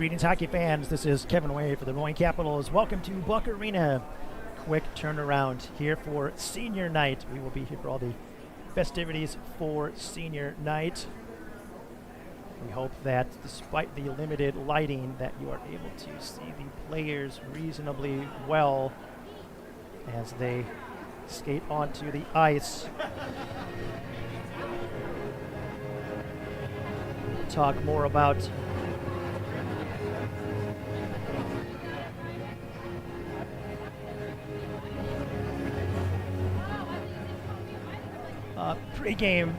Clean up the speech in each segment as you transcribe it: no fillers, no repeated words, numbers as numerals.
Greetings, hockey fans. This is Kevin Way for the Rowan Capitals. Welcome to Buck Arena. Quick turnaround here for senior night. We will be here for all the festivities for senior night. We hope that despite the limited lighting that you are able to see the players reasonably well as they skate onto the ice. We'll talk more about pre-game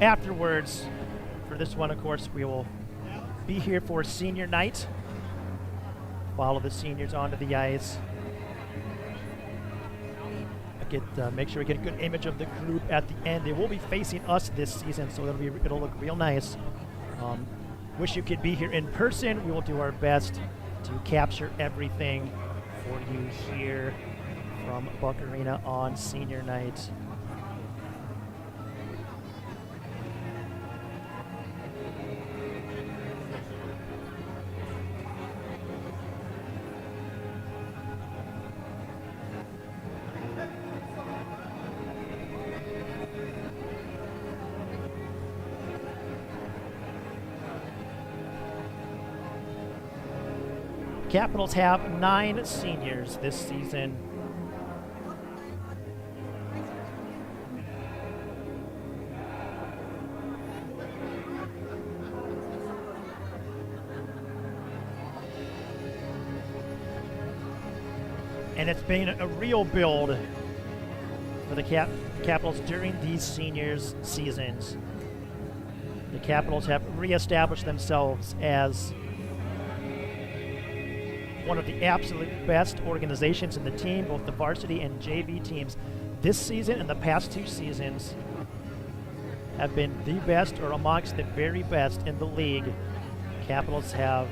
afterwards. For this one, of course, we will be here for senior night. Follow the seniors onto the ice. Make sure we get a good image of the group at the end. They will be facing us this season, so it'll look real nice. Wish you could be here in person. We will do our best to capture everything for you here from Buck Arena on senior night. Capitals have 9 seniors this season. And it's been a real build for the Capitals during these seniors' seasons. The Capitals have reestablished themselves as one of the absolute best organizations in the team, both the varsity and JV teams. This season and the past 2 seasons have been the best or amongst the very best in the league. Capitals have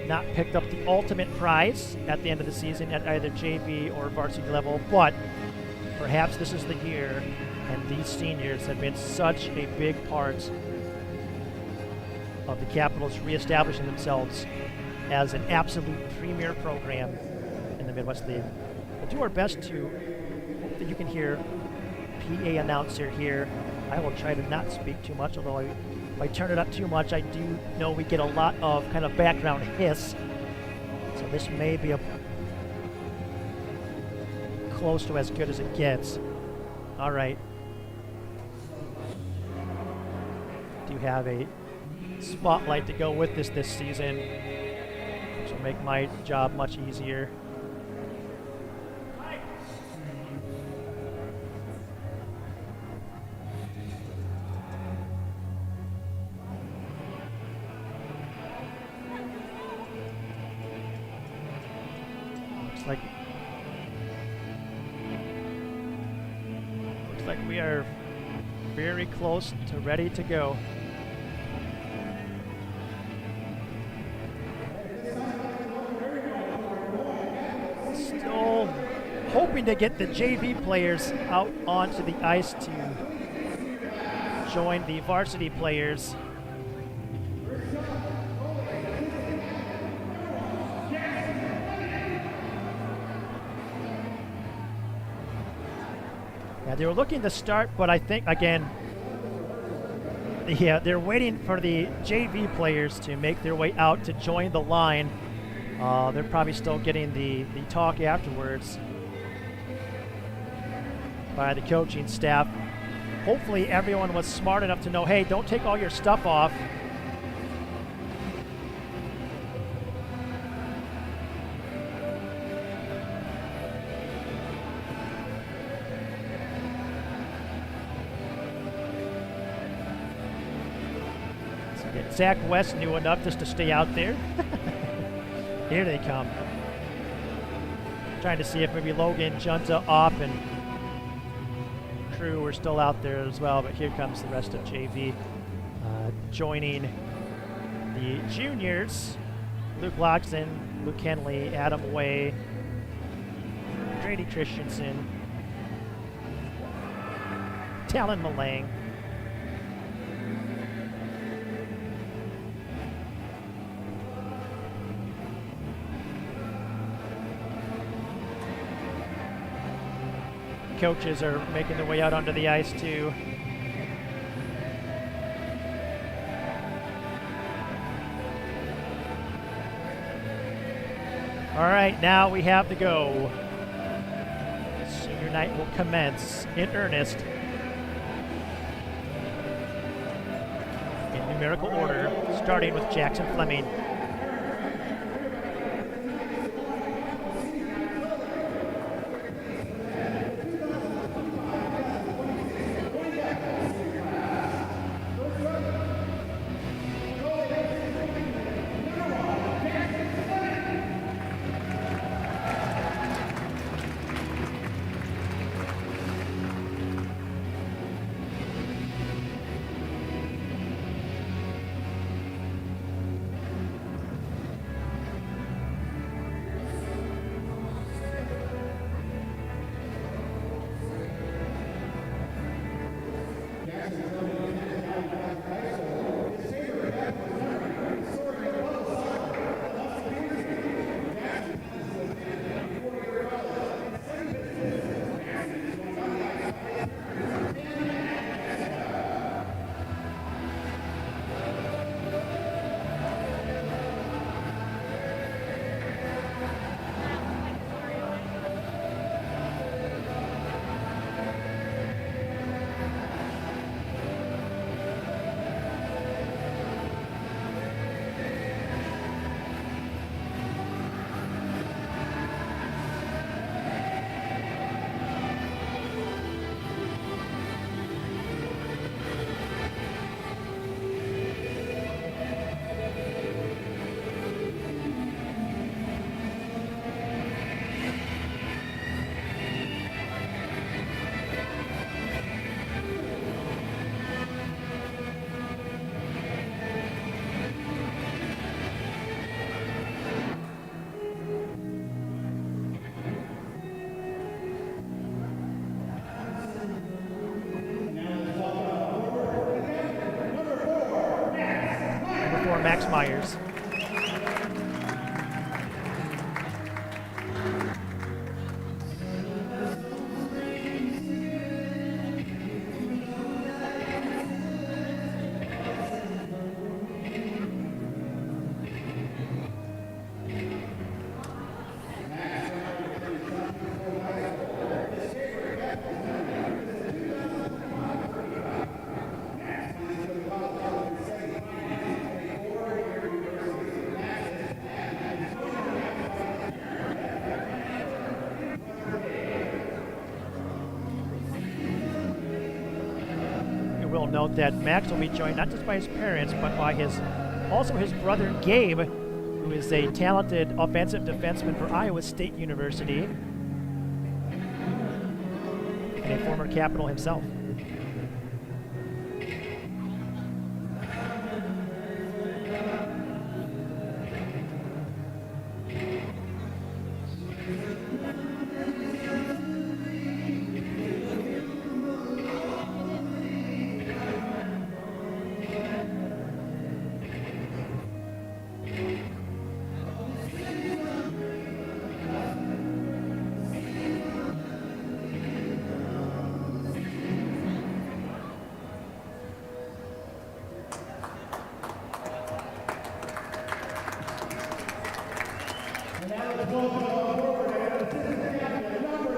not picked up the ultimate prize at the end of the season at either JV or varsity level, but perhaps this is the year, and these seniors have been such a big part of the Capitals reestablishing themselves as an absolute premier program in the Midwest League. We'll do our best to hope that you can hear PA announcer here. I will try to not speak too much, although if I turn it up too much, I do know we get a lot of kind of background hiss. So this may be close to as good as it gets. All right. Do have a spotlight to go with this season, which will make my job much easier. Looks like we are very close to ready to go. Still hoping to get the JV players out onto the ice to join the varsity players. Yeah, they were looking to start, but I think, again, they're waiting for the JV players to make their way out to join the line. They're probably still getting the talk afterwards by the coaching staff. Hopefully everyone was smart enough to know, hey, don't take all your stuff off. Zach West knew enough just to stay out there. Here they come. Trying to see if maybe Logan, Junta, Opp, and crew are still out there as well, but here comes the rest of JV joining the juniors. Luke Loxton, Luke Henley, Adam Way, Grady Christensen, Talon Malang, coaches are making their way out onto the ice too. All right, now we have to go. Senior night will commence in earnest. In numerical order, starting with Jackson Fleming. Max Myers. We'll note that Max will be joined not just by his parents, but by also his brother Gabe, who is a talented offensive defenseman for Iowa State University and a former Capital himself.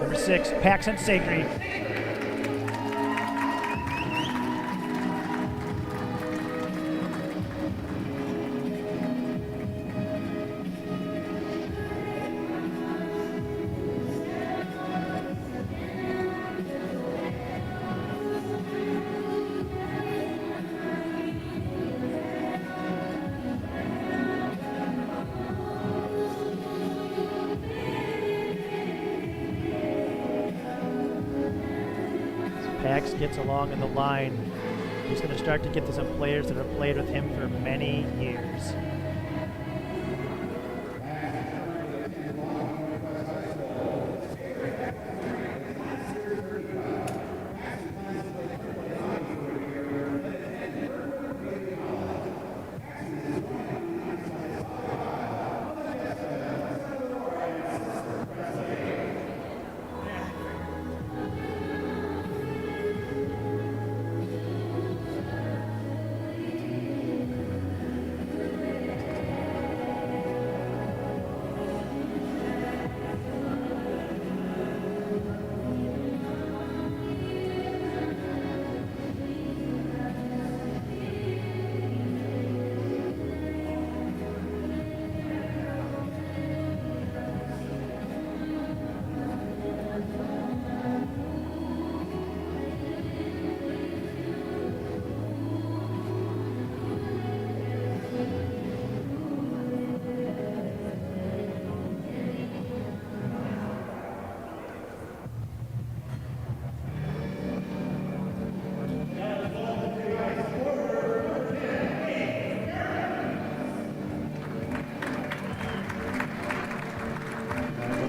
Number 6, Paxton Sagri. Pax gets along in the line. He's going to start to get to some players that have played with him for many years.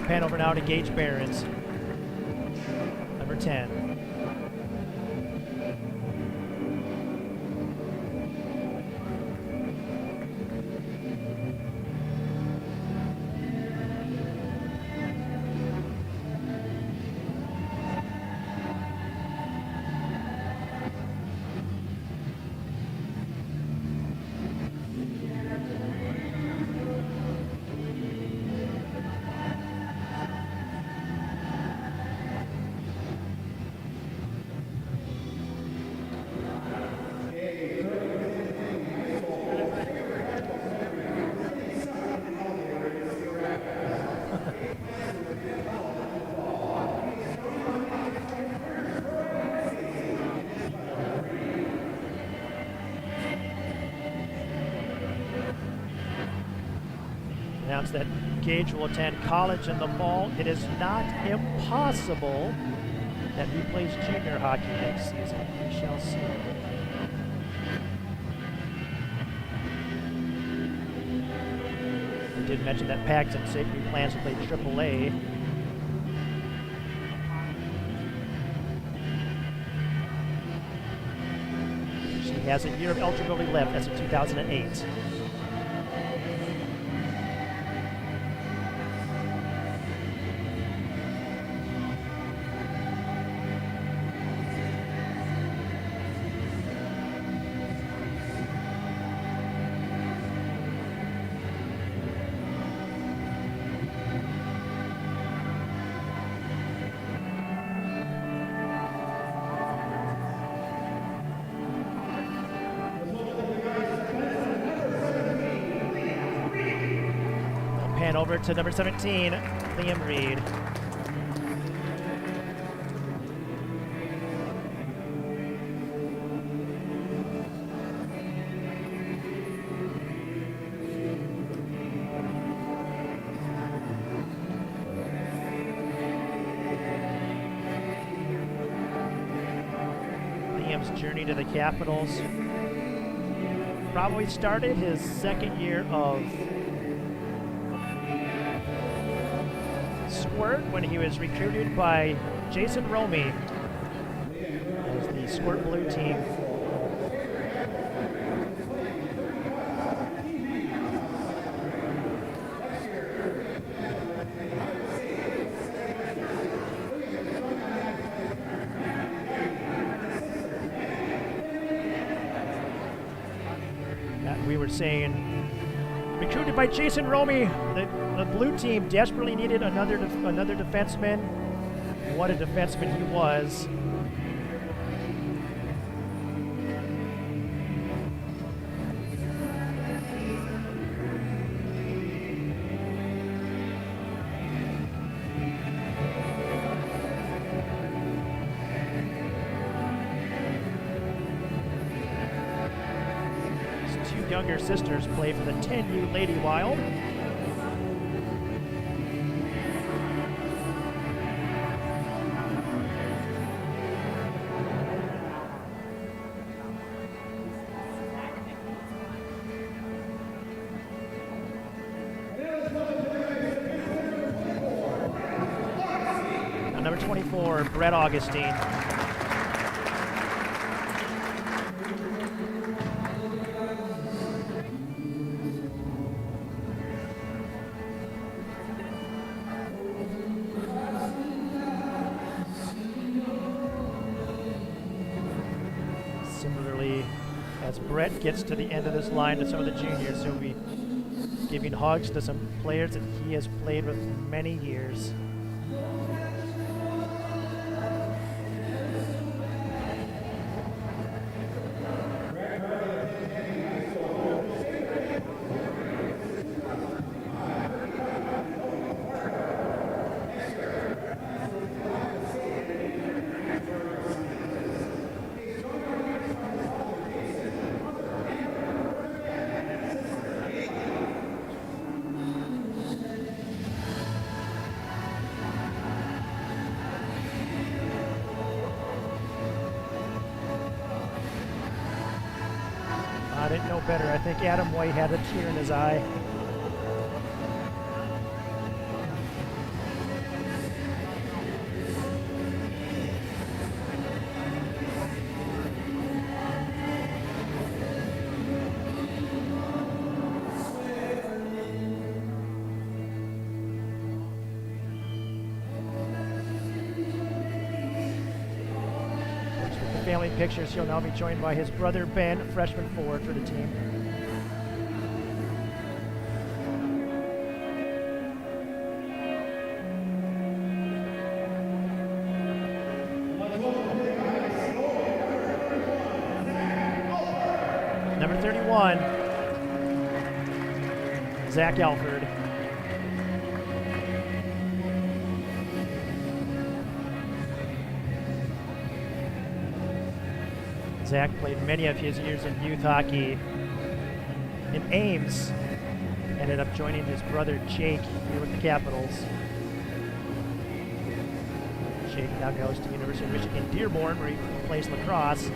Pan over now to Gage Barons, number 10. Announced that Gage will attend college in the fall. It is not impossible that he plays junior hockey next season. We shall see. We did mention that Paxton Safety plans to play AAA. She has a year of eligibility left as of 2008. Pan over to number 17, Liam Reed. Liam's journey to the Capitals probably started his second year of Squirt when he was recruited by Jason Romy as the Squirt Blue team. We were saying, recruited by Jason Romy, the blue team desperately needed another defenseman. What a defenseman he was. His two younger sisters play for the 10U Lady Wild. Number 24, Brett Augustine. Similarly, as Brett gets to the end of this line to some of the juniors, he'll be giving hugs to some players that he has played with many years. I didn't know better. I think Adam White had a tear in his eye. family pictures. He'll now be joined by his brother Ben, freshman forward for the team. Number 31, Zach Alford. Zach played many of his years in youth hockey in Ames. Ended up joining his brother Jake here with the Capitals. Jake now goes to the University of Michigan Dearborn, where he plays lacrosse.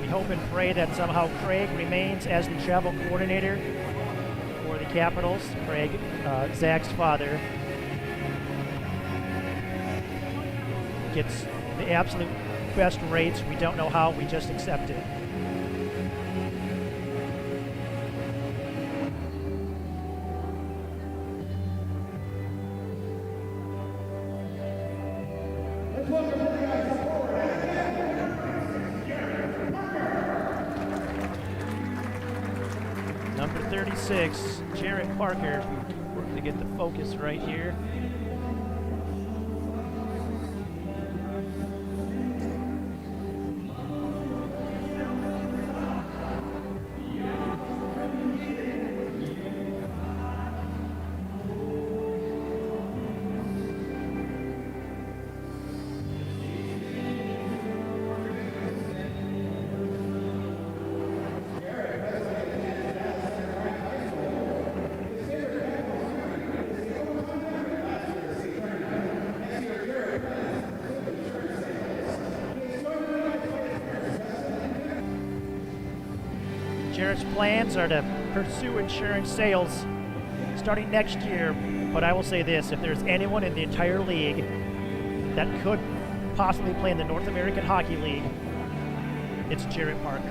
Hope and pray that somehow Craig remains as the travel coordinator for the Capitals. Craig, Zach's father, gets the absolute best rates. We don't know how, we just accept it. Number 36, Jarrett Parker. Work to get the focus right here. Jarrett's plans are to pursue insurance sales starting next year, but I will say this, if there's anyone in the entire league that could possibly play in the North American Hockey League, it's Jarrett Parker.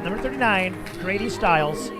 Number 39, Grady Stiles.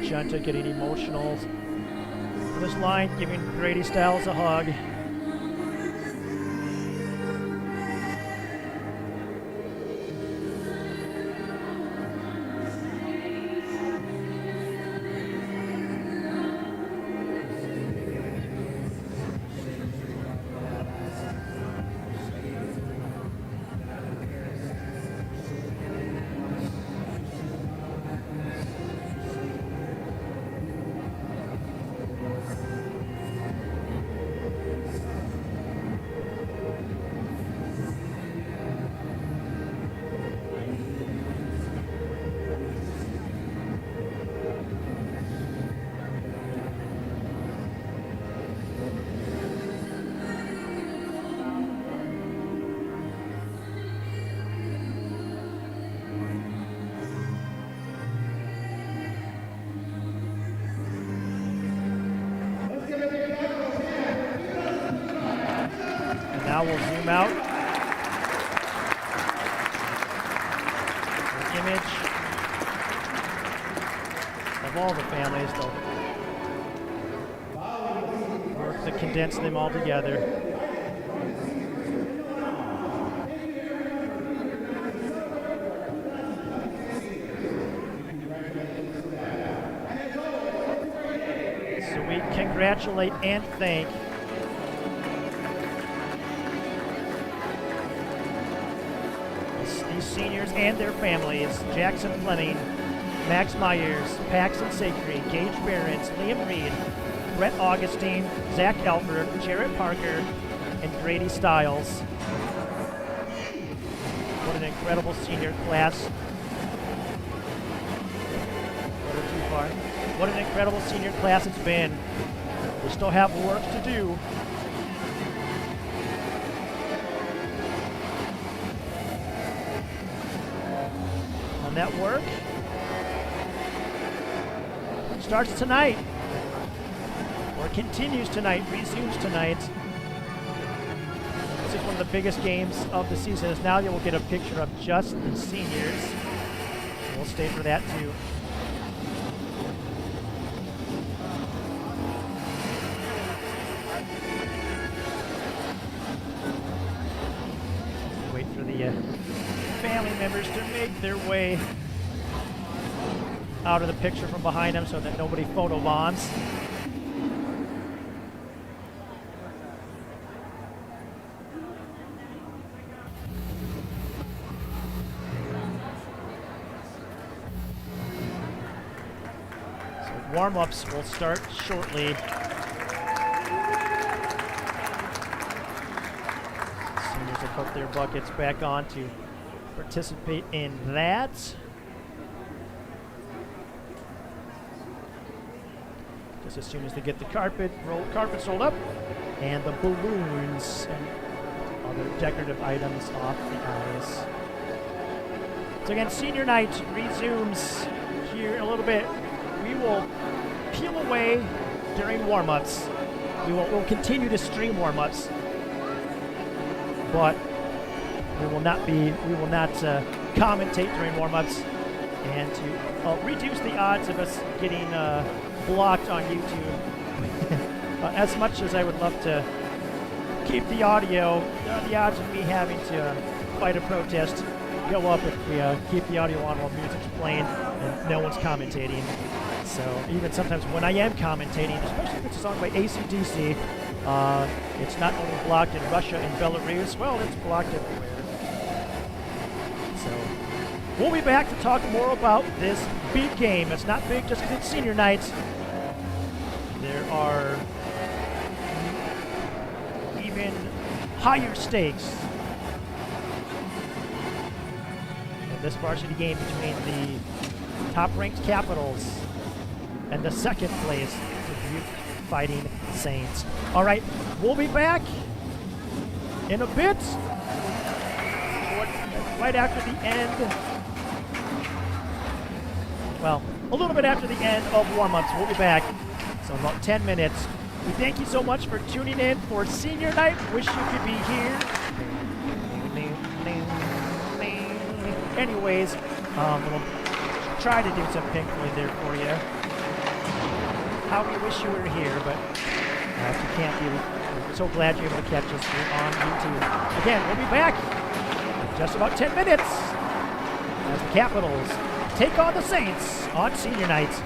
Junta getting emotional on this line, giving Grady Stiles a hug. Now we'll zoom out. An image of all the families. They'll work to condense them all together. So we congratulate and thank these seniors and their families: Jackson Fleming, Max Myers, Paxton Sacre, Gage Behrens, Liam Reed, Brett Augustine, Zach Elford, Jarrett Parker, and Grady Stiles. What an incredible senior class. Too far. What an incredible senior class it's been. We still have work to do. And that work starts tonight, or continues tonight, resumes tonight. This is one of the biggest games of the season. As now you will get a picture of just the seniors. We'll stay for that too. Wait for the family members to make their way out of the picture from behind them so that nobody photobombs. So warm-ups will start shortly. Seniors will put their buckets back on to participate in that. Just as soon as they get the carpets rolled up and the balloons and other decorative items off the ice. So again, senior night resumes here in a little bit. We will peel away during warm-ups. We'll continue to stream warm-ups, but we will not commentate during warm-ups, and to reduce the odds of us getting blocked on YouTube. As much as I would love to keep the audio, the odds of me having to fight a protest go up if we keep the audio on while music's playing and no one's commentating. So even sometimes when I am commentating, especially if it's a song by AC/DC, it's not only blocked in Russia and Belarus, well, it's blocked everywhere. So we'll be back to talk more about this big game. It's not big just because it's senior night. There are even higher stakes in this varsity game between the top-ranked Capitals and the second-place Dubuque Fighting Saints. All right, we'll be back in a bit, right after the end. Well, a little bit after the end of warm-ups. We'll be back. So about 10 minutes. We thank you so much for tuning in for senior night. Wish you could be here. Anyways, we'll try to do some Pink Floyd there for you. How we wish you were here, but if you can't be, we're so glad you're able to catch us here on YouTube. Again, we'll be back in just about 10 minutes as the Capitals take on the Saints on senior night.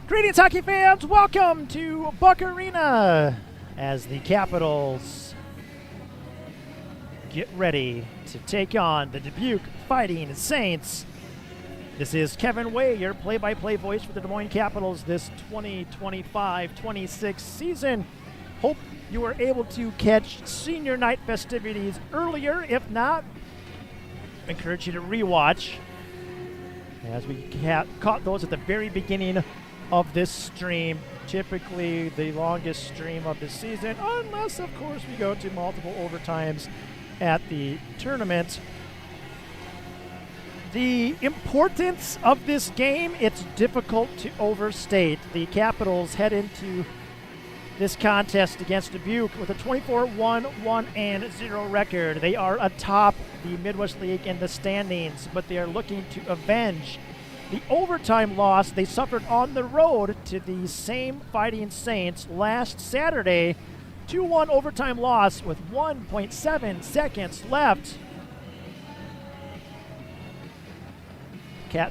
Greetings, hockey fans! Welcome to Buck Arena as the Capitals get ready to take on the Dubuque Fighting Saints. This is Kevin Way, your play-by-play voice for the Des Moines Capitals this 2025-26 season. Hope you were able to catch senior night festivities earlier. If not, encourage you to rewatch, as we caught those at the very beginning of this stream, typically the longest stream of the season, unless of course we go to multiple overtimes at the tournament. The importance of this game, it's difficult to overstate. The Capitals head into this contest against Dubuque with a 24-1-1-0 record. They are atop the Midwest League in the standings, but they are looking to avenge the overtime loss they suffered on the road to the same Fighting Saints last Saturday. 2-1 overtime loss with 1.7 seconds left.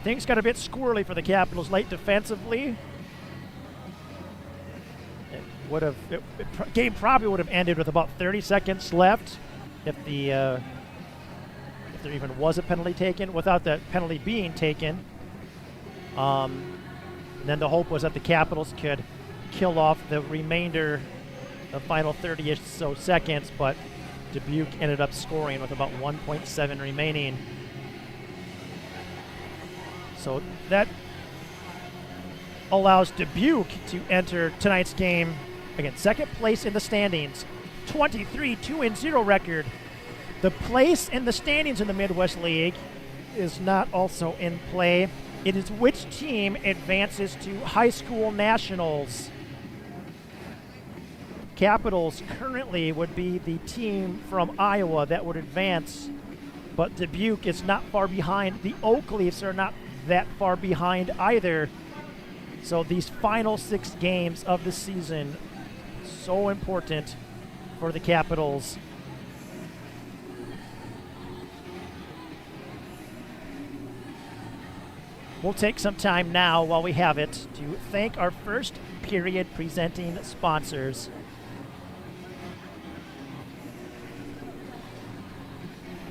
Things got a bit squirrely for the Capitals late defensively. Game probably would have ended with about 30 seconds left if there even was a penalty taken, without the penalty being taken. Then the hope was that the Capitals could kill off the remainder, the final 30-ish so seconds, but Dubuque ended up scoring with about 1.7 remaining. So that allows Dubuque to enter tonight's game, again, second place in the standings, 23-2-0 record. The place in the standings in the Midwest League is not also in play. It is which team advances to high school nationals. Capitals currently would be the team from Iowa that would advance, but Dubuque is not far behind. The Oak Leafs are not that far behind either. So these final 6 games of the season, so important for the Capitals. We'll take some time now while we have it to thank our first period presenting sponsors.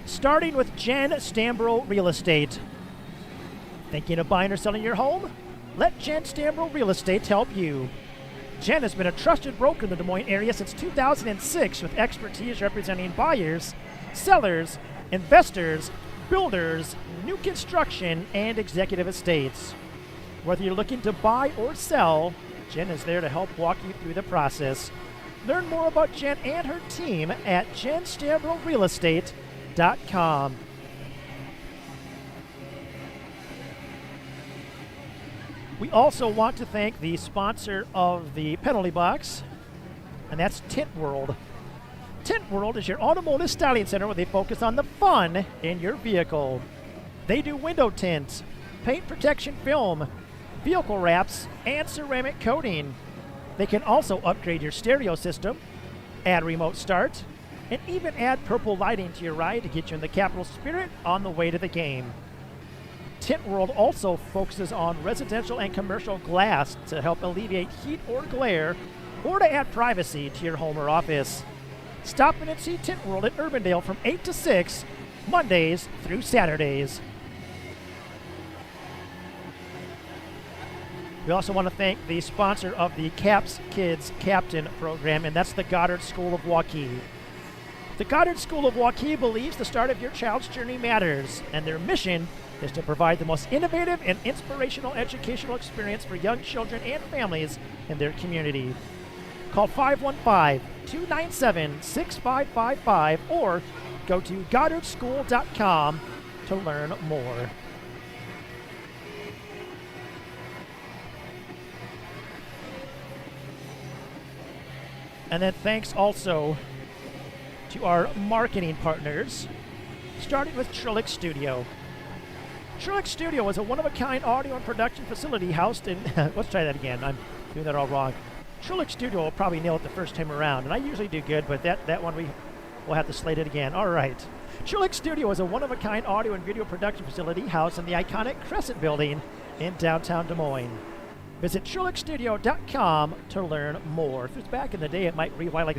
Starting with Jen Stambro Real Estate. Thinking of buying or selling your home? Let Jen Stambro Real Estate help you. Jen has been a trusted broker in the Des Moines area since 2006 with expertise representing buyers, sellers, investors, builders, new construction, and executive estates. Whether you're looking to buy or sell, Jen is there to help walk you through the process. Learn more about Jen and her team at jenstambrorealestate.com. We also want to thank the sponsor of the penalty box, and that's Tint World. Tint World is your automotive styling center where they focus on the fun in your vehicle. They do window tints, paint protection film, vehicle wraps, and ceramic coating. They can also upgrade your stereo system, add remote start, and even add purple lighting to your ride to get you in the Capital spirit on the way to the game. Tint World also focuses on residential and commercial glass to help alleviate heat or glare, or to add privacy to your home or office. Stop in and see Tint World at Urbandale from 8 to 6, Mondays through Saturdays. We also want to thank the sponsor of the Caps Kids Captain program, and that's the Goddard School of Waukee. The Goddard School of Waukee believes the start of your child's journey matters, and their mission is to provide the most innovative and inspirational educational experience for young children and families in their community. Call 515-297-6555 or go to goddardschool.com to learn more. And then thanks also to our marketing partners, starting with Trillic Studio. Trillic Studio is a one-of-a-kind audio and production facility housed in, let's try that again, I'm doing that all wrong. Trillic Studio will probably nail it the first time around, and I usually do good, but that one we'll have to slate it again. All right. Trillic Studio is a one-of-a-kind audio and video production facility housed in the iconic Crescent Building in downtown Des Moines. Visit TrulickStudio.com to learn more. If it's back in the day, it might rewind like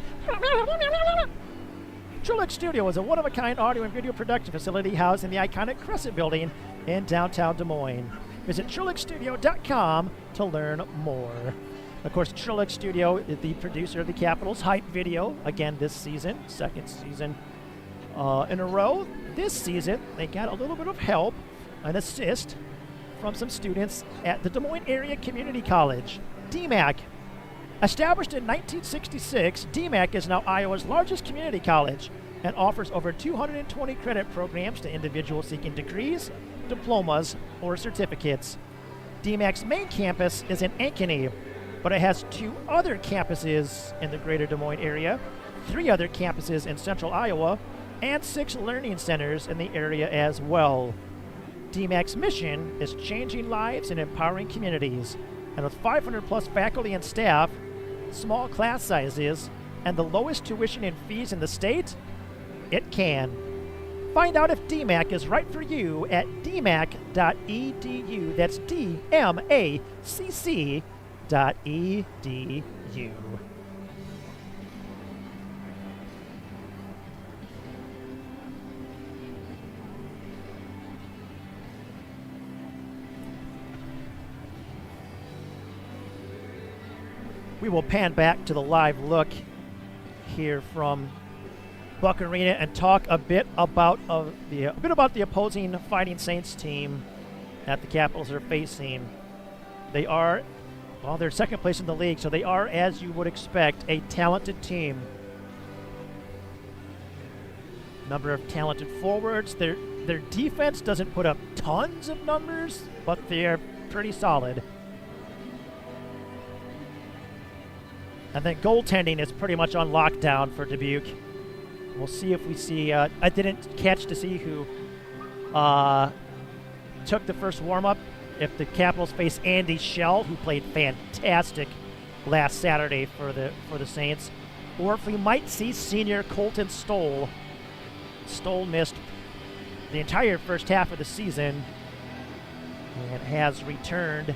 Trulick Studio is a one-of-a-kind audio and video production facility housed in the iconic Crescent Building in downtown Des Moines. Visit TrulickStudio.com to learn more. Of course, Trulick Studio is the producer of the Capitals Hype video, again this season, second season in a row. This season, they got a little bit of help, an assist, from some students at the Des Moines Area Community College, DMAC. Established in 1966, DMAC is now Iowa's largest community college and offers over 220 credit programs to individuals seeking degrees, diplomas, or certificates. DMAC's main campus is in Ankeny, but it has 2 other campuses in the greater Des Moines area, 3 other campuses in central Iowa, and 6 learning centers in the area as well. DMAC's mission is changing lives and empowering communities, and with 500 plus faculty and staff, small class sizes, and the lowest tuition and fees in the state, it can. Find out if DMAC is right for you at dmac.edu. That's dmacc.edu. We will pan back to the live look here from Buck Arena and talk a bit about the opposing Fighting Saints team that the Capitals are facing. They are, well, they're second place in the league, so they are, as you would expect, a talented team. Number of talented forwards. Their defense doesn't put up tons of numbers, but they're pretty solid. And then goaltending is pretty much on lockdown for Dubuque. We'll see if we see. I didn't catch to see who took the first warm-up. If the Capitals face Andy Schell, who played fantastic last Saturday for the Saints, or if we might see senior Colton Stoll. Stoll missed the entire first half of the season and has returned.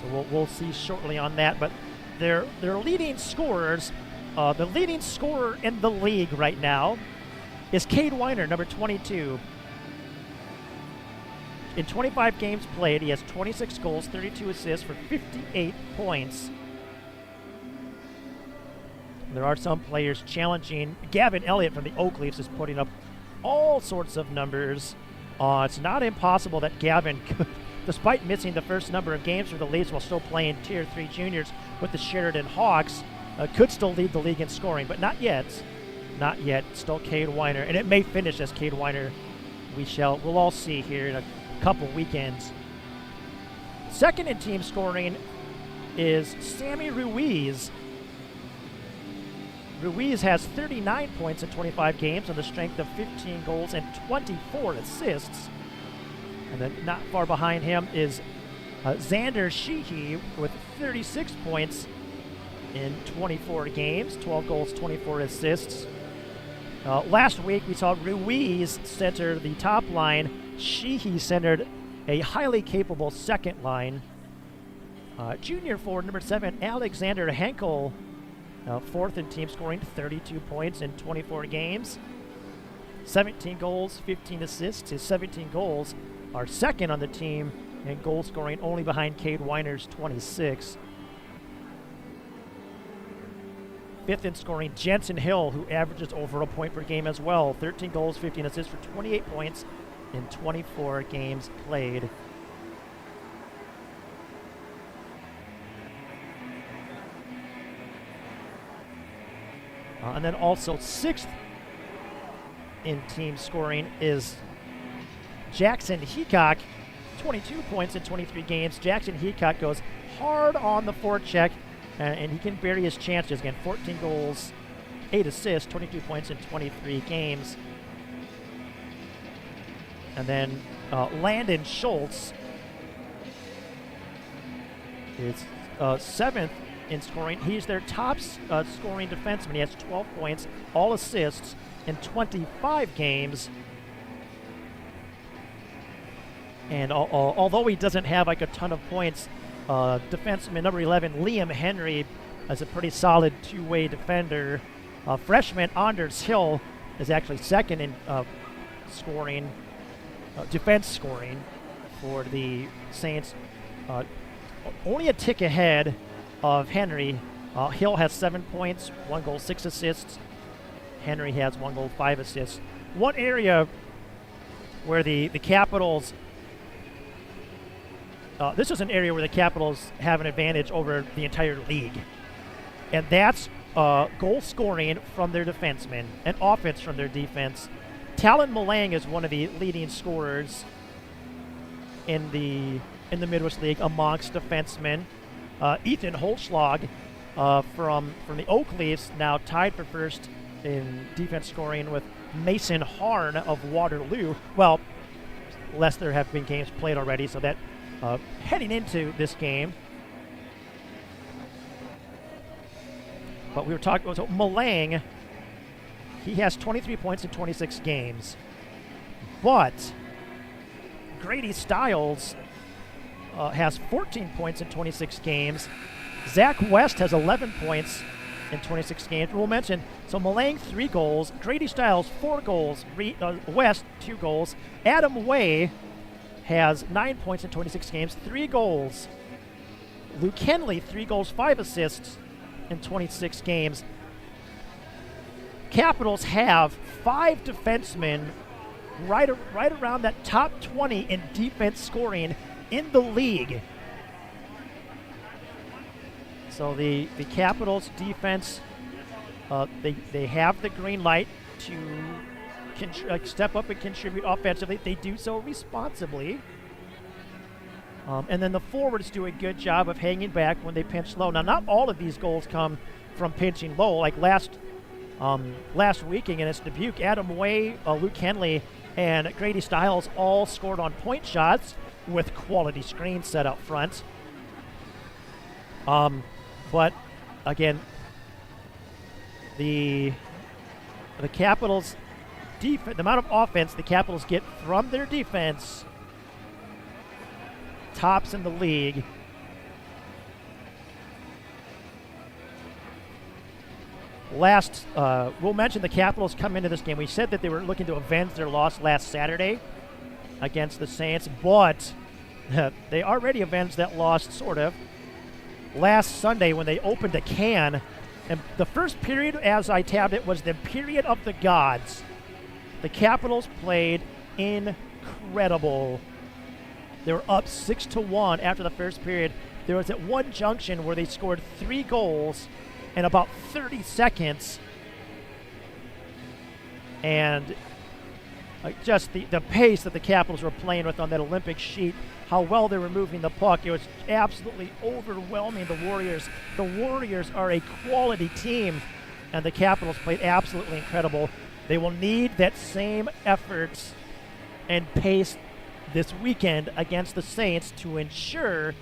So we'll see shortly on that, but their leading scorers, the leading scorer in the league right now is Cade Weiner, number 22. In 25 games played, he has 26 goals, 32 assists for 58 points. There are some players challenging. Gavin Elliott from the Oak Leafs is putting up all sorts of numbers. It's not impossible that Gavin could, despite missing the first number of games for the Leafs while still playing Tier 3 juniors with the Sheridan Hawks, could still lead the league in scoring, but not yet. Not yet. Still Cade Weiner, and it may finish as Cade Weiner. We'll all see here in a couple weekends. Second in team scoring is Sammy Ruiz. Ruiz has 39 points in 25 games on the strength of 15 goals and 24 assists. And then not far behind him is Xander Sheehy with 36 points in 24 games, 12 goals, 24 assists. Last week we saw Ruiz center the top line. Sheehy centered a highly capable second line. Junior forward number 7, Alexander Henkel, fourth in team scoring, 32 points in 24 games. 17 goals, 15 assists. His 17 goals are second on the team in goal scoring, only behind Cade Weiner's 26. Fifth in scoring, Jensen Hill, who averages over a point per game as well. 13 goals, 15 assists for 28 points in 24 games played. And then also sixth in team scoring is Jackson Heacock, 22 points in 23 games. Jackson Heacock goes hard on the forecheck, and he can bury his chances. Again, 14 goals, 8 assists, 22 points in 23 games. And then Landon Schultz is seventh in scoring. He's their top scoring defenseman. He has 12 points, all assists in 25 games. And although he doesn't have like a ton of points, defenseman number 11, Liam Henry, is a pretty solid two-way defender. Freshman Anders Hill is actually second in scoring, defense scoring for the Saints. Only a tick ahead of Henry. Hill has 7 points, 1 goal, 6 assists. Henry has 1 goal, 5 assists. One area where the Capitals, this is an area where the Capitals have an advantage over the entire league. And that's goal scoring from their defensemen and offense from their defense. Talon Malang is one of the leading scorers in the Midwest League amongst defensemen. Ethan Holschlag from the Oak Leafs now tied for first in defense scoring with Mason Harn of Waterloo. Well, less there have been games played already, so that heading into this game. But we were talking about, so Malang, he has 23 points in 26 games. But Grady Stiles has 14 points in 26 games. Zach West has 11 points in 26 games. We'll mention, so Malang 3 goals, Grady Stiles 4 goals, West 2 goals. Adam Way has 9 points in 26 games, 3 goals. Luke Henley 3 goals, 5 assists in 26 games. Capitals have 5 defensemen right around that top 20 in defense scoring in the league. So the Capitals defense, they have the green light to step up and contribute offensively. They do so responsibly. And then the forwards do a good job of hanging back when they pinch low. Now, not all of these goals come from pinching low. Like last week against Dubuque, Adam Way, Luke Henley, and Grady Stiles all scored on point shots with quality screens set up front. But again, the Capitals' defense, the amount of offense the Capitals get from their defense, tops in the league. We'll mention the Capitals come into this game. We said that they were looking to avenge their loss last Saturday against the Saints, but they already avenged that loss, sort of, last Sunday when they opened a can. And the first period, as I tabbed it, was the period of the gods. The Capitals played incredible. They were up 6-1 after the first period. There was at one junction where they scored 3 goals in about 30 seconds. And just the pace that the Capitals were playing with on that Olympic sheet, how well they were moving the puck, it was absolutely overwhelming the Warriors. The Warriors are a quality team, and the Capitals played absolutely incredible. They will need that same effort and pace this weekend against the Saints to ensure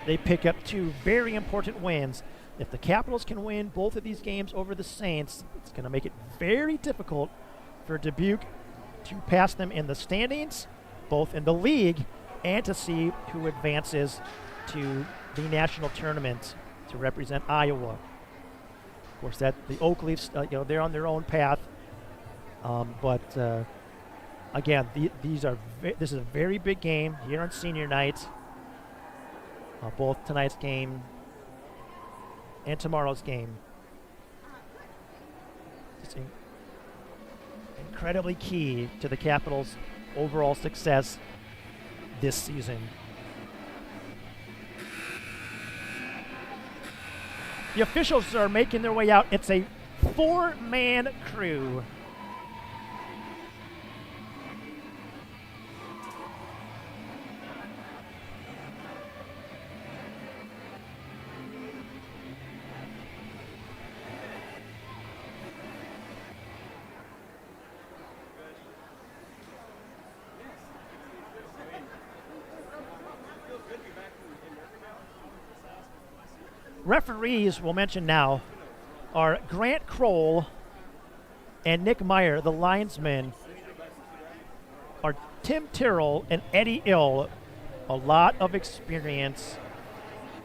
they pick up 2 very important wins. If the Capitals can win both of these games over the Saints, it's going to make it very difficult for Dubuque to pass them in the standings, both in the league, and to see who advances to the national tournament to represent Iowa. Of course, that the Oak Leafs, they're on their own path, but again, this is a very big game here on senior night. Both tonight's game and tomorrow's game. It's incredibly key to the Capitals' overall success this season. The officials are making their way out. It's a 4-man crew. Referees, we'll mention now, are Grant Kroll and Nick Meyer. The linesmen are Tim Tyrrell and Eddie Ill, a lot of experience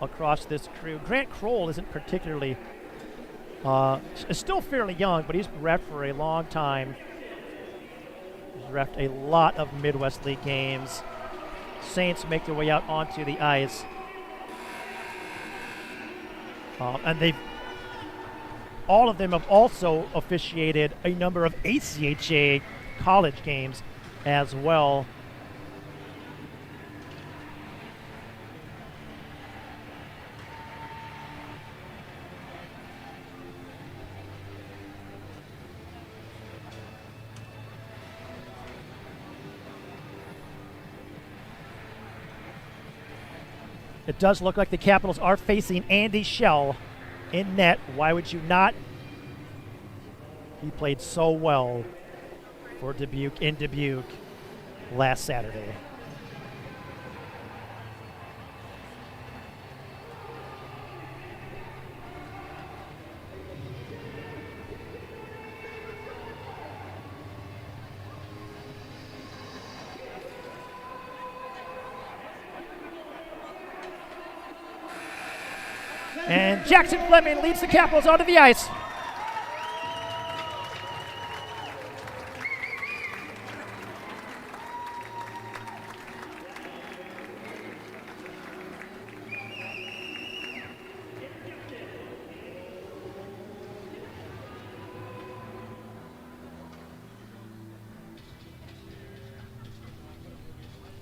across this crew. Grant Kroll isn't particularly, is still fairly young, but he's reffed for a long time. He's reffed a lot of Midwest League games. Saints make their way out onto the ice. And all of them have also officiated a number of ACHA college games as well. It does look like the Capitals are facing Andy Schell in net. Why would you not? He played so well for Dubuque in Dubuque last Saturday. And Jackson Fleming leads the Capitals onto the ice.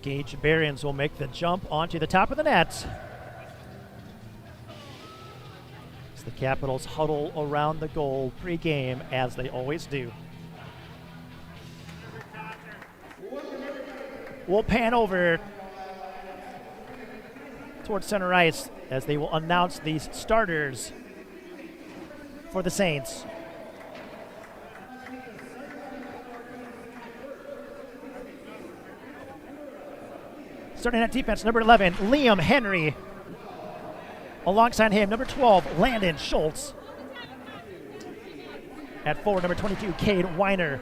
Gage Behrens will make the jump onto the top of the net. The Capitals huddle around the goal pre-game, as they always do. We'll pan over towards center ice as they will announce these starters for the Saints. Starting at defense, number 11, Liam Henry. Alongside him, number 12, Landon Schultz. At forward, number 22, Cade Weiner.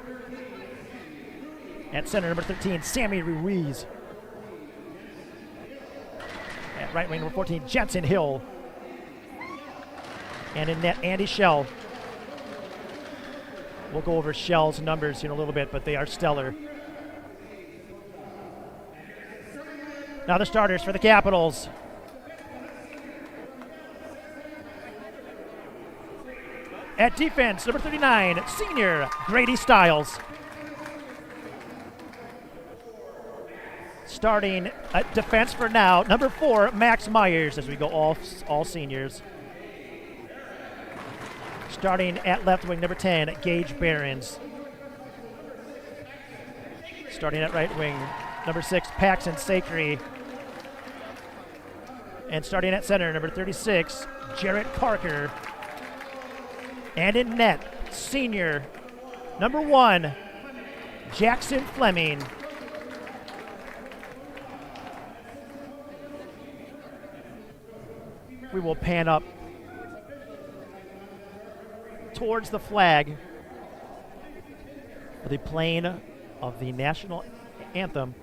At center, number 13, Sammy Ruiz. At right wing, number 14, Jensen Hill. And in net, Andy Schell. We'll go over Schell's numbers in a little bit, but they are stellar. Now the starters for the Capitals. At defense, number 39, senior Grady Stiles. Starting at defense for now, number 4, Max Myers, as we go all seniors. Starting at left wing, number 10, Gage Behrens. Starting at right wing, number 6, Paxton Sacre. And starting at center, number 36, Jarrett Parker. And in net, senior, number 1, Jackson Fleming. We will pan up towards the flag for the playing of the national anthem.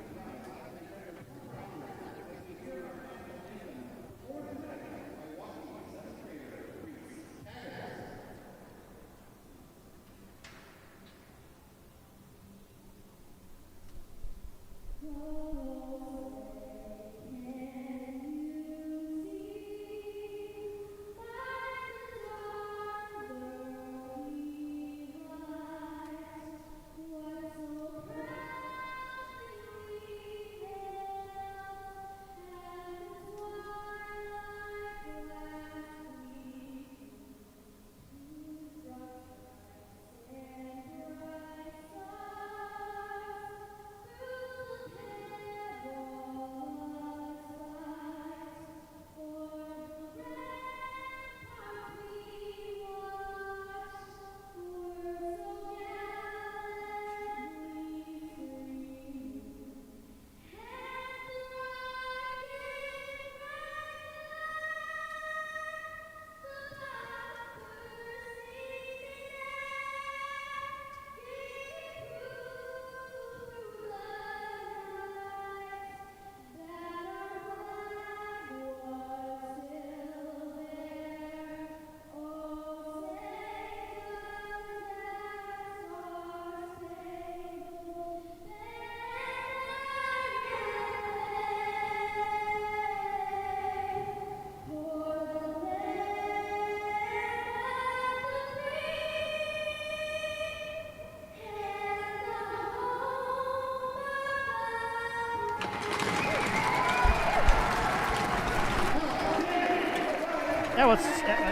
That was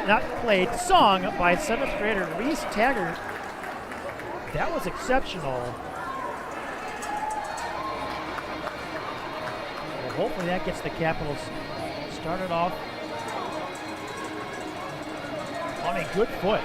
not played, sung by 7th grader Reese Taggart. That was exceptional. Well, hopefully that gets the Capitals started off on a good foot.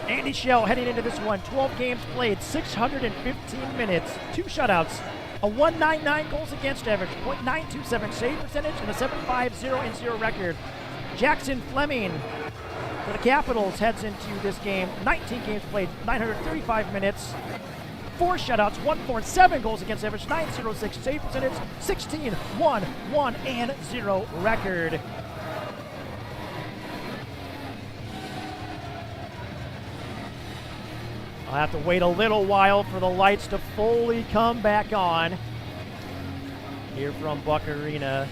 Andy Schell heading into this one, 12 games played, 615 minutes, 2 shutouts, a 1.99 goals against average, .927 save percentage, and a 7.50-0 record. Jackson Fleming for the Capitals heads into this game, 19 games played, 935 minutes, 4 shutouts, 1.47 goals against average, .906 save percentage, 16-1-1-0 record. I'll have to wait a little while for the lights to fully come back on here from Buck Arena.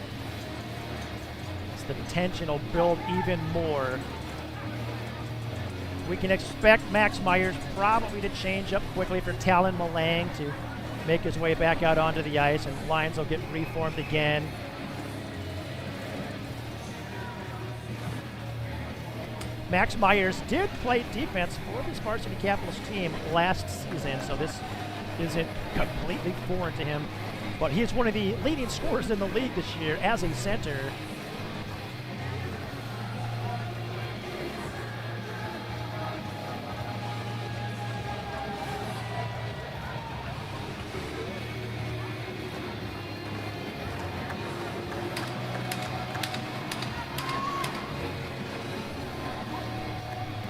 The tension will build even more. We can expect Max Myers probably to change up quickly for Talon Malang to make his way back out onto the ice, and lines will get reformed again. Max Myers did play defense for this varsity Capitals team last season, so this isn't completely foreign to him. But he is one of the leading scorers in the league this year as a center.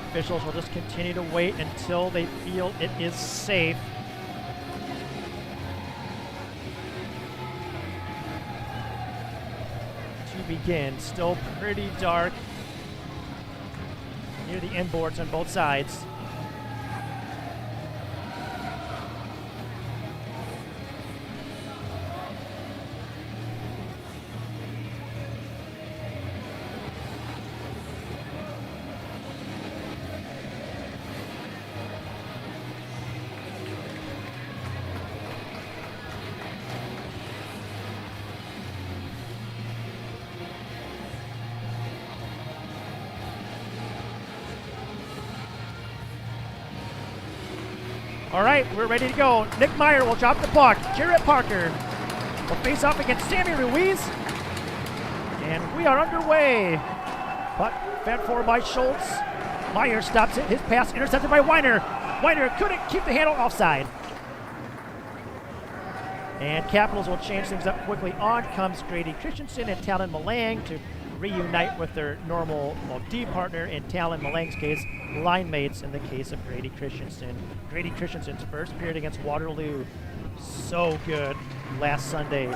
Officials will just continue to wait until they feel it is safe. To begin, still pretty dark near the inboards on both sides. All right, we're ready to go. Nick Meyer will drop the puck. Jarrett Parker will face off against Sammy Ruiz. And we are underway. Puck fed forward by Schultz. Meyer stops it. His pass intercepted by Weiner. Weiner couldn't keep the handle offside. And Capitals will change things up quickly. On comes Grady Christensen and Talon Malang to reunite with their normal D partner, in Talon Malang's case, line mates in the case of Grady Christensen. Grady Christensen's first period against Waterloo, so good last Sunday.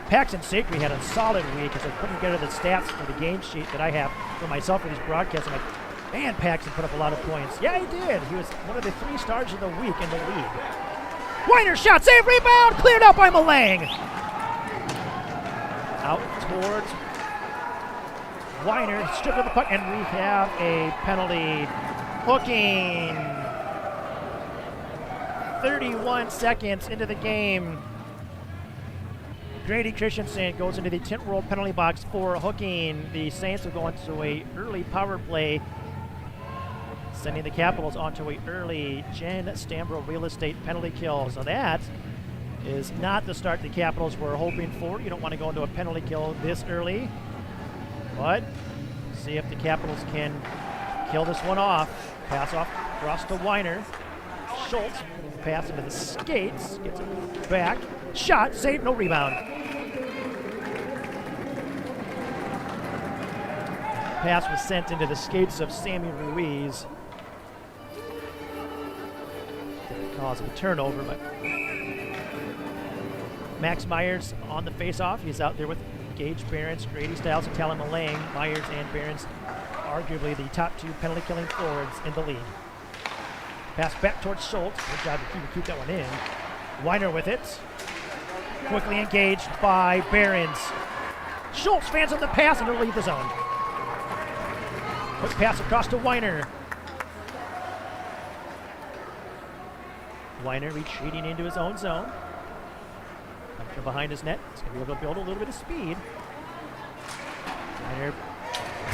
Paxton Sacre had a solid week as I put together the stats for the game sheet that I have for myself for these broadcasts. I'm like, man, Paxton put up a lot of points. Yeah, he did. He was one of the 3 stars of the week in the league. Weiner shot, save, rebound, cleared out by Malang. Out towards Weiner, stripped of the puck, and we have a penalty. Hooking. 31 seconds into the game. Grady Christensen goes into the Tint World penalty box for hooking. The Saints will go into a early power play, sending the Capitals onto a early Jen Stambro real estate penalty kill. So that is not the start the Capitals were hoping for. You don't want to go into a penalty kill this early. But see if the Capitals can kill this one off. Pass off across to Weiner. Schultz pass into the skates. Gets it back. Shot, save, no rebound. Pass was sent into the skates of Sammy Ruiz. Didn't cause a turnover, but Max Myers on the face-off. He's out there with Gage Behrens, Grady Stiles, and Talon Malang. Myers and Behrens, arguably the top 2 penalty-killing forwards in the league. Pass back towards Schultz. Good job to keep that one in. Weiner with it. Quickly engaged by Behrens. Schultz fans on the pass and it'll leave the zone. Quick pass across to Weiner. Weiner retreating into his own zone. Comes from behind his net. He's going to be able to build a little bit of speed. Weiner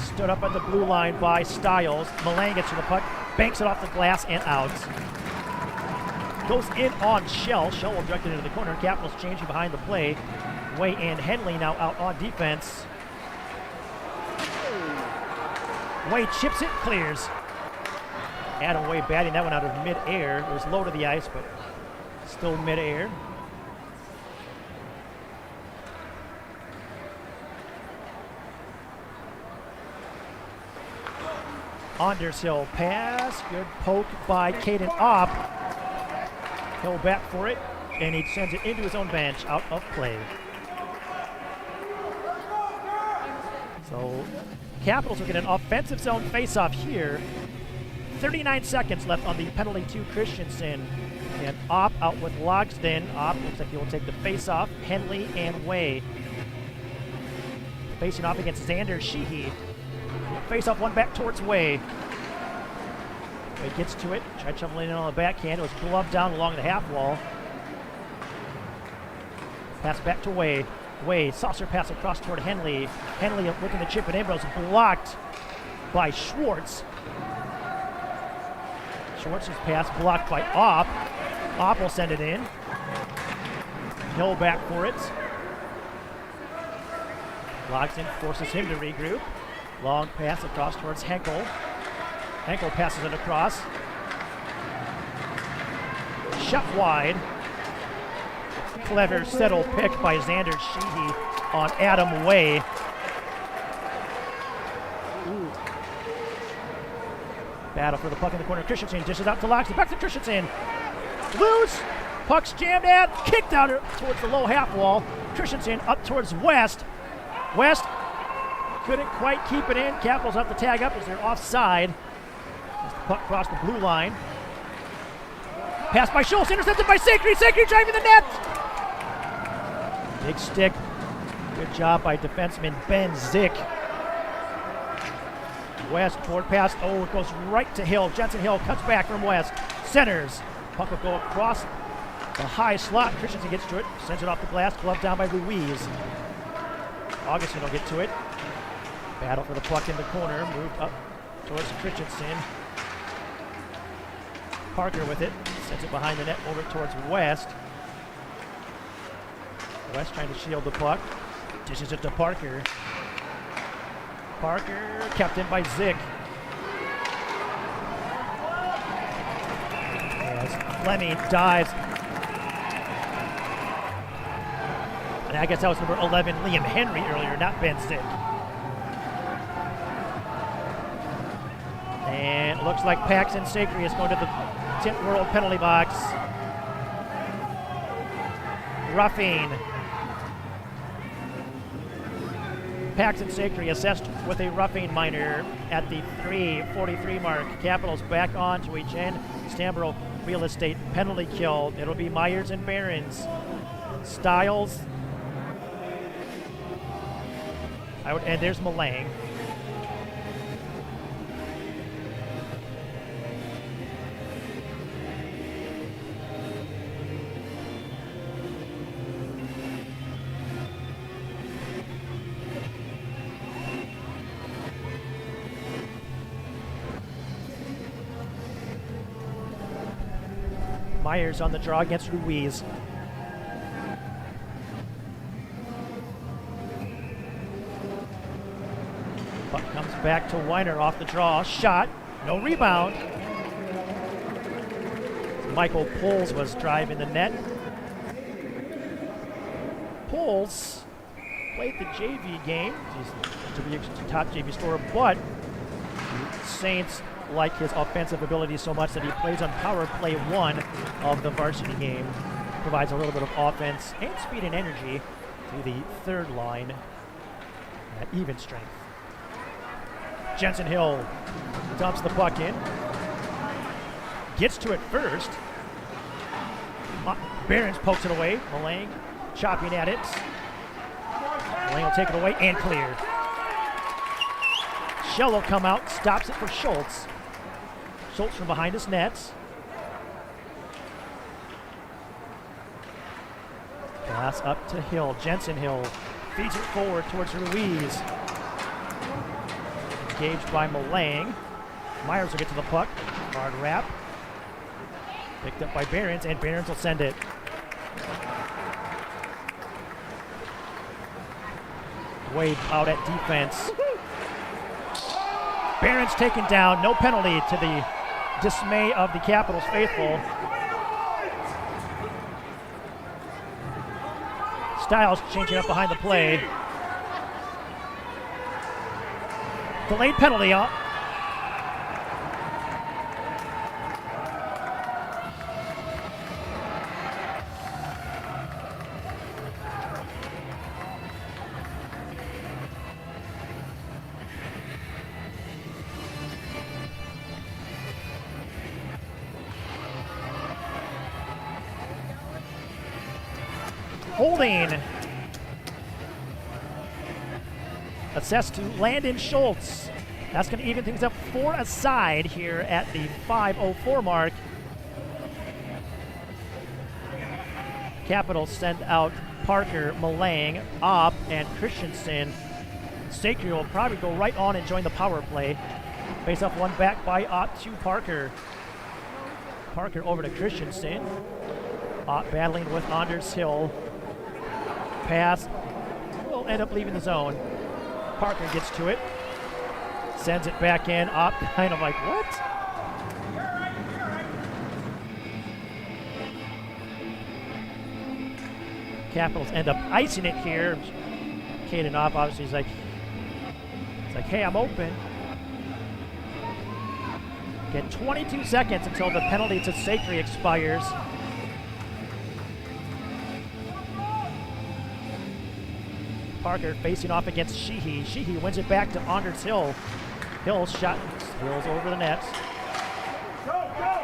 stood up on the blue line by Stiles. Malang gets to the puck, banks it off the glass and out. Goes in on Shell. Shell will direct it into the corner. Capitals changing behind the play. Way and Henley now out on defense. Way chips it, clears. Adam Way batting that one out of mid-air. It was low to the ice, but still mid-air. Andershill pass. Good poke by Caden Opp. Hill back for it, and he sends it into his own bench, out of play. So Capitals will get an offensive zone face-off here. 39 seconds left on the penalty to Christensen. And Opp out with Logsden. Opp looks like he will take the face-off. Henley and Way facing off against Xander Sheehy. Face-off one back towards Way. Way gets to it. Tried shoveling in on the backhand. It was gloved down along the half wall. Pass back to Way. Way, saucer pass across toward Henley. Henley looking to chip it in, but it was blocked by Schwartz. Schwartz's pass blocked by Opp. Opp will send it in. Hill back for it. Logsden forces him to regroup. Long pass across towards Henkel. Henkel passes it across. Shot wide. Clever settle pick by Xander Sheehy on Adam Way. Ooh. Battle for the puck in the corner. Christensen dishes out to Logsden. Back to Christensen. Loose. Puck's jammed at. Kicked out towards the low half wall. Christensen up towards West. West couldn't quite keep it in. Capitals have to tag up as they're offside. As the puck crossed the blue line. Pass by Schultz. Intercepted by Sakry. Sakry driving the net. Big stick. Good job by defenseman Ben Zick. West forward pass. Oh, it goes right to Hill. Jensen Hill cuts back from West. Centers. Puck will go across the high slot. Christensen gets to it. Sends it off the glass. Gloved down by Louise. Augustin will get to it. Battle for the puck in the corner. Moved up towards Christensen. Parker with it. Sends it behind the net over towards West. West trying to shield the puck. Dishes it to Parker. Parker kept in by Zick. As Fleming dives. And I guess that was number 11, Liam Henry earlier, not Ben Zick. And it looks like Paxton Sakry is going to the Tint World penalty box. Roughing. Paxton Sakry assessed with a roughing minor at the 3:43 mark. Capitals back on to each end. Stamborough Real Estate penalty kill. It'll be Myers and Barons. Stiles. And there's Malang. Myers on the draw against Ruiz. Puck comes back to Weiner off the draw. Shot. No rebound. Michael Poles was driving the net. Poles played the JV game. He's to be a top JV scorer, but the Saints like his offensive ability so much that he plays on power play 1 of the varsity game. Provides a little bit of offense and speed and energy to the third line at even strength. Jensen Hill dumps the puck in. Gets to it first. Barons pokes it away. Malang chopping at it. Malang will take it away and clear. Shell will come out, stops it for Schultz. Schultz from behind his nets. Pass up to Hill. Jensen Hill feeds it forward towards Ruiz. Engaged by Malang. Myers will get to the puck. Hard wrap. Picked up by Behrens, and Behrens will send it. Wade out at defense. Behrens taken down. No penalty, to the dismay of the Capitals faithful. Stiles changing up behind the play. Delayed penalty up. Holding. Assessed to Landon Schultz. That's going to even things up for a side here at the 5:04 mark. Capitals send out Parker, Malang, Opp, and Christensen. Sakry will probably go right on and join the power play. Face off one back by Opp to Parker. Parker over to Christensen. Opp battling with Anders Hill. Pass will end up leaving the zone. Parker gets to it. Sends it back in. Opp kind of like, what? Capitals end up icing it here. Caden Opp obviously is like, hey, I'm open. Get 22 seconds until the penalty to Sakry expires. Parker facing off against Sheehy. Sheehy wins it back to Anders Hill. Hill's shot spills over the net.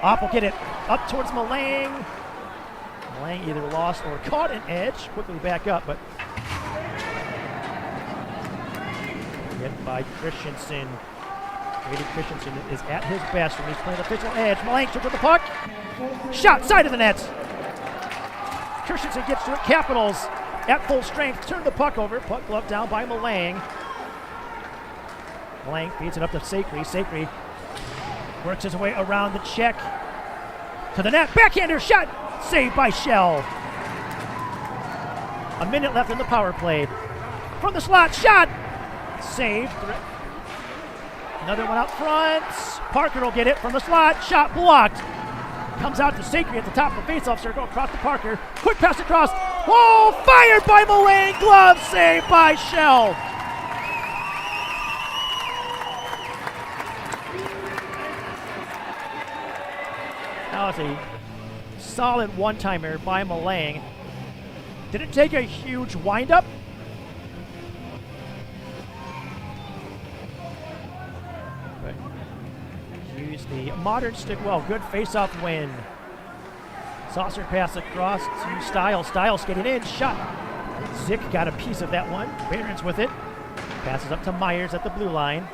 Opp will get it up towards Malang. Malang either lost or caught an edge. Quickly back up, but hit by Christensen. Brady Christensen is at his best when he's playing the physical edge. Malang shoots with the puck. Shot side of the net. Christensen gets to it. Capitals at full strength, turn the puck over. Puck glove down by Malang. Malang feeds it up to Sakry. Sakry works his way around the check to the net. Backhander shot, saved by Shell. A minute left in the power play. From the slot, shot, saved. Another one out front. Parker will get it from the slot. Shot blocked. Comes out to Sakry at the top of the faceoff circle, across to Parker. Quick pass across. Whoa! Fired by Malang. Glove saved by Shell. That was a solid one-timer by Malang. Did it take a huge windup? Use the modern stick well. Good face-off win. Saucer pass across to Stiles. Stiles getting in. Shot. Zick got a piece of that one. Behrens with it. Passes up to Myers at the blue line.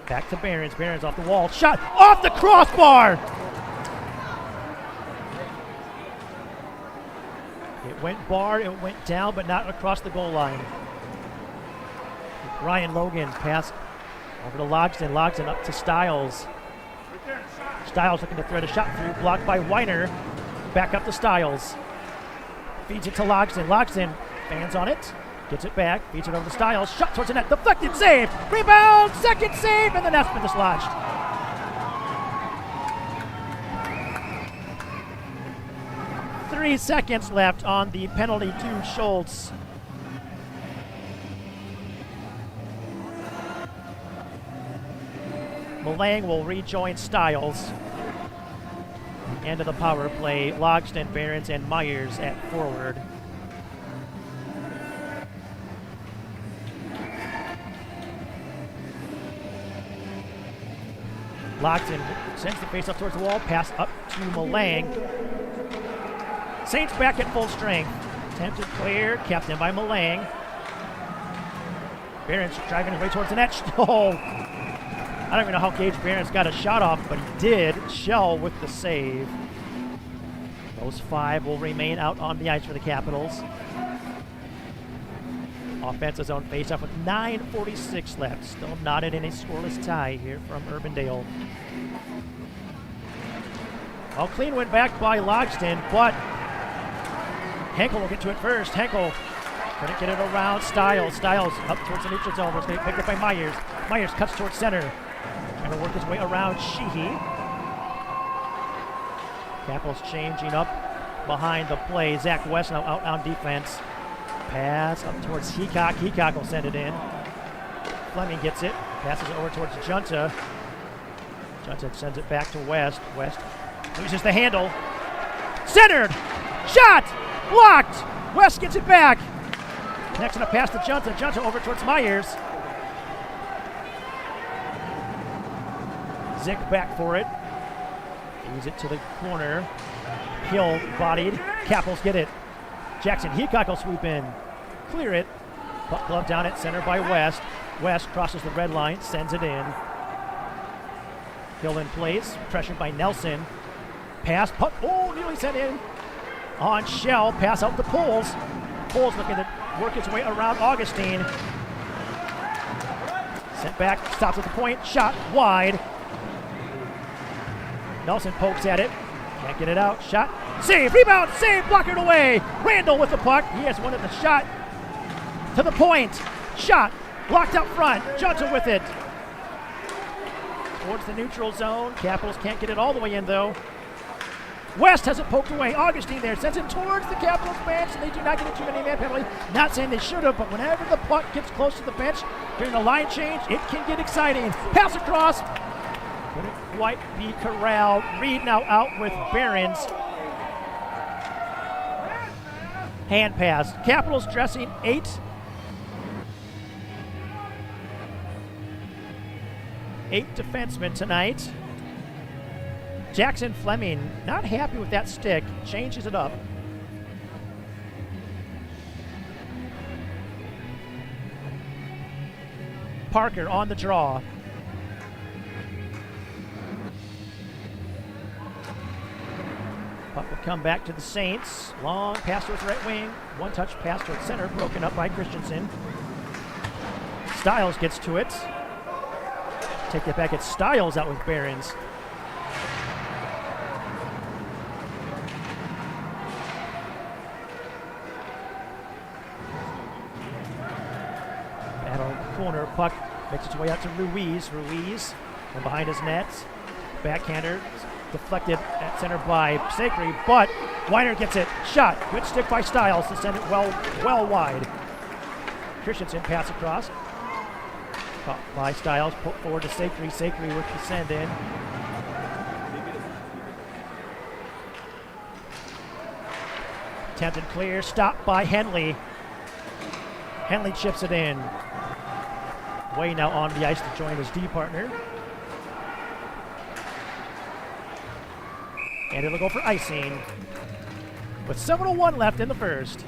Back to Behrens. Behrens off the wall. Shot off the crossbar. It went bar. It went down, but not across the goal line. Ryan Logan pass over to Logsdon. Logsdon up to Stiles. Stiles looking to thread a shot through. Blocked by Weiner. Back up to Stiles. Feeds it to Logsdon. Logsdon fans on it. Gets it back. Feeds it over to Stiles. Shot towards the net. Deflected. Save. Rebound. Second save. And the net's been dislodged. Three seconds left on the penalty to Schultz. Malang will rejoin Stiles. End of the power play. Logsdon, Behrens, and Myers at forward. Logsdon sends the face up towards the wall. Pass up to Malang. Saints back at full strength. Attempted clear. Kept in by Malang. Behrens driving his way towards the net. Oh! I don't even know how Gage Behrens got a shot off, but he did. Shell with the save. Those 5 will remain out on the ice for the Capitals. Offensive zone face-off with 9:46 left. Still knotted in a scoreless tie here from Urbandale. Well, clean went back by Logston, but Henkel will get to it first. Henkel couldn't get it around Stiles. Stiles up towards the neutral zone. Was going to be picked up by Myers. Myers cuts towards center. Trying to work his way around Sheehy. Capitals changing up behind the play. Zach West now out on defense. Pass up towards Heacock. Heacock will send it in. Fleming gets it. Passes it over towards Junta. Junta sends it back to West. West loses the handle. Centered! Shot! Blocked! West gets it back. Next on a pass to Junta. Junta over towards Myers. Zick back for it. Use it to the corner. Hill bodied. Capitals get it. Jackson Heacock will sweep in. Clear it. Puck glove down at center by West. West crosses the red line. Sends it in. Hill in place. Pressured by Nelson. Pass. Puck. Oh, nearly sent in. On Shell. Pass out to Poles. Poles looking to work his way around Augustine. Sent back. Stops at the point. Shot wide. Nelson pokes at it. Can't get it out. Shot. Save. Rebound. Save. Blockered away. Randall with the puck. He has wanted the shot. To the point. Shot. Blocked out front. Junta with it. Towards the neutral zone. Capitals can't get it all the way in, though. West has it poked away. Augustine there. Sends it towards the Capitals bench, and they do not get a too many man penalty. Not saying they should have, but whenever the puck gets close to the bench during the line change, it can get exciting. Pass across. Couldn't quite be corralled. Reed now out with Behrens. Hand pass. Capitals dressing 8 defensemen tonight. Jackson Fleming not happy with that stick. Changes it up. Parker on the draw. Puck will come back to the Saints. Long pass towards right wing. One-touch pass towards center. Broken up by Christensen. Stiles gets to it. Take it back. It's Stiles out with Behrens. Battle corner. Puck makes its way out to Ruiz. Ruiz from behind his net. Backhander. Deflected at center by Sacre, but Weiner gets it. Shot. Good stick by Stiles to send it well wide. Christensen pass across. Caught by Stiles. Put forward to Sacre. Sacre with the send in. Attempted clear. Stopped by Henley. Henley chips it in. Way now on the ice to join his D partner. And it'll go for icing with 7:01 left in the first.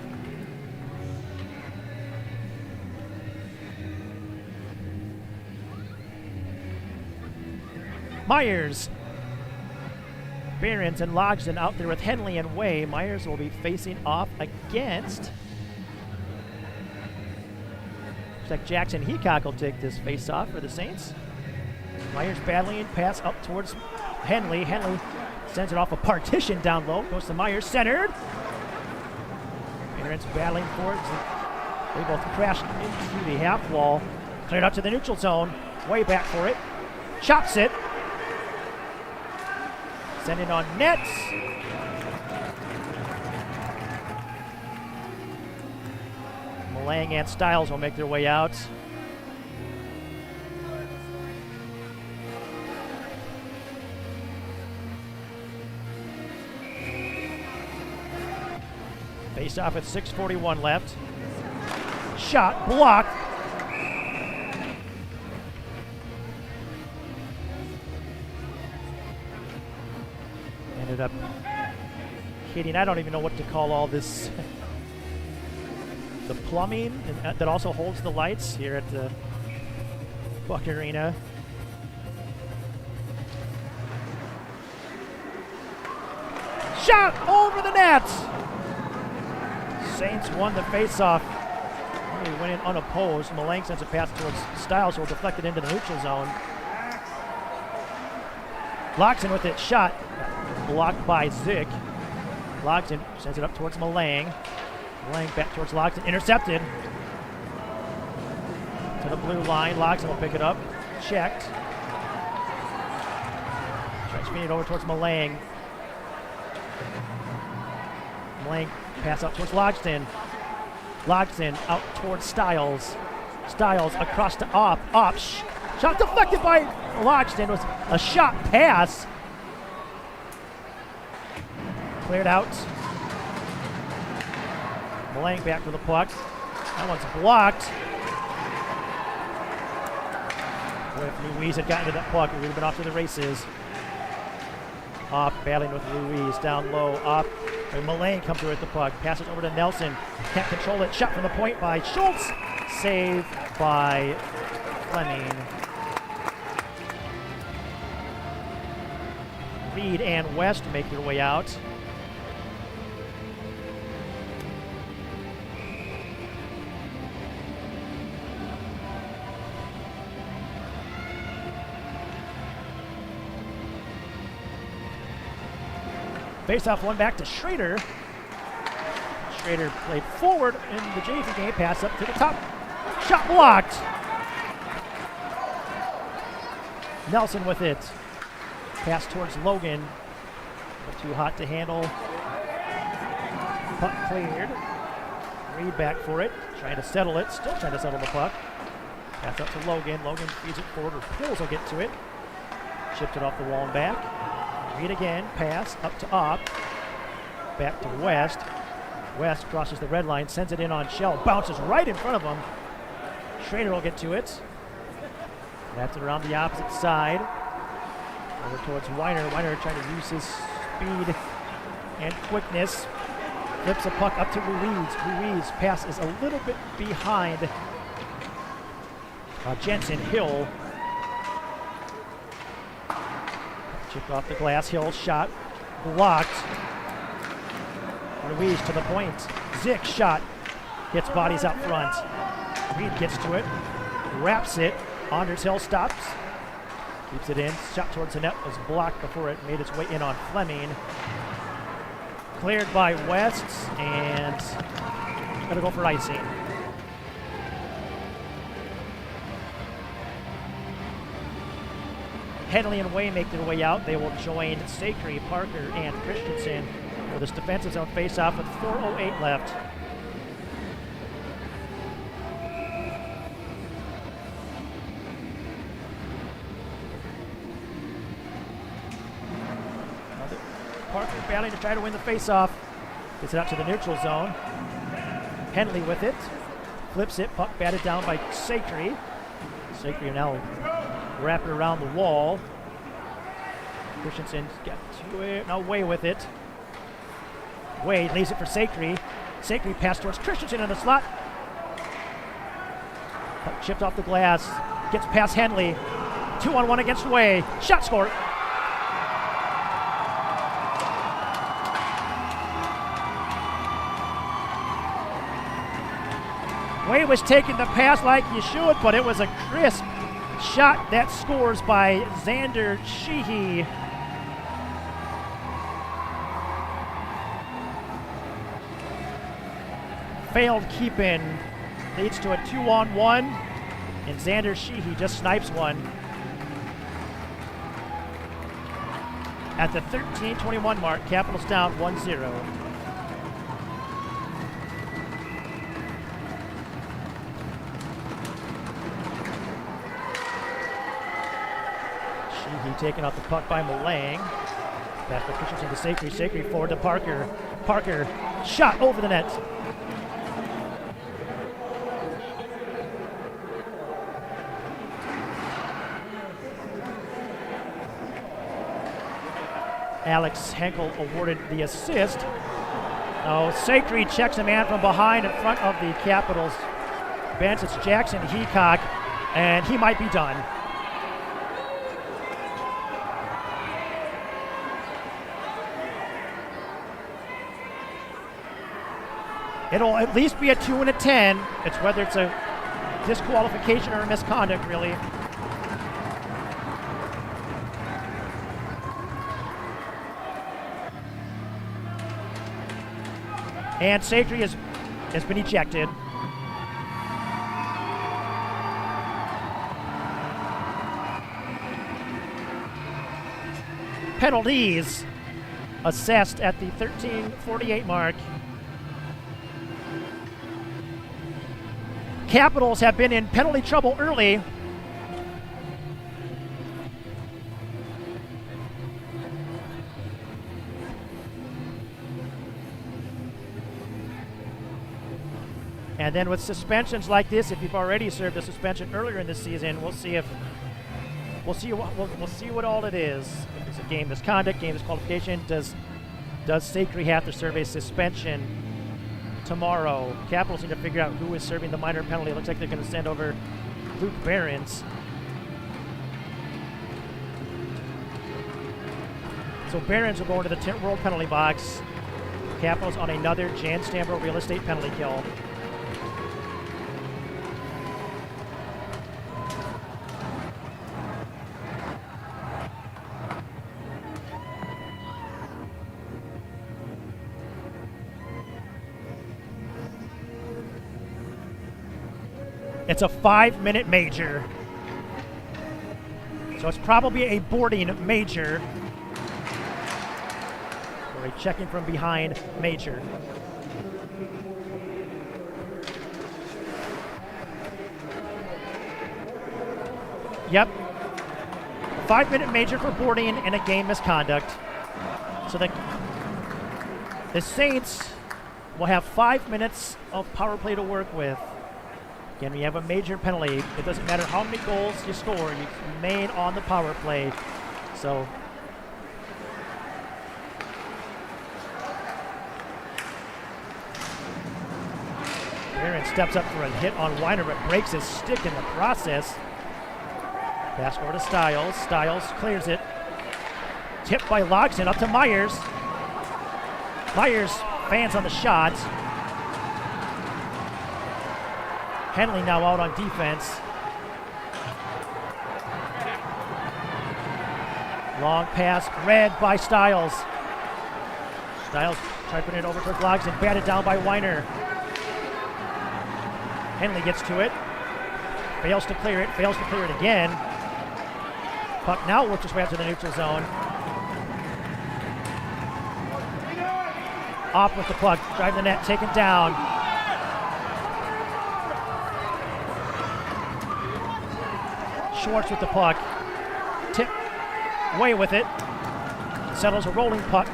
Myers. Behrens and Logsden out there with Henley and Way. Myers will be facing off against. Looks like Jackson Heacock will take this face-off for the Saints. Myers battling, pass up towards Henley. Henley sends it off a partition down low. Goes to Myers, centered. Behrens battling for it. They both crashed into the half wall. Cleared out to the neutral zone. Way back for it. Chops it. Send it on net. Malang and Stiles will make their way out. Face off at 6:41 left. Shot blocked. Ended up hitting. I don't even know what to call all this. The plumbing that also holds the lights here at the Buck Arena. Shot over the net. Saints won the faceoff. He went in unopposed. Malang sends a pass towards Styles, who will deflect it into the neutral zone. Loxton with it, shot. Blocked by Zick. Loxton sends it up towards Malang. Malang back towards Loxton, intercepted. To the blue line, Loxton will pick it up. Checked. Tries to feed it over towards Malang. Malang pass out towards Loxton. Loxton out towards Styles. Styles across to Opp. Opp. Shot deflected by Loxton. Was a shot pass. Cleared out. Malang back for the puck. That one's blocked. If Louise had gotten to that puck, it would have been off to the races. Opp battling with Louise down low. Opp. Malang comes through with the puck. Passes over to Nelson. Can't control it. Shot from the point by Schultz. Save by Fleming. Reed and West make their way out. Face-off one back to Schrader. Schrader played forward in the JV game. Pass up to the top. Shot blocked. Nelson with it. Pass towards Logan. But too hot to handle. Puck cleared. Reed back for it. Trying to settle it. Still trying to settle the puck. Pass up to Logan. Logan feeds it forward, or pulls will get to it. Chipped it off the wall and back. Reed again, pass up to Opp, back to West. West crosses the red line, sends it in on Shell, bounces right in front of him. Schrader will get to it. That's it around the opposite side. Over towards Weiner. Weiner trying to use his speed and quickness. Flips a puck up to Ruiz. Ruiz pass is a little bit behind Jensen. Hill. Chipped off the glass. Hill shot blocked. Ruiz to the point. Zick shot. Hits bodies out front. Reed gets to it. Wraps it. Anders Hill stops. Keeps it in. Shot towards the net was blocked before it made its way in on Fleming. Cleared by West and gonna go for icing. Henley and Way make their way out. They will join Sacre, Parker, and Christensen for this defensive zone face-off with 4:08 left. Parker battling to try to win the face-off. Gets it out to the neutral zone. Henley with it. Flips it. Puck batted down by Sacre. Sacre now wrap it around the wall. Christensen got to it. Now Way with it. Way leaves it for Sacre. Sacre pass towards Christensen in the slot. Puck chipped off the glass. Gets past Henley. 2-on-1 against Way. Shot scored. Way was taking the pass like you should, but it was a crisp shot that scores by Xander Sheehy. Failed keep-in leads to a 2-on-1, and Xander Sheehy just snipes one. At the 13:21 mark, Capitals down 1-0. Taken off the puck by Malang. Pass by Christensen to Sacre. Sacre forward to Parker. Parker shot over the net. Alex Henkel awarded the assist. Oh, Sacre checks a man from behind in front of the Capitals bench. It's Jackson Heacock, and he might be done. It'll at least be a 2 and a 10. It's whether it's a disqualification or a misconduct, really. And Sagri has been ejected. Penalties assessed at the 13:48 mark. Capitals have been in penalty trouble early. And then with suspensions like this, if you've already served a suspension earlier in the season, we'll see what all it is. If it's a game misconduct, game disqualification, does Sagri have to serve a suspension tomorrow? Capitals need to figure out who is serving the minor penalty. It looks like they're going to send over Luke Behrens. So Behrens will go into the Tint World penalty box. Capitals on another Jan Stambro real estate penalty kill. It's a 5-minute major. So it's probably a boarding major. Or a checking from behind major. Yep. 5-minute major for boarding and a game misconduct. So the Saints will have 5 minutes of power play to work with. Again, when you have a major penalty, it doesn't matter how many goals you score, you remain on the power play. So Aaron steps up for a hit on Weiner, but breaks his stick in the process. Pass over to Stiles. Stiles clears it. Tipped by Logsdon up to Myers. Myers fans on the shot. Henley now out on defense. Long pass, read by Stiles. Stiles tried putting it over towards Logsdon, batted down by Weiner. Henley gets to it. Fails to clear it again. Puck now works its way out to the neutral zone. Off with the puck, driving the net, taken down. Schwartz with the puck. Tip away with it. Settles a rolling puck.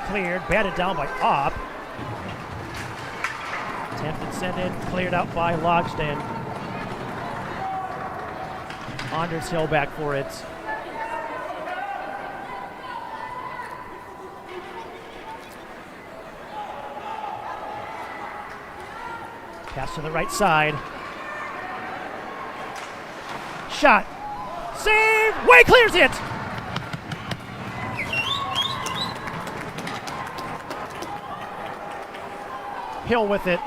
Cleared, batted down by Opp. Attempted send in, cleared out by Logsdon. Anders Hill back for it. Pass to the right side. Shot. Save. Way clears it. Hill with it.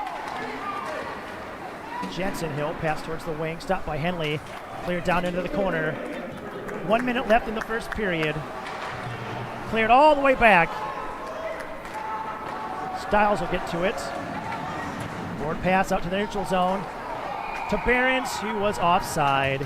Jensen Hill pass towards the wing. Stopped by Henley. Cleared down into the corner. 1 minute left in the first period. Cleared all the way back. Stiles will get to it. Forward pass out to the neutral zone. To Behrens, who was offside.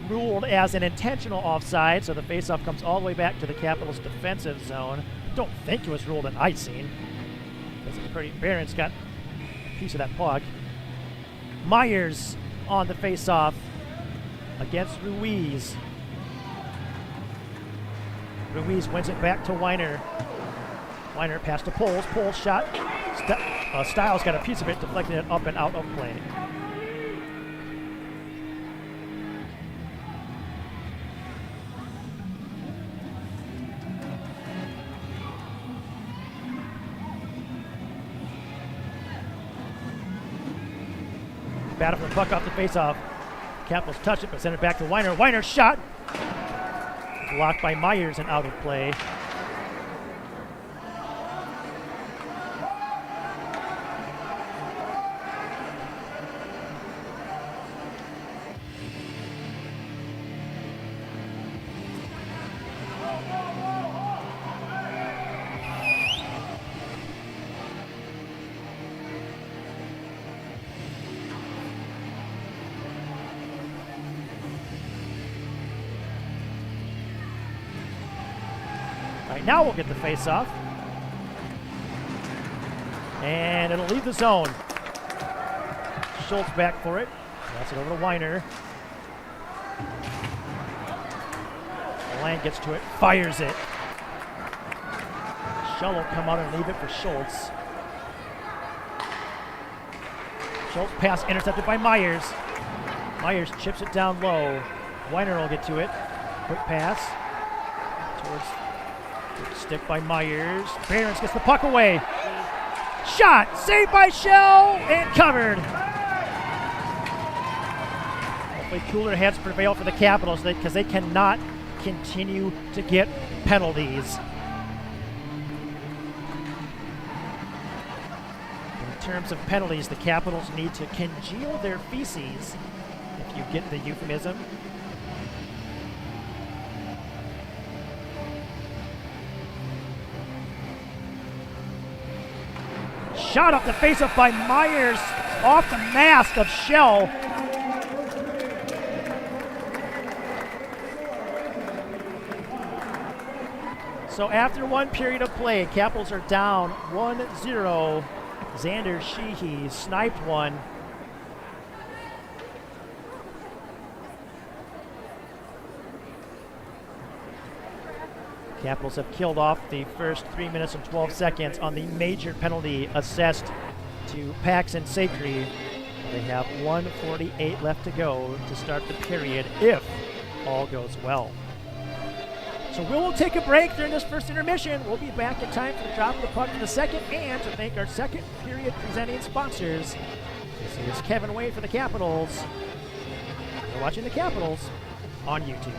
Ruled as an intentional offside, so the faceoff comes all the way back to the Capitals' defensive zone. Don't think it was ruled an icing. Behrens got a piece of that puck. Myers on the faceoff against Ruiz. Ruiz wins it back to Weiner. Weiner pass to Poles. Poles shot. Stiles got a piece of it, deflecting it up and out of play. Battle for the puck off the faceoff. Capitals touch it, but send it back to Weiner. Weiner shot. Blocked by Myers and out of play. Right, now we'll get the face-off. And it'll leave the zone. Schultz back for it. Pass it over to Weiner. Lang gets to it, fires it. Schell will come out and leave it for Schultz. Schultz pass intercepted by Myers. Myers chips it down low. Weiner will get to it. Quick pass. Towards stick by Myers. Behrens gets the puck away. Shot! Saved by Schell and covered. Hopefully cooler heads prevail for the Capitals because they cannot continue to get penalties. In terms of penalties, the Capitals need to congeal their feces, if you get the euphemism. Shot up the face-up by Myers, off the mask of Schell. So after one period of play, Capitals are down 1-0. Xander Sheehy sniped one. Capitals have killed off the first 3 minutes and 12 seconds on the major penalty assessed to Paxton Sacre. They have 1:48 left to go to start the period if all goes well. So we'll take a break during this first intermission. We'll be back in time for the drop of the puck in the second and to thank our second period presenting sponsors. This is Kevin Wade for the Capitals. You're watching the Capitals on YouTube.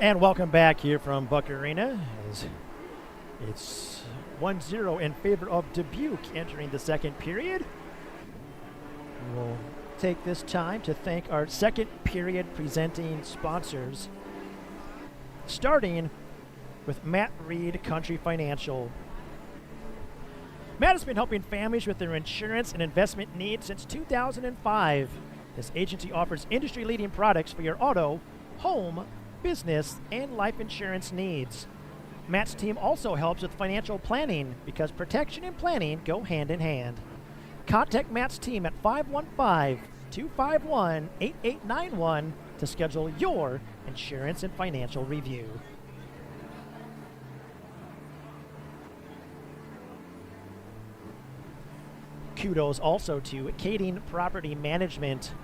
And welcome back here from Buck Arena. As it's 1-0 in favor of Dubuque entering the second period. We'll take this time to thank our second period presenting sponsors, starting with Matt Reed Country Financial. Matt has been helping families with their insurance and investment needs since 2005. His agency offers industry-leading products for your auto, home, business, and life insurance needs. Matt's team also helps with financial planning because protection and planning go hand in hand. Contact Matt's team at 515-251-8891 to schedule your insurance and financial review. Kudos also to Kading Property Management.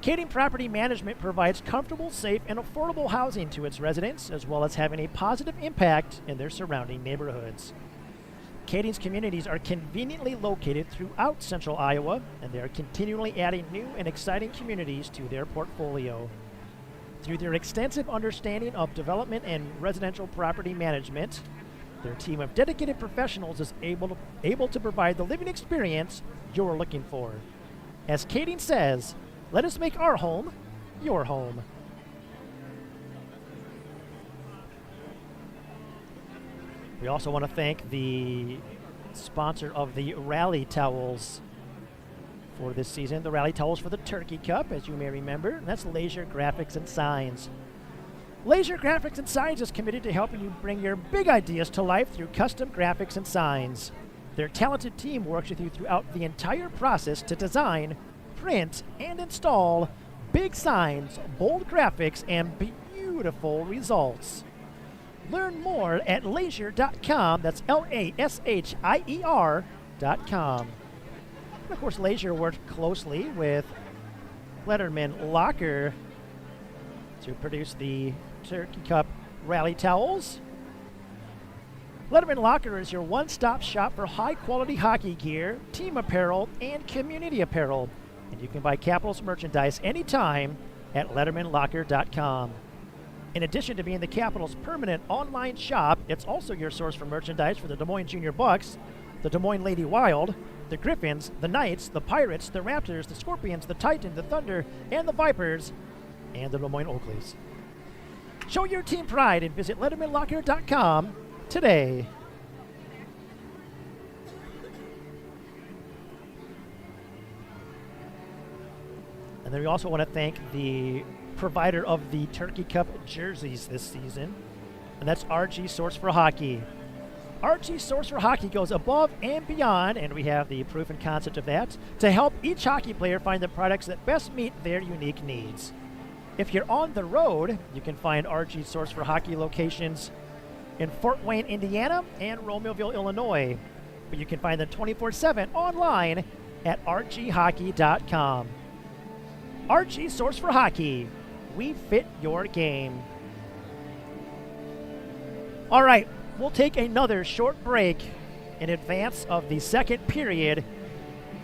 Kading Property Management provides comfortable, safe, and affordable housing to its residents, as well as having a positive impact in their surrounding neighborhoods. Kading's communities are conveniently located throughout central Iowa, and they are continually adding new and exciting communities to their portfolio. Through their extensive understanding of development and residential property management, their team of dedicated professionals is able to provide the living experience you're looking for. As Kading says, let us make our home your home. We also want to thank the sponsor of the rally towels for this season, the rally towels for the Turkey Cup, as you may remember, and that's Laser Graphics and Signs. Laser Graphics and Signs is committed to helping you bring your big ideas to life through custom graphics and signs. Their talented team works with you throughout the entire process to design, print, and install big signs, bold graphics, and beautiful results. Learn more at laser.com. That's LASHIER.com. And of course, Laser worked closely with Letterman Locker to produce the Turkey Cup rally towels. Letterman Locker is your one-stop shop for high-quality hockey gear, team apparel, and community apparel. And you can buy Capitals merchandise anytime at LettermanLocker.com. In addition to being the Capitals' permanent online shop, it's also your source for merchandise for the Des Moines Junior Bucks, the Des Moines Lady Wild, the Griffins, the Knights, the Pirates, the Raptors, the Scorpions, the Titans, the Thunder, and the Vipers, and the Des Moines Oakleys. Show your team pride and visit LettermanLocker.com today. And then we also want to thank the provider of the Turkey Cup jerseys this season, and that's RG Source for Hockey. RG Source for Hockey goes above and beyond, and we have the proof and concept of that, to help each hockey player find the products that best meet their unique needs. If you're on the road, you can find RG Source for Hockey locations in Fort Wayne, Indiana, and Romeoville, Illinois. But you can find them 24/7 online at rghockey.com. RG Source for Hockey. We fit your game. All right, we'll take another short break in advance of the second period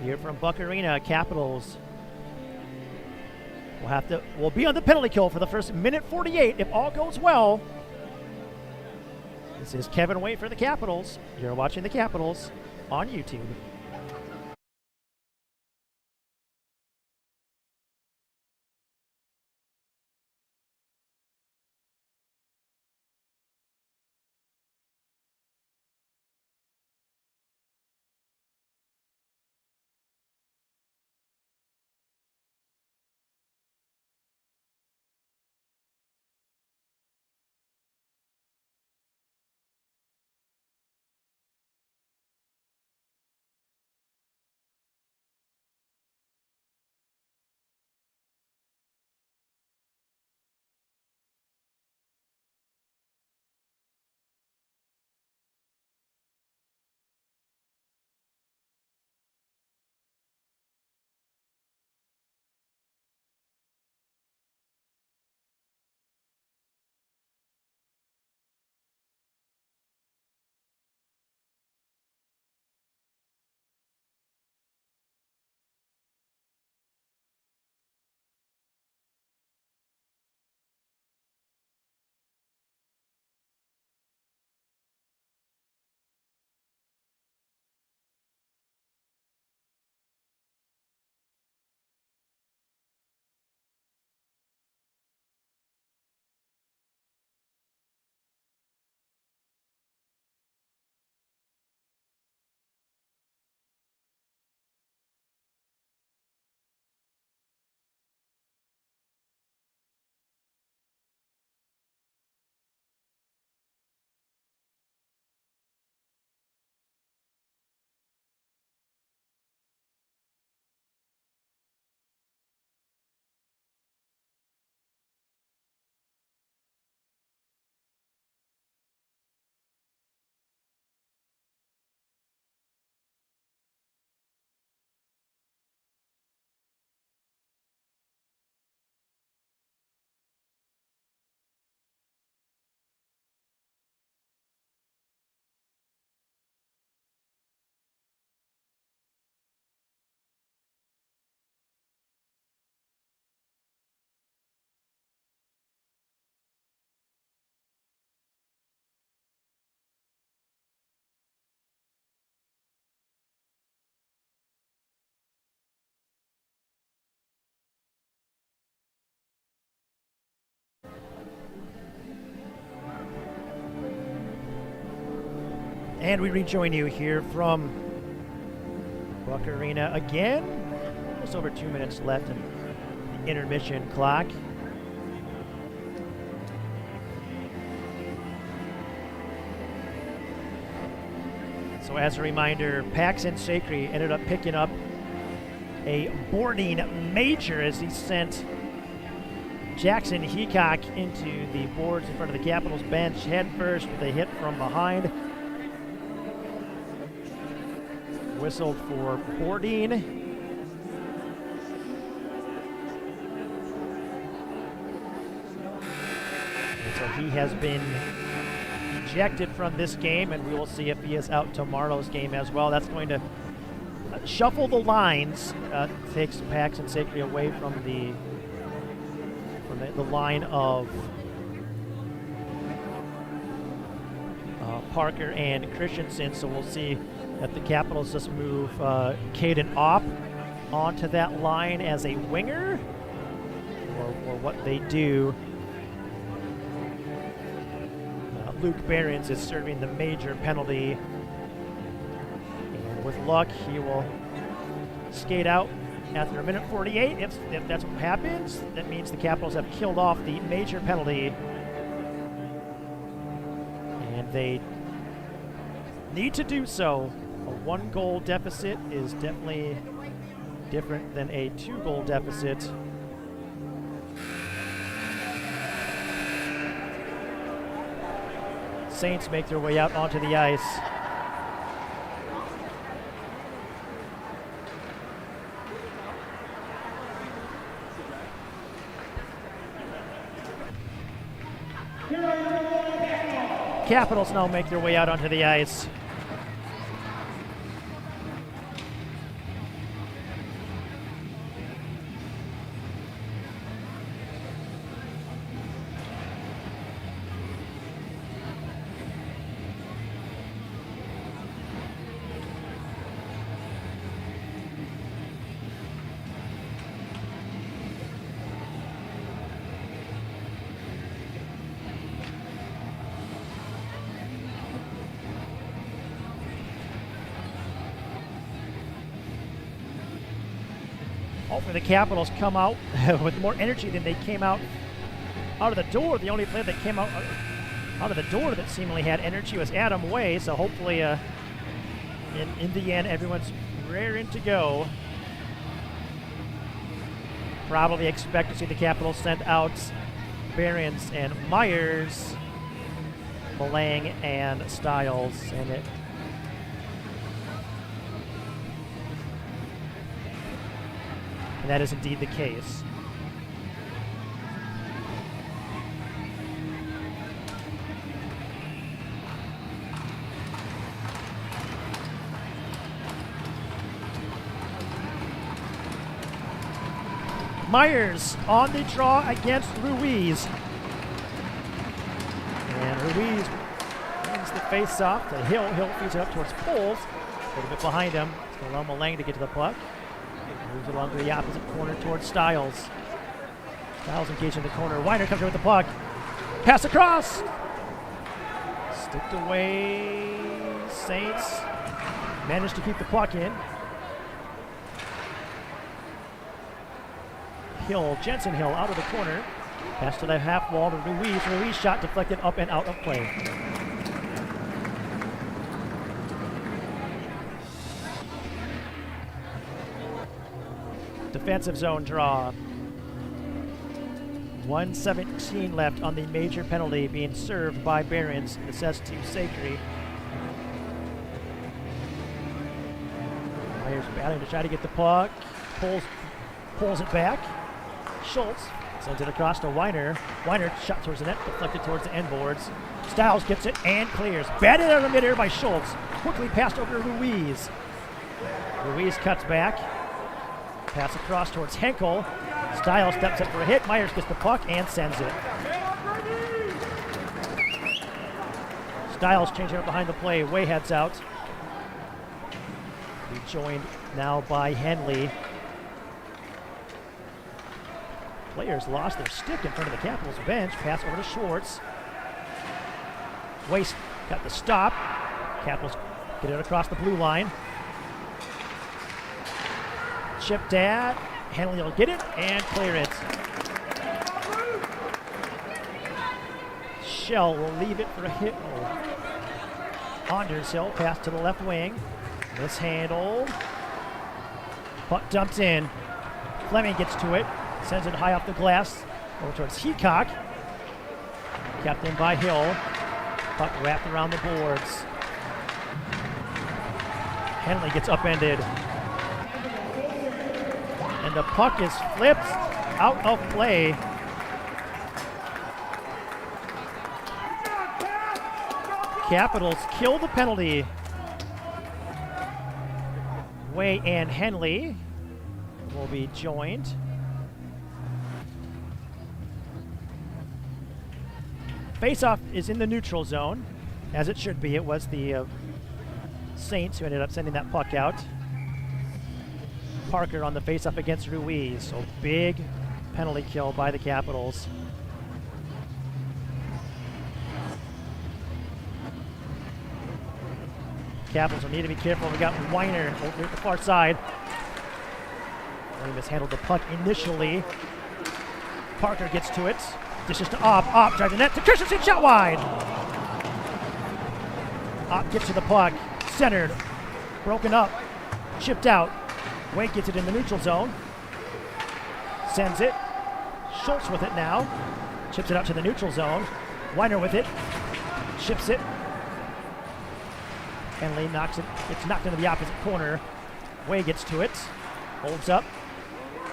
here from Buck Arena. Capitals. We'll be on the penalty kill for the first minute 48 if all goes well. This is Kevin Way for the Capitals. You're watching the Capitals on YouTube. And we rejoin you here from Buck Arena again. Just over 2 minutes left in the intermission clock. So as a reminder, Pax and Sacre ended up picking up a boarding major as he sent Jackson Heacock into the boards in front of the Capitals bench head first with a hit from behind. Whistled for boarding. And so he has been ejected from this game, and we will see if he is out tomorrow's game as well. That's going to shuffle the lines, takes Pax and Sacre away from the line of Parker and Christensen. So we'll see if the Capitals just move Caden Opp onto that line as a winger, or what they do. Luke Behrens is serving the major penalty, and with luck, he will skate out after a minute 48. If that's what happens, that means the Capitals have killed off the major penalty, and they need to do so. A 1-goal deficit is definitely different than a 2-goal deficit. Saints make their way out onto the ice. Capitals now make their way out onto the ice. Hopefully the Capitals come out with more energy than they came out of the door. The only player that came out of the door that seemingly had energy was Adam Way. So hopefully in the end, everyone's raring to go. Probably expect to see the Capitals send out Behrens and Myers, Malang and Stiles, and that is indeed the case. Myers on the draw against Ruiz. And Ruiz wins the face-off to Hill. Hill feeds it up towards Poles. A little bit behind him. It's going to allow Malang to get to the puck. Moves along to the opposite corner towards Stiles. Stiles engaged in the corner. Weiner comes in with the puck. Pass across. Sticked away. Saints managed to keep the puck in. Hill, Jensen Hill out of the corner. Pass to the half wall to Ruiz. Ruiz shot deflected up and out of play. Defensive zone draw. 1:17 left on the major penalty being served by Behrens. It says to Sacre. Myers battling to try to get the puck. Pulls it back. Schultz sends it across to Weiner. Weiner shot towards the net, deflected towards the end boards. Stiles gets it and clears. Batted out of midair by Schultz. Quickly passed over to Ruiz. Ruiz cuts back. Pass across towards Henkel. Stiles steps up for a hit. Myers gets the puck and sends it. Stiles changing up behind the play. Way heads out. Joined now by Henley. Players lost their stick in front of the Capitals bench. Pass over to Schwartz. Waste got the stop. Capitals get it across the blue line. Chipped at. Henley will get it and clear it. Shell will leave it for a hit. Andershill pass to the left wing. Mishandled. Puck dumped in. Fleming gets to it. Sends it high off the glass. Over towards Heacock. Kept in by Hill. Puck wrapped around the boards. Henley gets upended. And the puck is flipped out of play. Capitals kill the penalty. Way and Henley will be joined. Faceoff is in the neutral zone, as it should be. It was the Saints who ended up sending that puck out. Parker on the faceoff against Ruiz. So big penalty kill by the Capitals. Capitals will need to be careful. We got Weiner over at the far side. He mishandled the puck initially. Parker gets to it. Dishes to Opp. Opp drives the net to Christensen. Shot wide. Opp gets to the puck. Centered. Broken up. Chipped out. Wade gets it in the neutral zone. Sends it. Schultz with it now. Chips it out to the neutral zone. Weiner with it. Chips it. Henley knocks it. It's knocked into the opposite corner. Way gets to it. Holds up.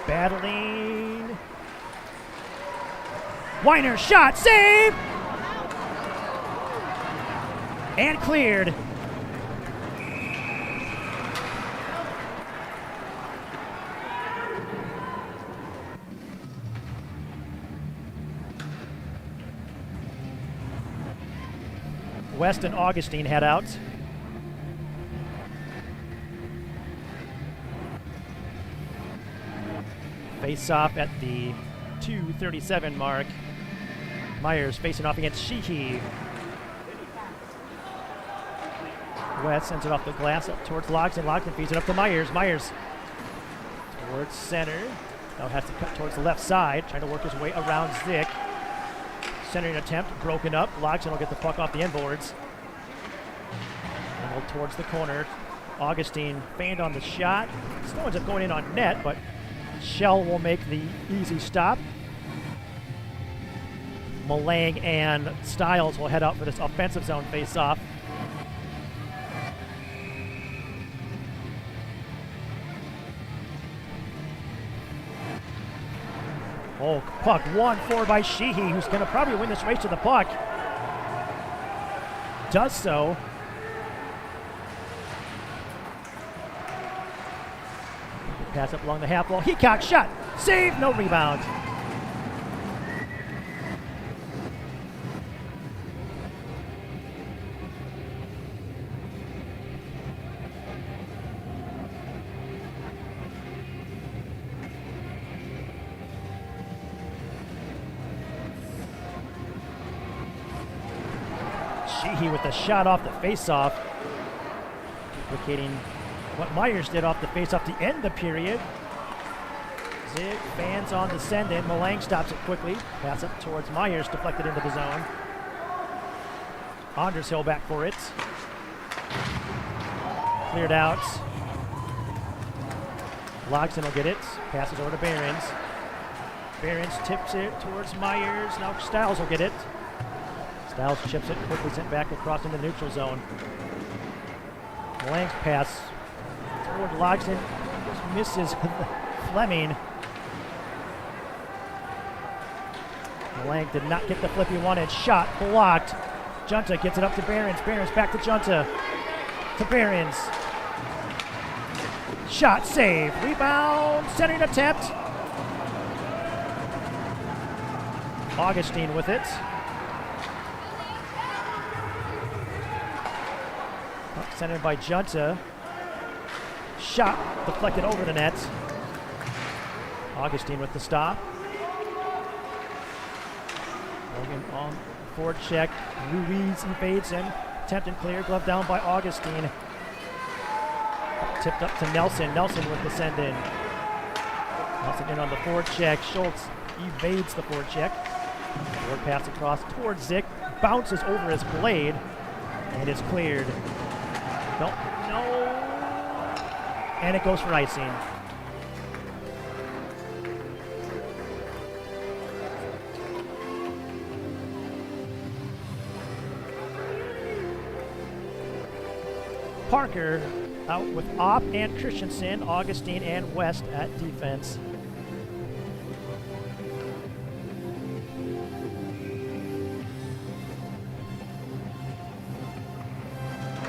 Battling. Weiner shot. Save! And cleared. West and Augustine head out. Face off at the 2:37 mark. Myers facing off against Sheehy. West sends it off the glass up towards Logsdon. Logsdon feeds it up to Myers. Myers towards center. Now has to cut towards the left side, trying to work his way around Zick. Centering attempt broken up. Logsdon will get the puck off the end boards. And towards the corner. Augustine feigned on the shot. Still ends up going in on net, but Shell will make the easy stop. Malang and Stiles will head out for this offensive zone face-off. Oh, puck won forward by Sheehy, who's going to probably win this race to the puck. Does so. Pass up along the half wall. Heacock shot. Save. No rebound. Sheehy with the shot off the face-off. Duplicating what Myers did off the face-off to end the period. Zig fans on the send-in. Malang stops it quickly. Pass up towards Myers, deflected into the zone. Andershill back for it. Cleared out. Logsdon will get it. Passes over to Behrens. Behrens tips it towards Myers. Now Stiles will get it. Stiles chips it, quickly sent back across into the neutral zone. Malang's pass toward Logsdon just misses Fleming. Malang did not get the flip he wanted. Shot blocked. Junta gets it up to Behrens. Behrens back to Junta. To Behrens. Shot save. Rebound. Centering attempt. Augustine with it. Centered by Junta. Shot deflected over the net. Augustine with the stop. Logan on forward check. Ruiz evades him. Attempted clear, glove down by Augustine. Tipped up to Nelson. Nelson with the send in. Nelson in on the forward check. Schultz evades the forward check. Forward pass across towards Zick. Bounces over his blade. And it's cleared. No. And it goes for icing. Parker out with Opp and Christensen, Augustine and West at defense.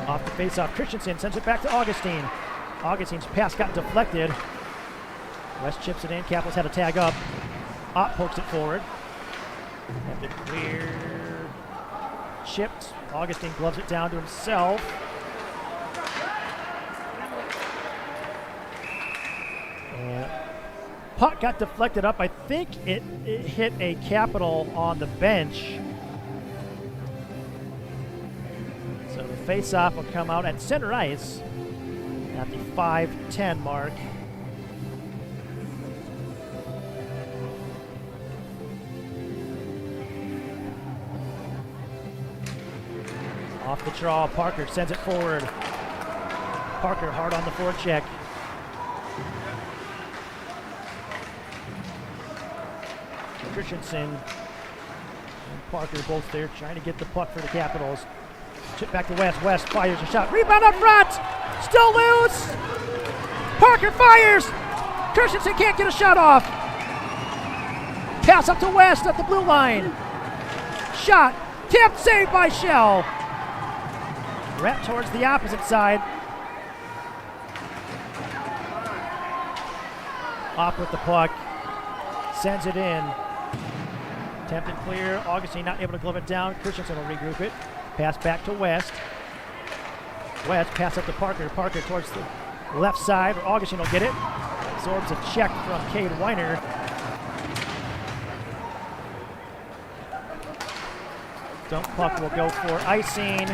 Off the face-off, Christensen sends it back to Augustine. Augustine's pass got deflected. West chips it in, Capitals had a tag up. Opp pokes it forward. Have to clear. Chipped. Augustine gloves it down to himself. And puck got deflected up. I think it hit a Capital on the bench. So the face-off will come out at center ice at the 5:10 mark. Off the draw, Parker sends it forward. Parker hard on the forward check. Christensen and Parker both there trying to get the puck for the Capitals. Chip back to West. West fires a shot. Rebound up front. Still loose. Parker fires. Christensen can't get a shot off. Pass up to West at the blue line. Shot. Tipped. Saved by Shell. Wrapped towards the opposite side. Opp with the puck. Sends it in. Attempted clear. Augustine not able to glove it down. Christensen will regroup it. Pass back to West. West pass up to Parker. Parker towards the left side where Augustine will get it. Absorbs a check from Cade Weiner. Dump puck will go for icing.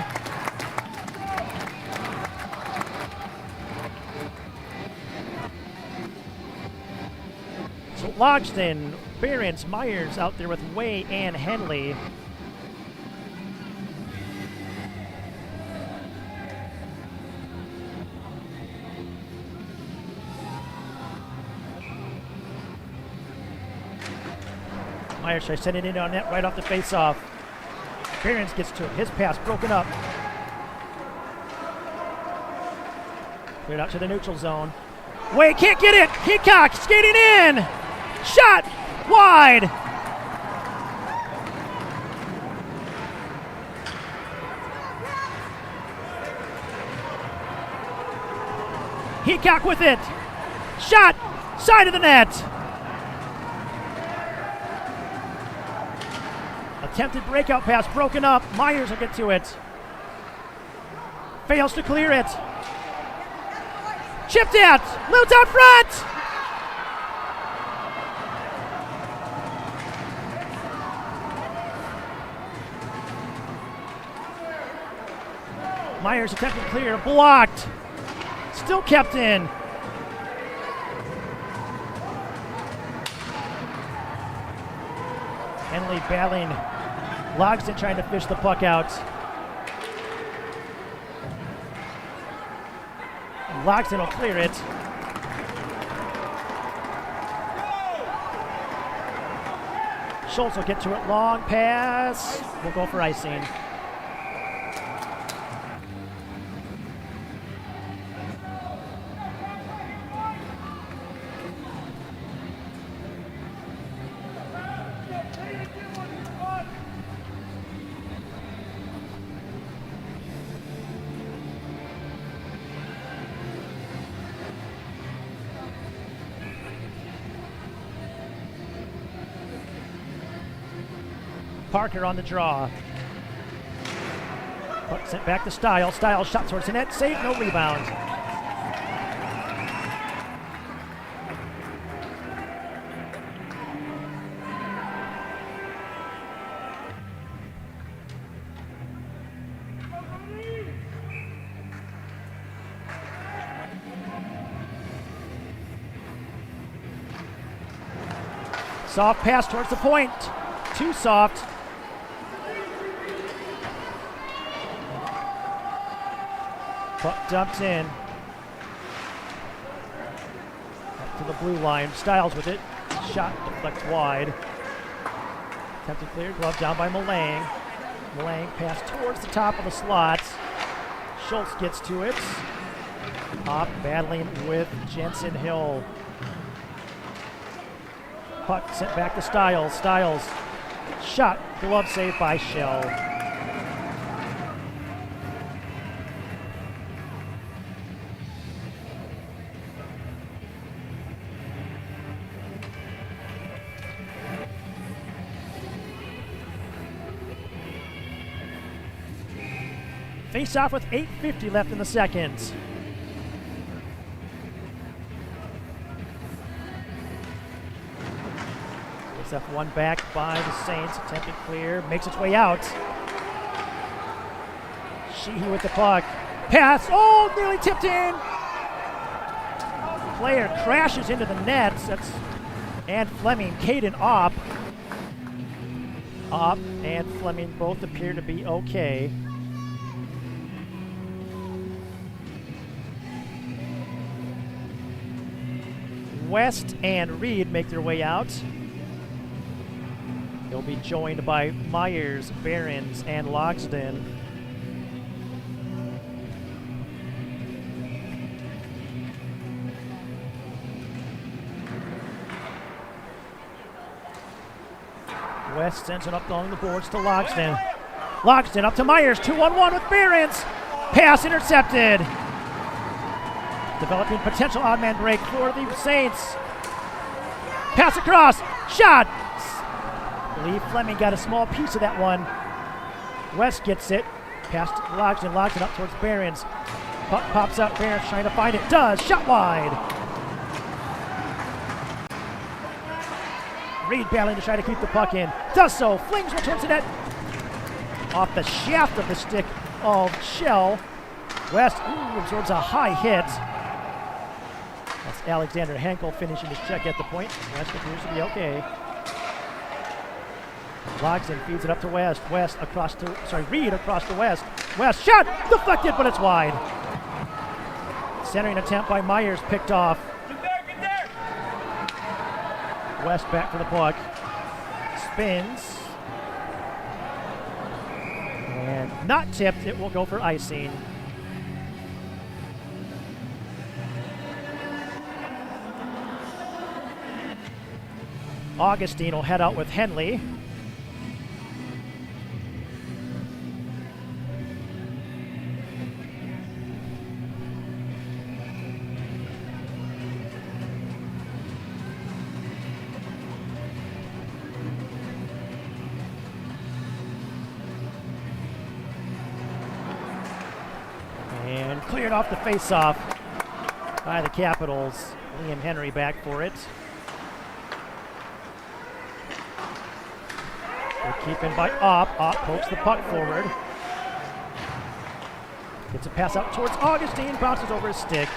So Logston, Behrens, Myers out there with Way and Henley. Myers tries to send it in on net right off the face-off. Behrens gets to it. His pass broken up. Cleared out to the neutral zone. Way can't get it. Heacock skating in. Shot wide. Heacock with it. Shot side of the net. Attempted breakout pass broken up. Myers will get to it. Fails to clear it. Chipped out. Lutes out front. Myers attempted clear. Blocked. Still kept in. Henley battling. Logston trying to fish the puck out. And Logston will clear it. Schultz will get to it. Long pass. We'll go for icing. Parker on the draw. Puck sent back to Style. Style shot towards the net. Save, no rebound. Soft pass towards the point. Too soft. Puck dumped in. Up to the blue line. Styles with it. Shot deflects wide. Attempted clear. Glove down by Malang. Malang pass towards the top of the slot. Schultz gets to it. Opp battling with Jensen Hill. Puck sent back to Styles. Styles. Shot. Glove save by Shell. Face off with 8:50 left in the second. Gets that one back by the Saints. Attempted clear. Makes its way out. Sheehy with the puck. Pass. Oh, nearly tipped in. Player crashes into the nets. That's and Fleming. Caden Opp. Opp and Fleming both appear to be okay. West and Reed make their way out. They'll be joined by Myers, Behrens, and Logsden. West sends it up along the boards to Logsden. Logsden up to Myers, 2-on-1 with Behrens. Pass intercepted. Developing potential odd man break for the Saints. Pass across. Shot. I believe Fleming got a small piece of that one. West gets it. Pass to Logsden. Logsden up towards Behrens. Puck pops up. Behrens trying to find it. Does. Shot wide. Reed battling to try to keep the puck in. Does so. Flings one towards the net. Off the shaft of the stick of Shell. West absorbs a high hit. That's Alexander Henkel finishing his check at the point. West appears to be okay. Logsden feeds it up to West. Reed across to West. West shot deflected, but it's wide. Centering attempt by Myers picked off. West back for the puck. Spins. And not tipped. It will go for icing. Augustine will head out with Henley. And cleared off the face-off by the Capitals. Liam Henry back for it. They're keeping by Opp. Opp pokes the puck forward. Gets a pass out towards Augustine. Bounces over his stick.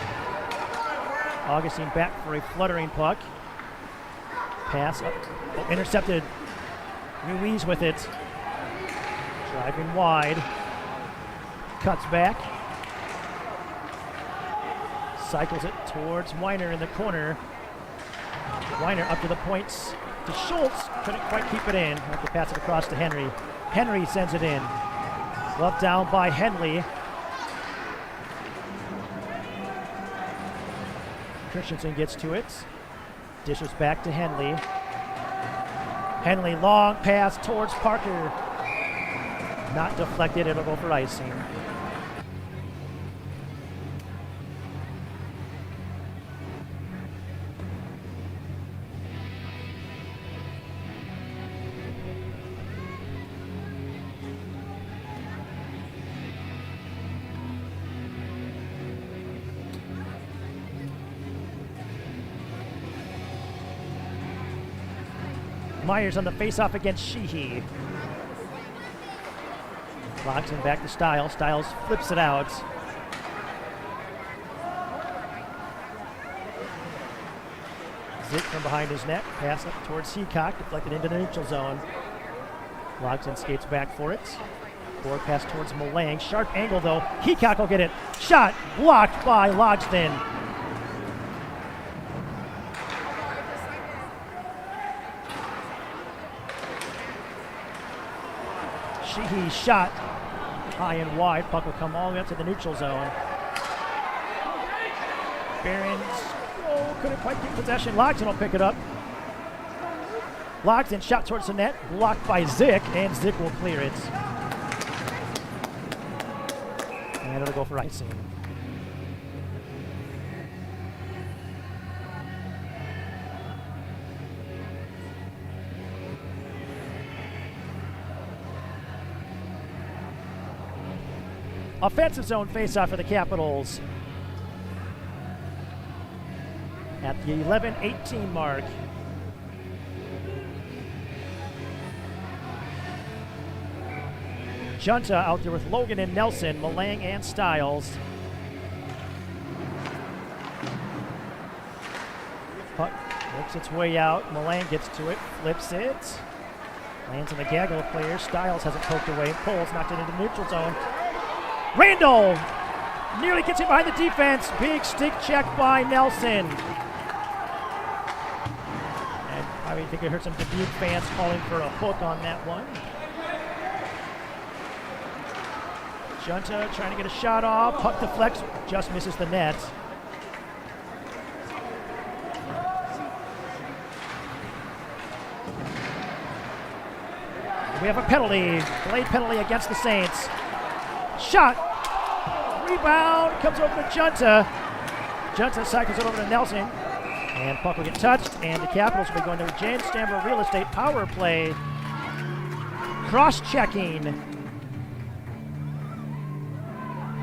Augustine back for a fluttering puck. Pass up. Oh, intercepted. Ruiz with it. Driving wide. Cuts back. Cycles it towards Weiner in the corner. Weiner up to the points to Schultz. Couldn't quite keep it in. Have to pass it across to Henry. Henry sends it in. Glove down by Henley. Christensen gets to it. Dishes back to Henley. Henley, long pass towards Parker. Not deflected. It'll go for icing. Myers on the face-off against Sheehy. Logsden back to Styles. Styles flips it out. Zick from behind his net. Pass up towards Seacock, deflected into the neutral zone. Logsdon skates back for it. Forward pass towards Malang. Sharp angle though. Heacock will get it. Shot blocked by Logsdon. Sheehy shot high and wide. Puck will come all the way up to the neutral zone. Barons couldn't quite get possession. Logsdon will pick it up. Logsdon shot towards the net, blocked by Zick, and Zick will clear it. And it'll go for icing. Offensive zone faceoff for the Capitals. At the 11-18 mark. Junta out there with Logan and Nelson, Malang and Stiles. Puck works its way out. Malang gets to it, flips it. Lands in the gaggle of players. Stiles has it poked away. Poles knocked it into the neutral zone. Randall nearly gets it behind the defense. Big stick check by Nelson. And I think I heard some Dubuque fans calling for a hook on that one. Junta trying to get a shot off. Puck deflects, just misses the net. We have a penalty. Delayed penalty against the Saints. Shot. Rebound. Comes over to Junta. Junta cycles it over to Nelson. And puck will get touched. And the Capitals will be going to a James Stammer Real Estate power play. Cross-checking.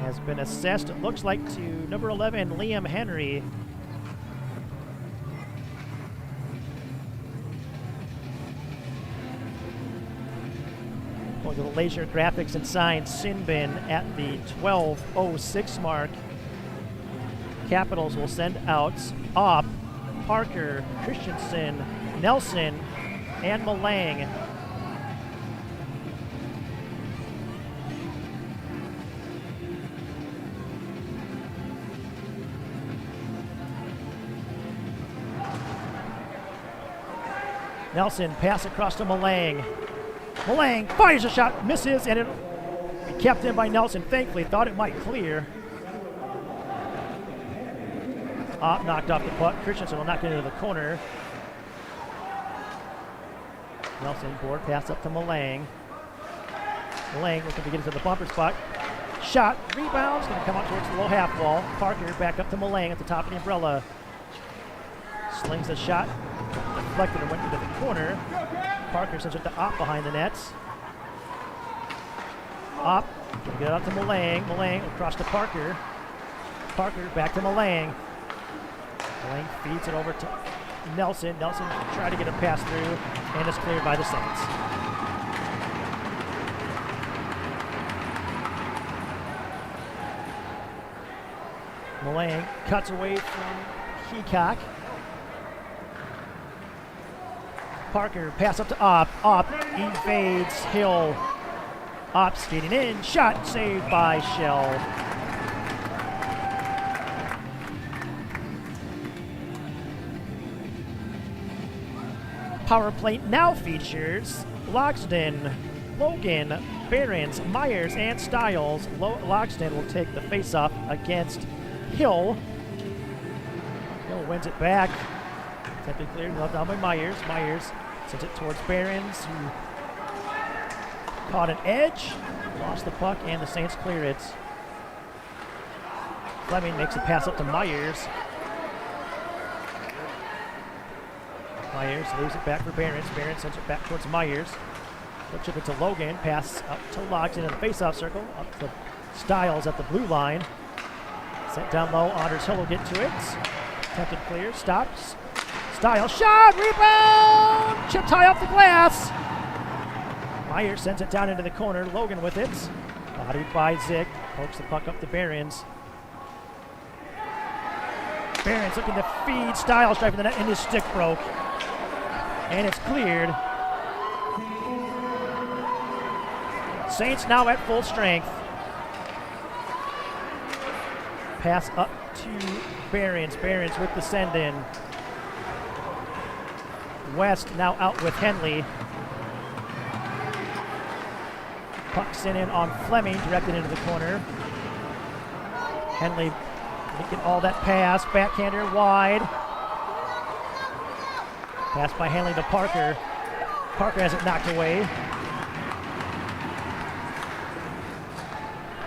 Has been assessed, it looks like, to number 11, Liam Henry. Going to the laser graphics and signs sin bin at the 12:06 mark. Capitals will send out Opp, Parker, Christensen, Nelson, and Malang. Nelson pass across to Malang. Malang fires a shot, misses, and it'll be kept in by Nelson. Thankfully, thought it might clear. Opp knocked off the puck. Christensen will knock it into the corner. Nelson board pass up to Malang. Malang looking to get into the bumper spot. Shot, rebounds, going to come out towards the low half wall. Parker back up to Malang at the top of the umbrella. Slings the shot. Deflected and went into the corner. Parker sends it to Opp behind the nets. Opp can get it out to Malang. Malang across to Parker. Parker back to Malang. Malang feeds it over to Nelson. Nelson tried to get a pass through and is cleared by the Saints. Malang cuts away from Heacock. Parker, pass up to Opp. Opp evades Hill. Opp skating in. Shot saved by Shell. Power play now features Logsdon, Logan, Barons, Myers, and Stiles. Logsdon will take the faceoff against Hill. Hill wins it back. Attempted clear, left down by Myers. Myers sends it towards Barons, who caught an edge, lost the puck, and the Saints clear it. Fleming makes a pass up to Myers. Myers leaves it back for Barons. Barons sends it back towards Myers. They'll chip it to Logan. Pass up to Logsdon in the face-off circle. Up to Stiles at the blue line. Sent down low. Anders Hill will get to it. Attempted clear. Stops. Stiles. Shot! Rebound! Chipped high off the glass. Myers sends it down into the corner. Logan with it. Bodied by Zick. Pokes the puck up to Barons. Behrens looking to feed Styles, driving the net, and his stick broke. And it's cleared. Saints now at full strength. Pass up to Behrens. Behrens with the send-in. West now out with Henley. Puck sent in on Fleming, directed into the corner. Henley making all that pass. Backhander wide. Pass by Henley to Parker. Parker has it knocked away.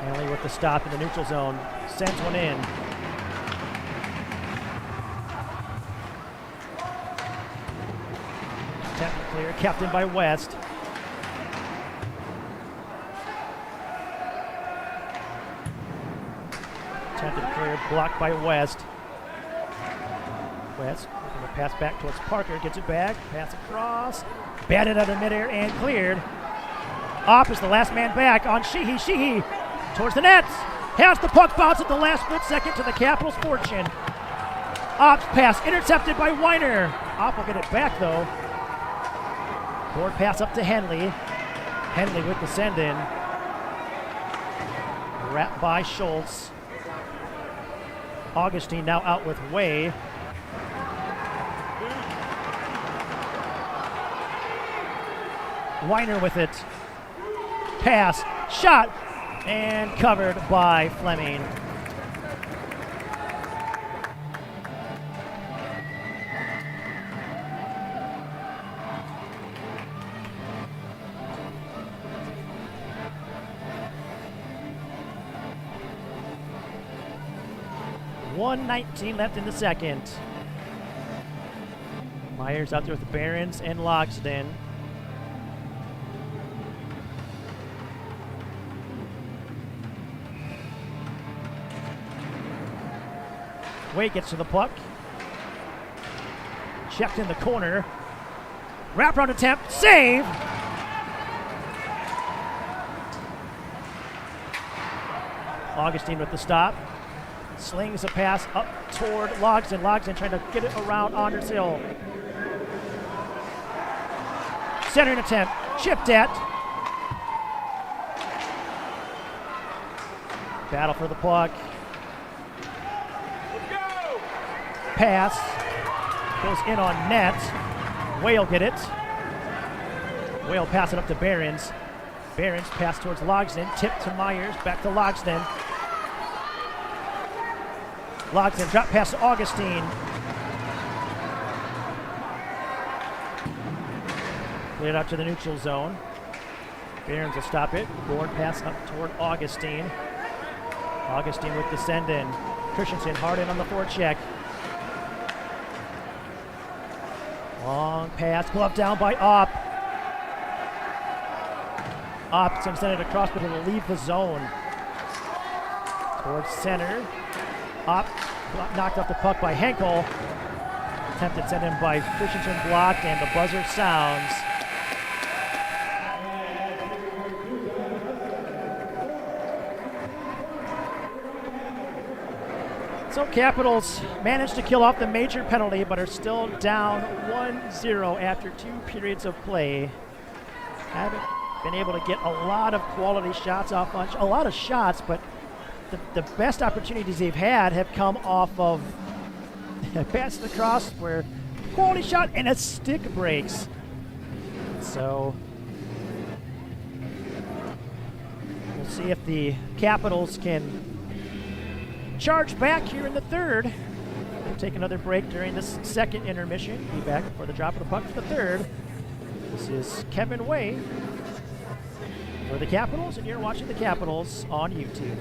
Henley with the stop in the neutral zone. Sends one in. Tap clear, kept in by West. Attempted clear, blocked by West. West looking to pass back towards Parker, gets it back, pass across, batted out of midair and cleared. Opp is the last man back on Sheehy. Sheehy towards the nets. Has the puck bounce at the last split second to the Capitals' fortune. Opp's pass intercepted by Weiner. Opp will get it back though. Board pass up to Henley. Henley with the send-in. Wrapped by Schultz. Augustine now out with Way. Weiner with it. Pass, shot, and covered by Fleming. .119 left in the second. Myers out there with Behrens and Logsden. Wade gets to the puck. Checked in the corner. Wraparound attempt. Save! Augustine with the stop. Slings a pass up toward Logsden. Logsden trying to get it around Anders Hill. Centering attempt. Chipped at. Battle for the puck. Pass goes in on net. Whale get it. Whale pass it up to Behrens. Behrens pass towards Logsden. Tip to Myers. Back to Logsden. Logsden drop pass to Augustine. Cleared out to the neutral zone. Behrens will stop it. Board pass up toward Augustine. Augustine with the send-in. Christensen hard in on the forecheck. Long pass, glove down by Opp. Opp sends it across, but it'll leave the zone. Towards center. Opp knocked off the puck by Henkel. Attempted send in by Christensen, blocked, and the buzzer sounds. So Capitals managed to kill off the major penalty, but are still down 1-0 after 2 periods of play. Haven't been able to get a lot of quality shots off on a lot of shots, but the best opportunities they've had have come off of passes across where quality shot and a stick breaks. So we'll see if the Capitals can charge back here in the third. We'll take another break during this second intermission. Be back for the drop of the puck for the third. This is Kevin Way for the Capitals, and you're watching the Capitals on YouTube.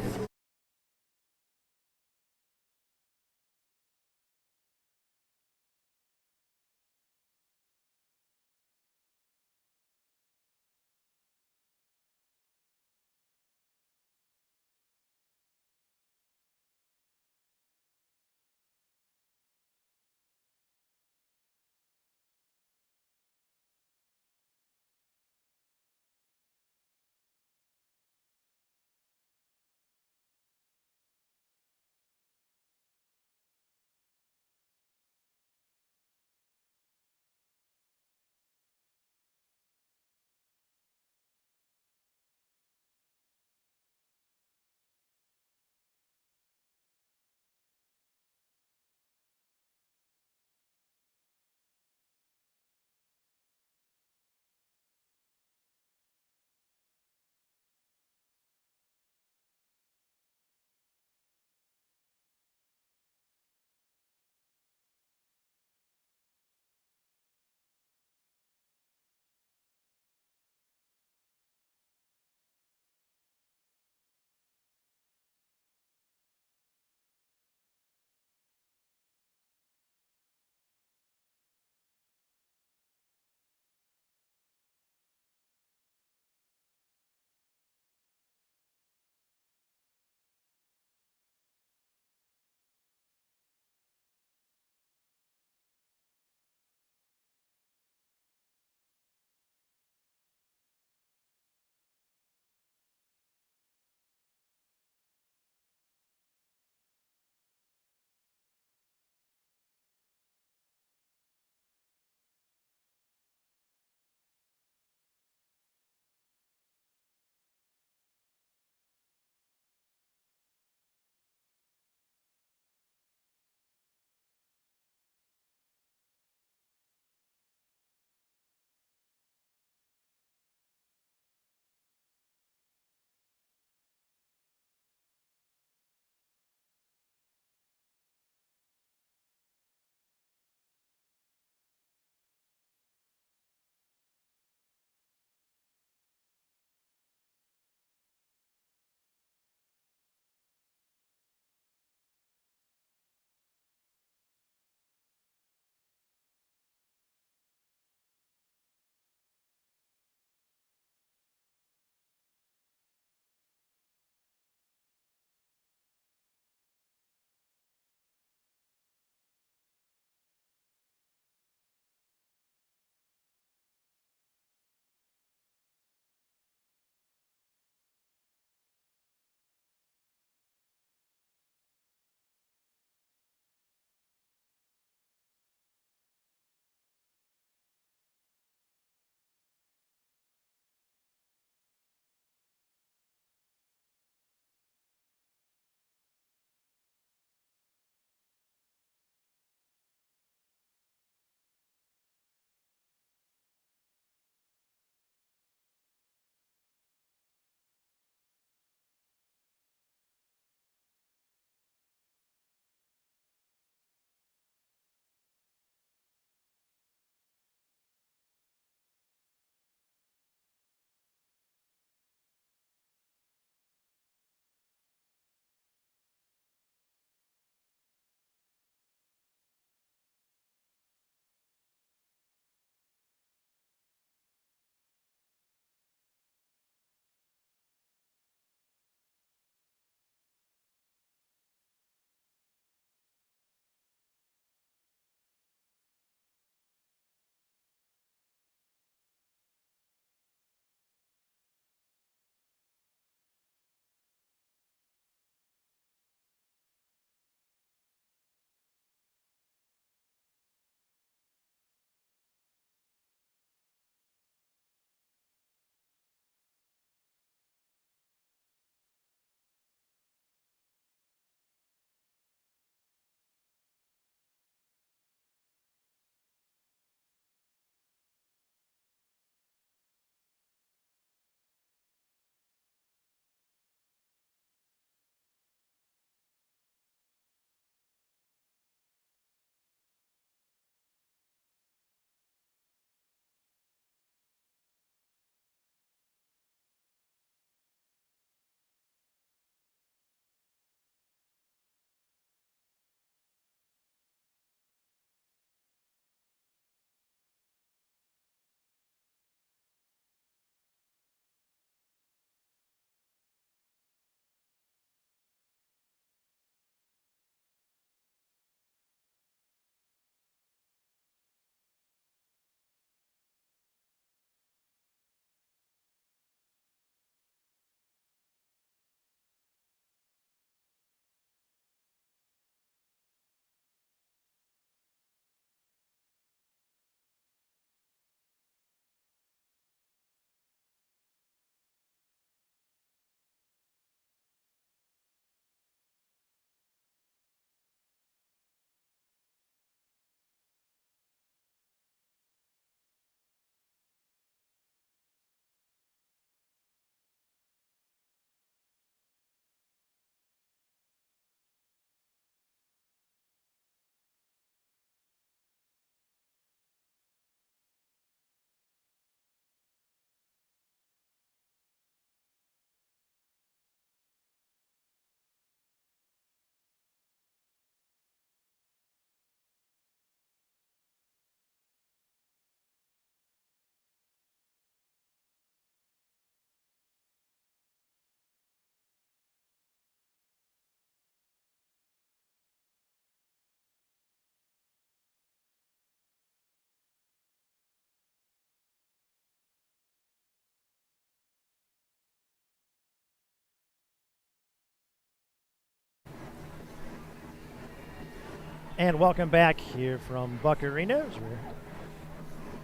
And welcome back here from Buck Arena. As we're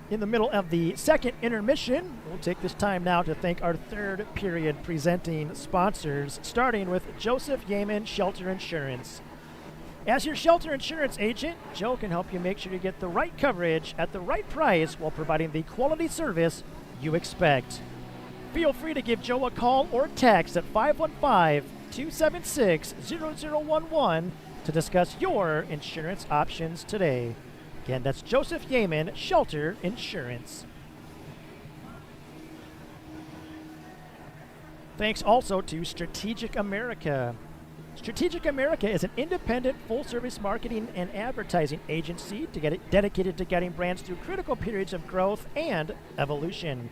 in the middle of the second intermission. We'll take this time now to thank our third period presenting sponsors, starting with Joseph Yeaman Shelter Insurance. As your shelter insurance agent, Joe can help you make sure you get the right coverage at the right price while providing the quality service you expect. Feel free to give Joe a call or text at 515-276-0011 to discuss your insurance options today. Again, that's Joseph Yeaman, Shelter Insurance. Thanks also to Strategic America. Strategic America is an independent, full-service marketing and advertising agency dedicated to guiding brands through critical periods of growth and evolution.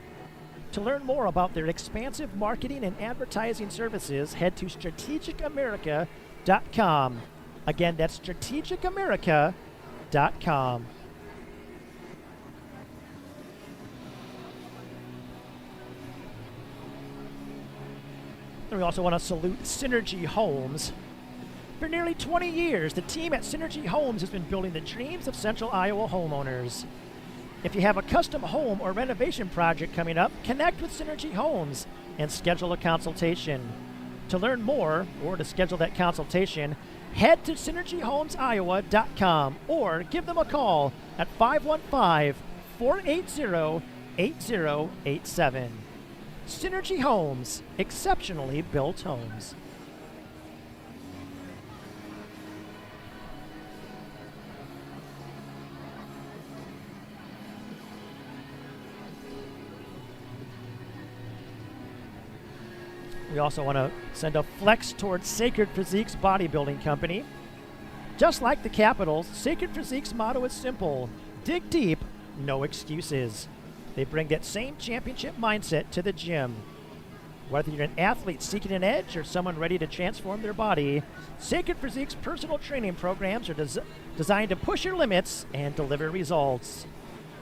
To learn more about their expansive marketing and advertising services, head to strategicamerica.com. Again, that's strategicamerica.com. And we also want to salute Synergy Homes. For nearly 20 years, the team at Synergy Homes has been building the dreams of Central Iowa homeowners. If you have a custom home or renovation project coming up, connect with Synergy Homes and schedule a consultation. To learn more or to schedule that consultation, head to synergyhomesiowa.com or give them a call at 515-480-8087. Synergy Homes, exceptionally built homes. We also want to send a flex towards Sacred Physique's bodybuilding company. Just like the Capitals, Sacred Physique's motto is simple: dig deep, no excuses. They bring that same championship mindset to the gym. Whether you're an athlete seeking an edge or someone ready to transform their body, Sacred Physique's personal training programs are designed to push your limits and deliver results.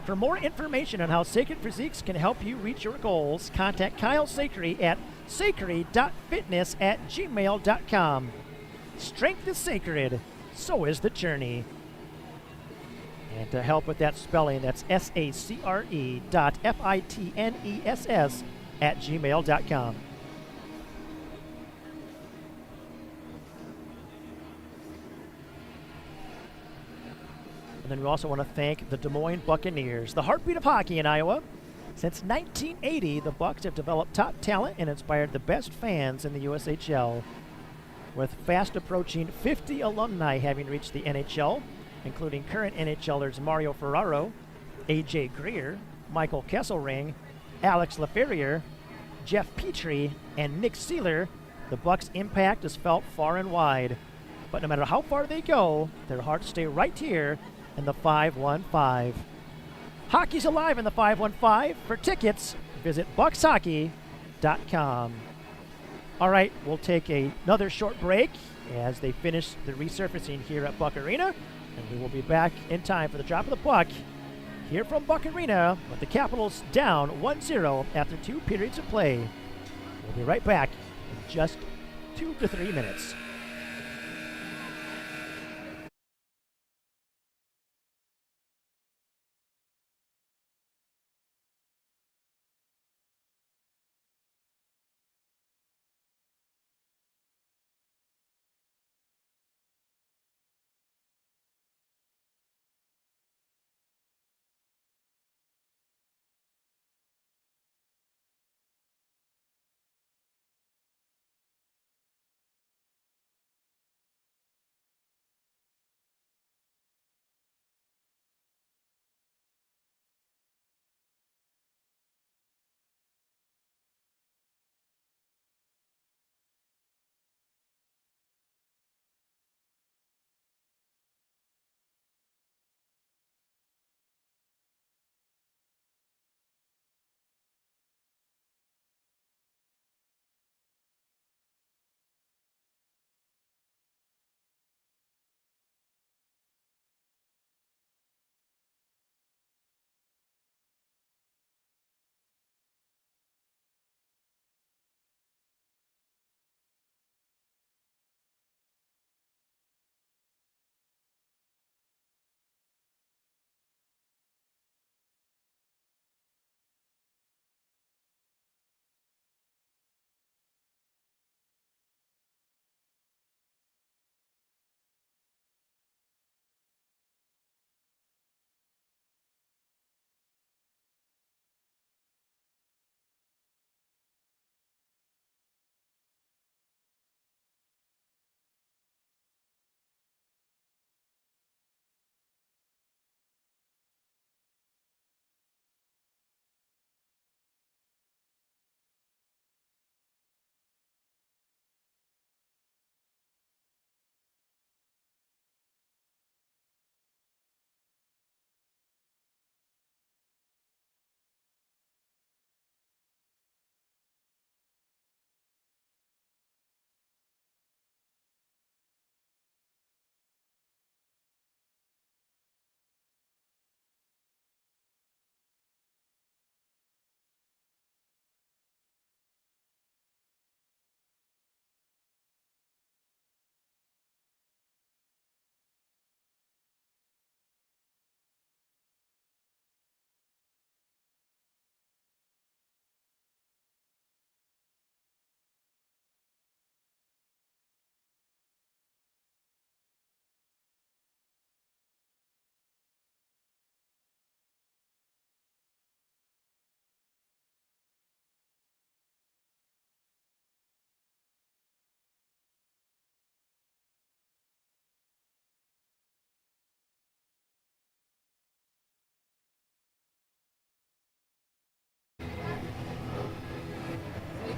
For more information on how Sacred Physiques can help you reach your goals, contact Kyle Sacred at sacred.fitness@gmail.com. Strength is sacred, so is the journey. And to help with that spelling, that's sacre.fitness@gmail.com. And then we also want to thank the Des Moines Buccaneers, the heartbeat of hockey in Iowa. Since 1980, the Bucs have developed top talent and inspired the best fans in the USHL. With fast approaching 50 alumni having reached the NHL, including current NHLers Mario Ferraro, AJ Greer, Michael Kesselring, Alex Laferriere, Jeff Petrie, and Nick Seeler, the Bucs' impact is felt far and wide. But no matter how far they go, their hearts stay right here in the 515. Hockey's alive in the 515. For tickets, visit buckshockey.com. All right, we'll take another short break as they finish the resurfacing here at Buck Arena, and we will be back in time for the drop of the puck here from Buck Arena with the Capitals down 1-0 after 2 periods of play. We'll be right back in just 2 to 3 minutes.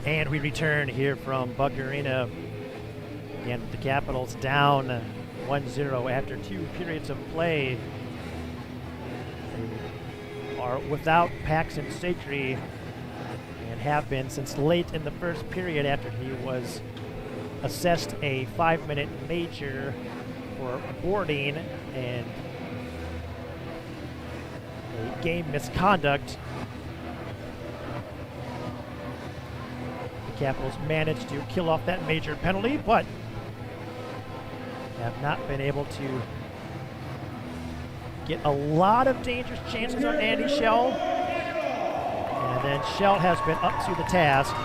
And we return here from Buck Arena. Again, the Capitals down 1-0 after 2 periods of play. They are without Paxton Sacre and have been since late in the first period after he was assessed a 5-minute major for boarding and a game misconduct. The Capitals managed to kill off that major penalty, but have not been able to get a lot of dangerous chances on Andy Schell. And then Schell has been up to the task.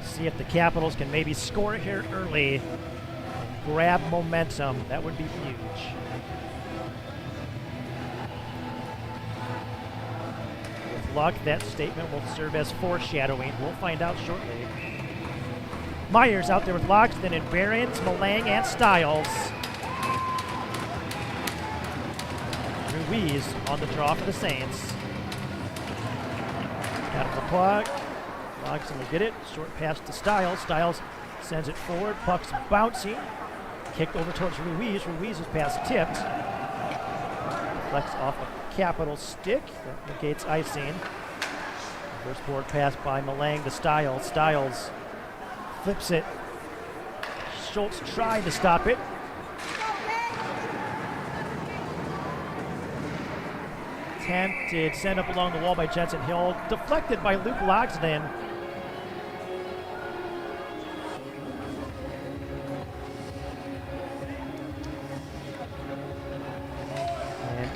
See if the Capitals can maybe score here early and grab momentum. That would be huge. With luck, that statement will serve as foreshadowing. We'll find out shortly. Myers out there with Loxton and Behrens, Malang, and Stiles. Ruiz on the draw for the Saints. Got the puck. Loxton will get it. Short pass to Stiles. Stiles sends it forward. Puck's bouncing. Kicked over towards Ruiz. Ruiz's pass tipped. Deflects off a Capital stick. That negates icing. First board pass by Malang to Stiles. Stiles flips it. Schultz tried to stop it. Attempted sent up along the wall by Jensen Hill. Deflected by Luke Loxton.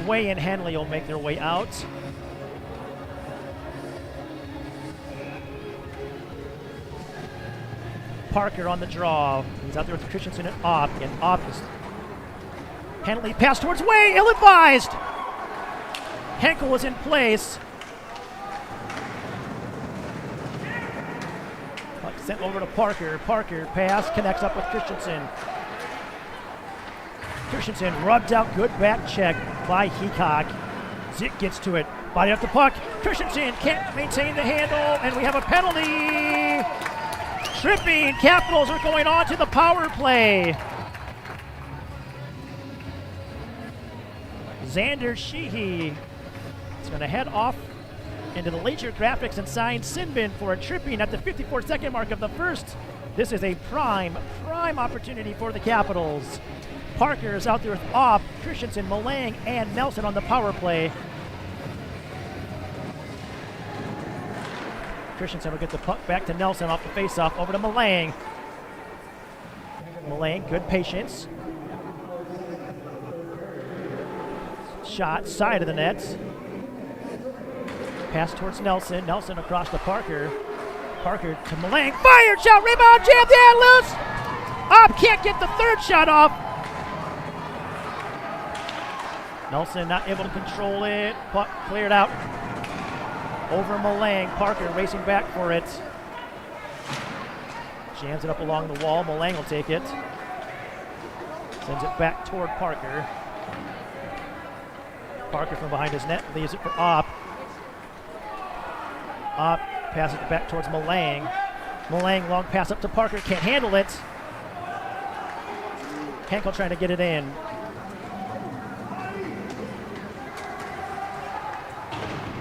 Way and Henley will make their way out. Parker on the draw. He's out there with Christensen and Opp. And Opp is Henley pass towards Way, ill-advised. Henkel was in place. Puck sent over to Parker. Parker pass connects up with Christensen. Christensen rubbed out, good back check by Heacock. Zick gets to it, body up the puck. Christensen can't maintain the handle, and we have a penalty. Tripping, Capitals are going on to the power play. Xander Sheehy is going to head off into the Laser Graphics and sign Sinbin for a tripping at the 54-second mark of the first. This is a prime opportunity for the Capitals. Parker is out there with Opp, Christensen, Malang, and Nelson on the power play. Christensen will get the puck back to Nelson off the faceoff, over to Malang. Malang, good patience. Shot, side of the net. Pass towards Nelson. Nelson across to Parker. Parker to Malang. Fired shot, rebound, jammed in, loose. Opp can't get the third shot off. Nelson not able to control it. Puck cleared out. Over Malang. Parker racing back for it. Jams it up along the wall. Malang will take it. Sends it back toward Parker. Parker from behind his net leaves it for Opp. Up, passes it back towards Malang. Malang, long pass up to Parker, can't handle it. Henkel trying to get it in.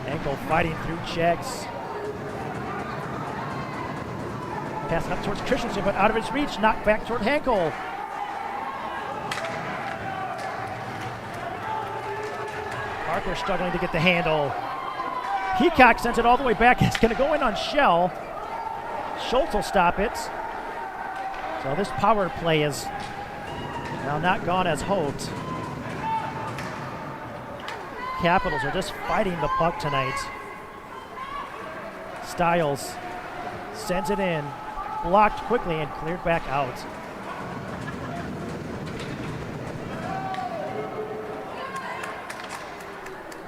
Henkel fighting through checks. Passing up towards Christensen, but out of his reach, knocked back toward Henkel. Parker struggling to get the handle. Heacock sends it all the way back. It's going to go in on Shell. Schultz will stop it. So this power play is now not gone as hoped. Capitals are just fighting the puck tonight. Stiles sends it in, blocked quickly and cleared back out.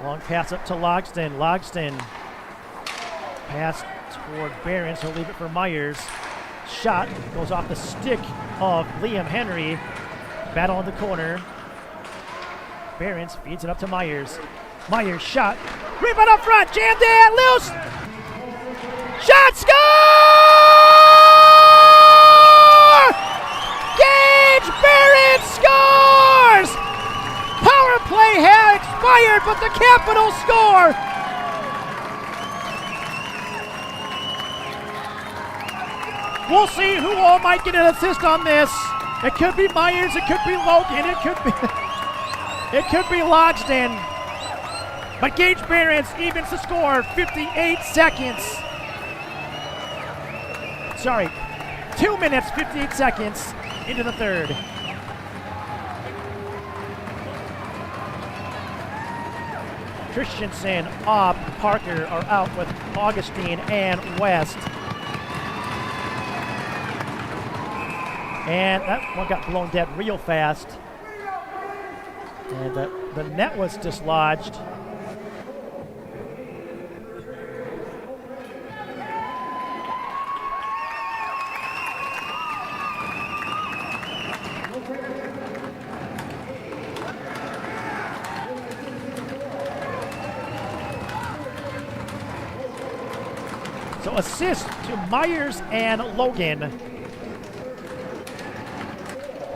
Long pass up to Logston. Logston pass toward Behrens. He'll leave it for Myers. Shot goes off the stick of Liam Henry. Battle in the corner. Behrens feeds it up to Myers. Myers shot. Rebound up front. Jammed in. Loose. Shot. Score! Gage Behrens scores! Power play has expired, but the Capitals score! We'll see who all might get an assist on this. It could be Myers, it could be Logan, it could be Logston. But Gage Behrens evens the score, 58 seconds. Sorry, 2 minutes, 58 seconds into the third. Christensen, Opp, Parker are out with Augustine and West. And that one got blown dead real fast. And the net was dislodged. So assist to Myers and Logan.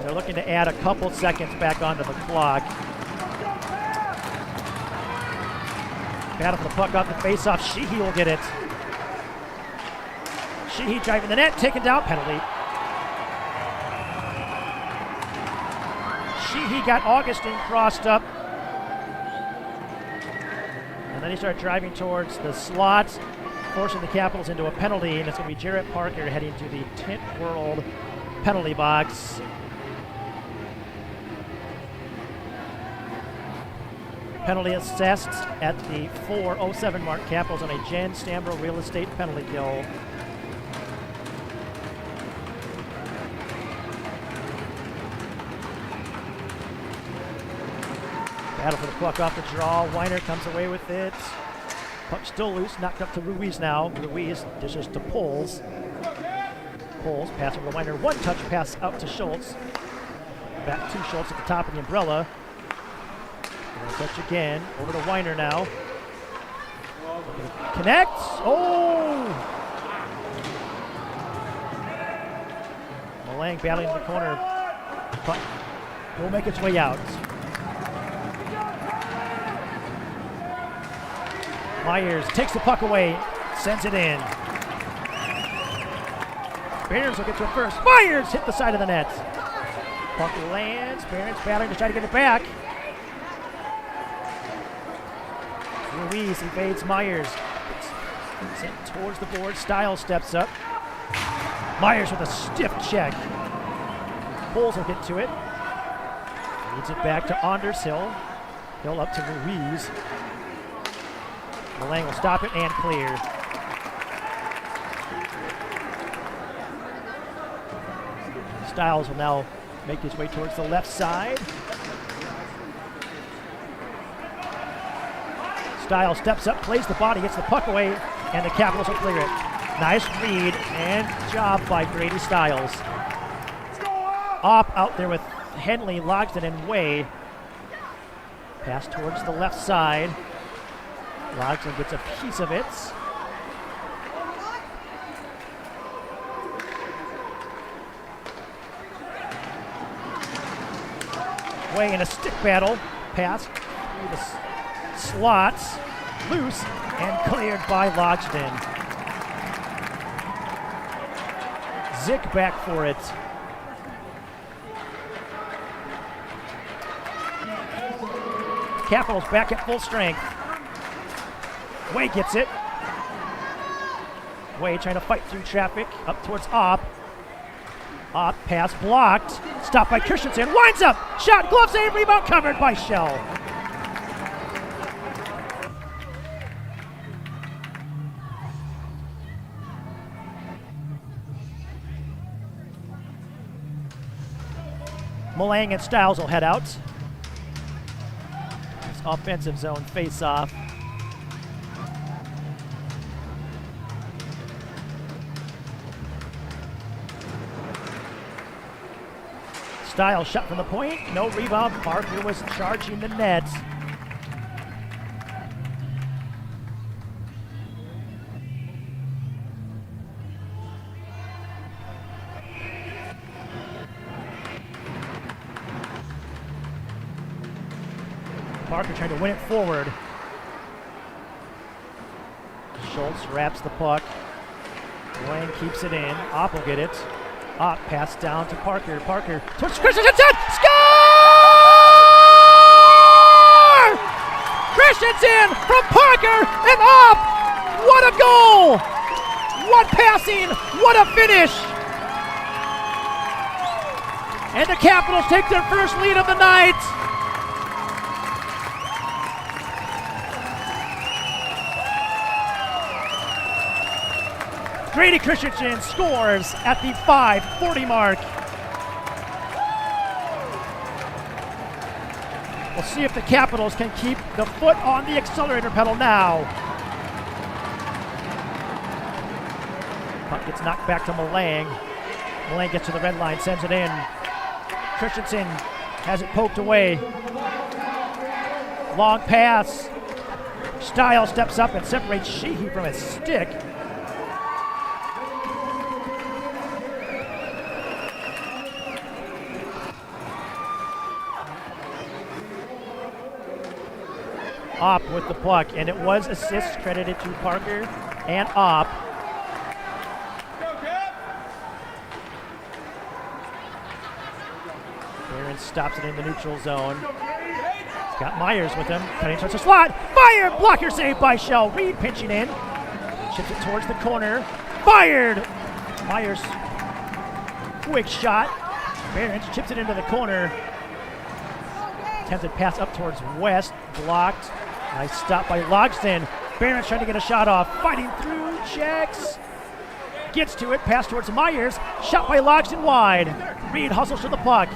They're looking to add a couple seconds back onto the clock. Battle for the puck off the face-off. Sheehy will get it. Sheehy driving the net, taken down, penalty. Sheehy got Augustine crossed up. And then he started driving towards the slot, forcing the Capitals into a penalty, and it's going to be Jarrett Parker heading to the Tint World penalty box. Penalty assessed at the 4:07 mark. Capitals on a Jen Stambro real estate penalty kill. Battle for the puck off the draw. Weiner comes away with it. Puck still loose, knocked up to Ruiz now. Ruiz dishes to Poles. Poles pass over to Weiner. One-touch pass out to Schultz. Back to Schultz at the top of the umbrella. Touch again. Over to Weiner now. Connects. Oh! Malang battling in the corner. Puck will make its way out. Myers takes the puck away, sends it in. Behrens will get to it first. Myers hit the side of the net. Puck lands. Behrens battling to try to get it back. Ruiz evades Myers. Sent towards the board. Stiles steps up. Myers with a stiff check. Poles will get to it. Leads it back to Anders Hill. Hill up to Ruiz. Malang will stop it and clear. Stiles will now make his way towards the left side. Stiles steps up, plays the body, gets the puck away, and the Capitals will clear it. Nice read and job by Grady Stiles. Opp out there with Henley, Logston, and Way. Pass towards the left side. Logston gets a piece of it. Way in a stick battle. Pass through the slots. Loose and cleared by Logsden. Zick back for it. Capitals back at full strength. Way gets it. Way trying to fight through traffic up towards Opp. Opp pass blocked. Stopped by Christensen. Winds up. Shot. Glove save. Rebound covered by Shell. Malang and Stiles will head out. This offensive zone face-off. Stiles shot from the point. No rebound. Parker was charging the net. Parker trying to win it forward. Schultz wraps the puck. Wayne keeps it in. Opp will get it. Opp pass down to Parker. Parker towards Christensen. Score! Christensen from Parker and Opp. What a goal! What passing! What a finish! And the Capitals take their first lead of the night. Grady Christensen scores at the 5:40 mark. We'll see if the Capitals can keep the foot on the accelerator pedal now. Puck gets knocked back to Malang. Malang gets to the red line, sends it in. Christensen has it poked away. Long pass. Stiles steps up and separates Sheehy from his stick. Opp with the puck, and it was assists credited to Parker and Opp. Aaron stops it in the neutral zone. He's got Myers with him, cutting towards the slot. Fire! Blocker save by Shell. Reed pinching in. Chips it towards the corner. Fired! Myers, quick shot. Barons chips it into the corner. Attempted pass up towards West, blocked. Nice stop by Logsden. Barron's trying to get a shot off. Fighting through, checks. Gets to it, pass towards Myers. Shot by Logsden wide. Reed hustles to the puck.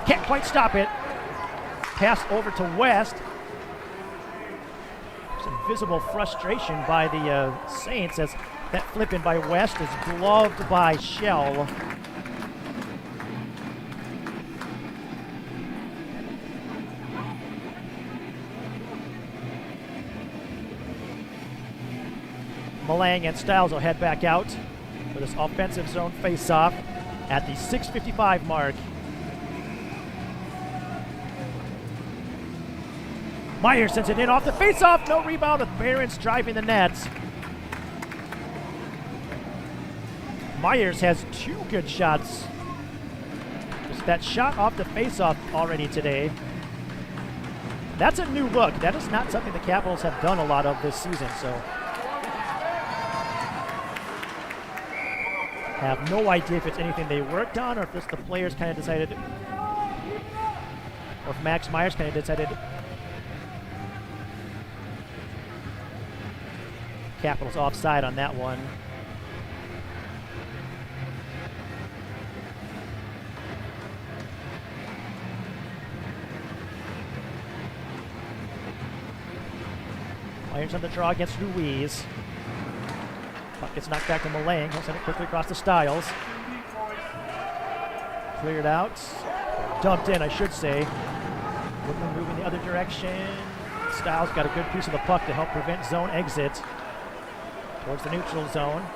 Can't quite stop it. Pass over to West. Some visible frustration by the Saints as that flip in by West is gloved by Shell. Malang and Stiles will head back out for this offensive zone face-off at the 6:55 mark. Myers sends it in off the face-off. No rebound with Barons driving the net. Myers has 2 good shots. Just that shot off the face-off already today. That's a new look. That is not something the Capitals have done a lot of this season, so have no idea if it's anything they worked on or if just the players kind of decided, or if Max Myers kind of decided Capitals offside on that one. Myers on the draw against Ruiz. Puck gets knocked back to Malang. He'll send it quickly across to Stiles. Cleared out. Dumped in, I should say. Woodland moving the other direction. Stiles got a good piece of the puck to help prevent zone exit towards the neutral zone.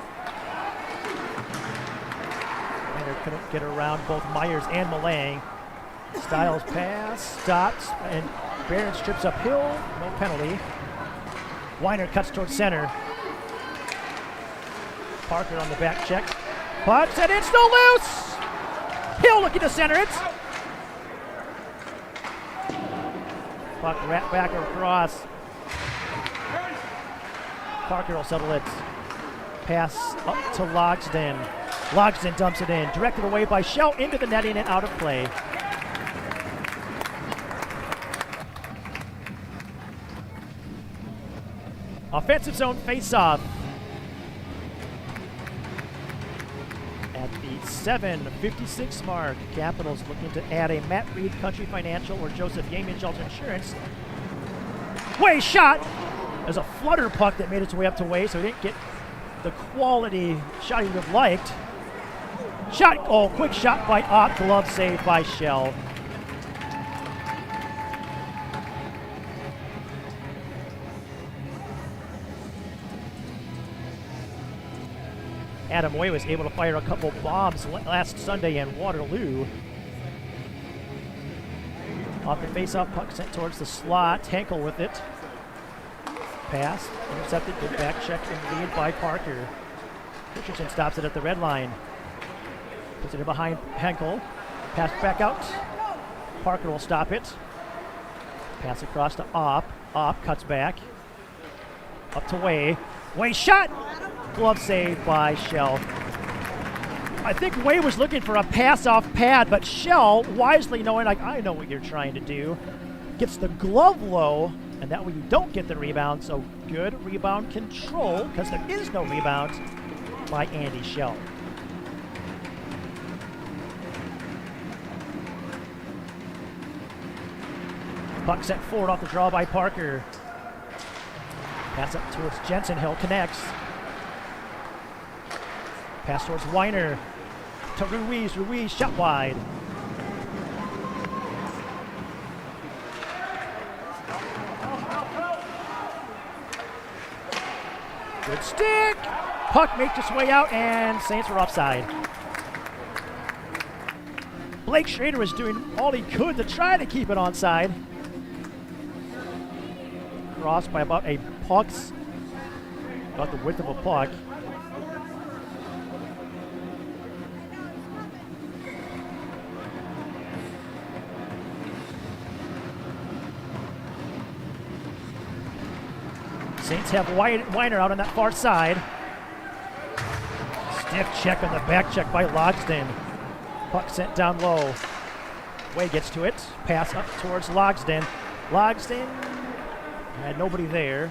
Rainer couldn't get around both Myers and Malang. Styles pass, stops, and Barron strips uphill. No penalty. Weiner cuts towards center. Parker on the back check. Puts and it's no loose! Hill looking to center it. Puck wrapped back across. Parker will settle it. Pass up to Logsden. Logsden dumps it in. Directed away by Shell into the netting and out of play. Offensive zone face-off. At the 7:56 mark, Capitals looking to add a Matt Reed Country Financial or Joseph Yeaman Shelter Insurance. Way shot! There's a flutter puck that made its way up to Way, so he didn't get the quality shot he would have liked. Shot, oh, quick shot by Ott, glove save by Shell. Adam Way was able to fire a couple bombs last Sunday in Waterloo. Off the face-off, puck sent towards the slot. Henkel with it. Pass, intercepted, good back check and lead by Parker. Richardson stops it at the red line. Puts it in behind Henkel. Pass back out. Parker will stop it. Pass across to Opp. Opp cuts back. Up to Way. Way shot! Glove save by Shell. I think Way was looking for a pass-off pad, but Shell, wisely knowing, like, I know what you're trying to do, gets the glove low, and that way you don't get the rebound, so good rebound control, because there is no rebound, by Andy Shell. Puck sent forward off the draw by Parker. Pass up towards Jensen. Hill connects. Pass towards Weiner. To Ruiz. Ruiz shot wide. Good stick. Puck makes its way out, and Saints were offside. Blake Schrader was doing all he could to try to keep it onside. Crossed by about a puck's, about the width of a puck. Saints have Weiner out on that far side. Stiff check on the back check by Logsden. Puck sent down low. Way gets to it. Pass up towards Logsden. Logsden had nobody there.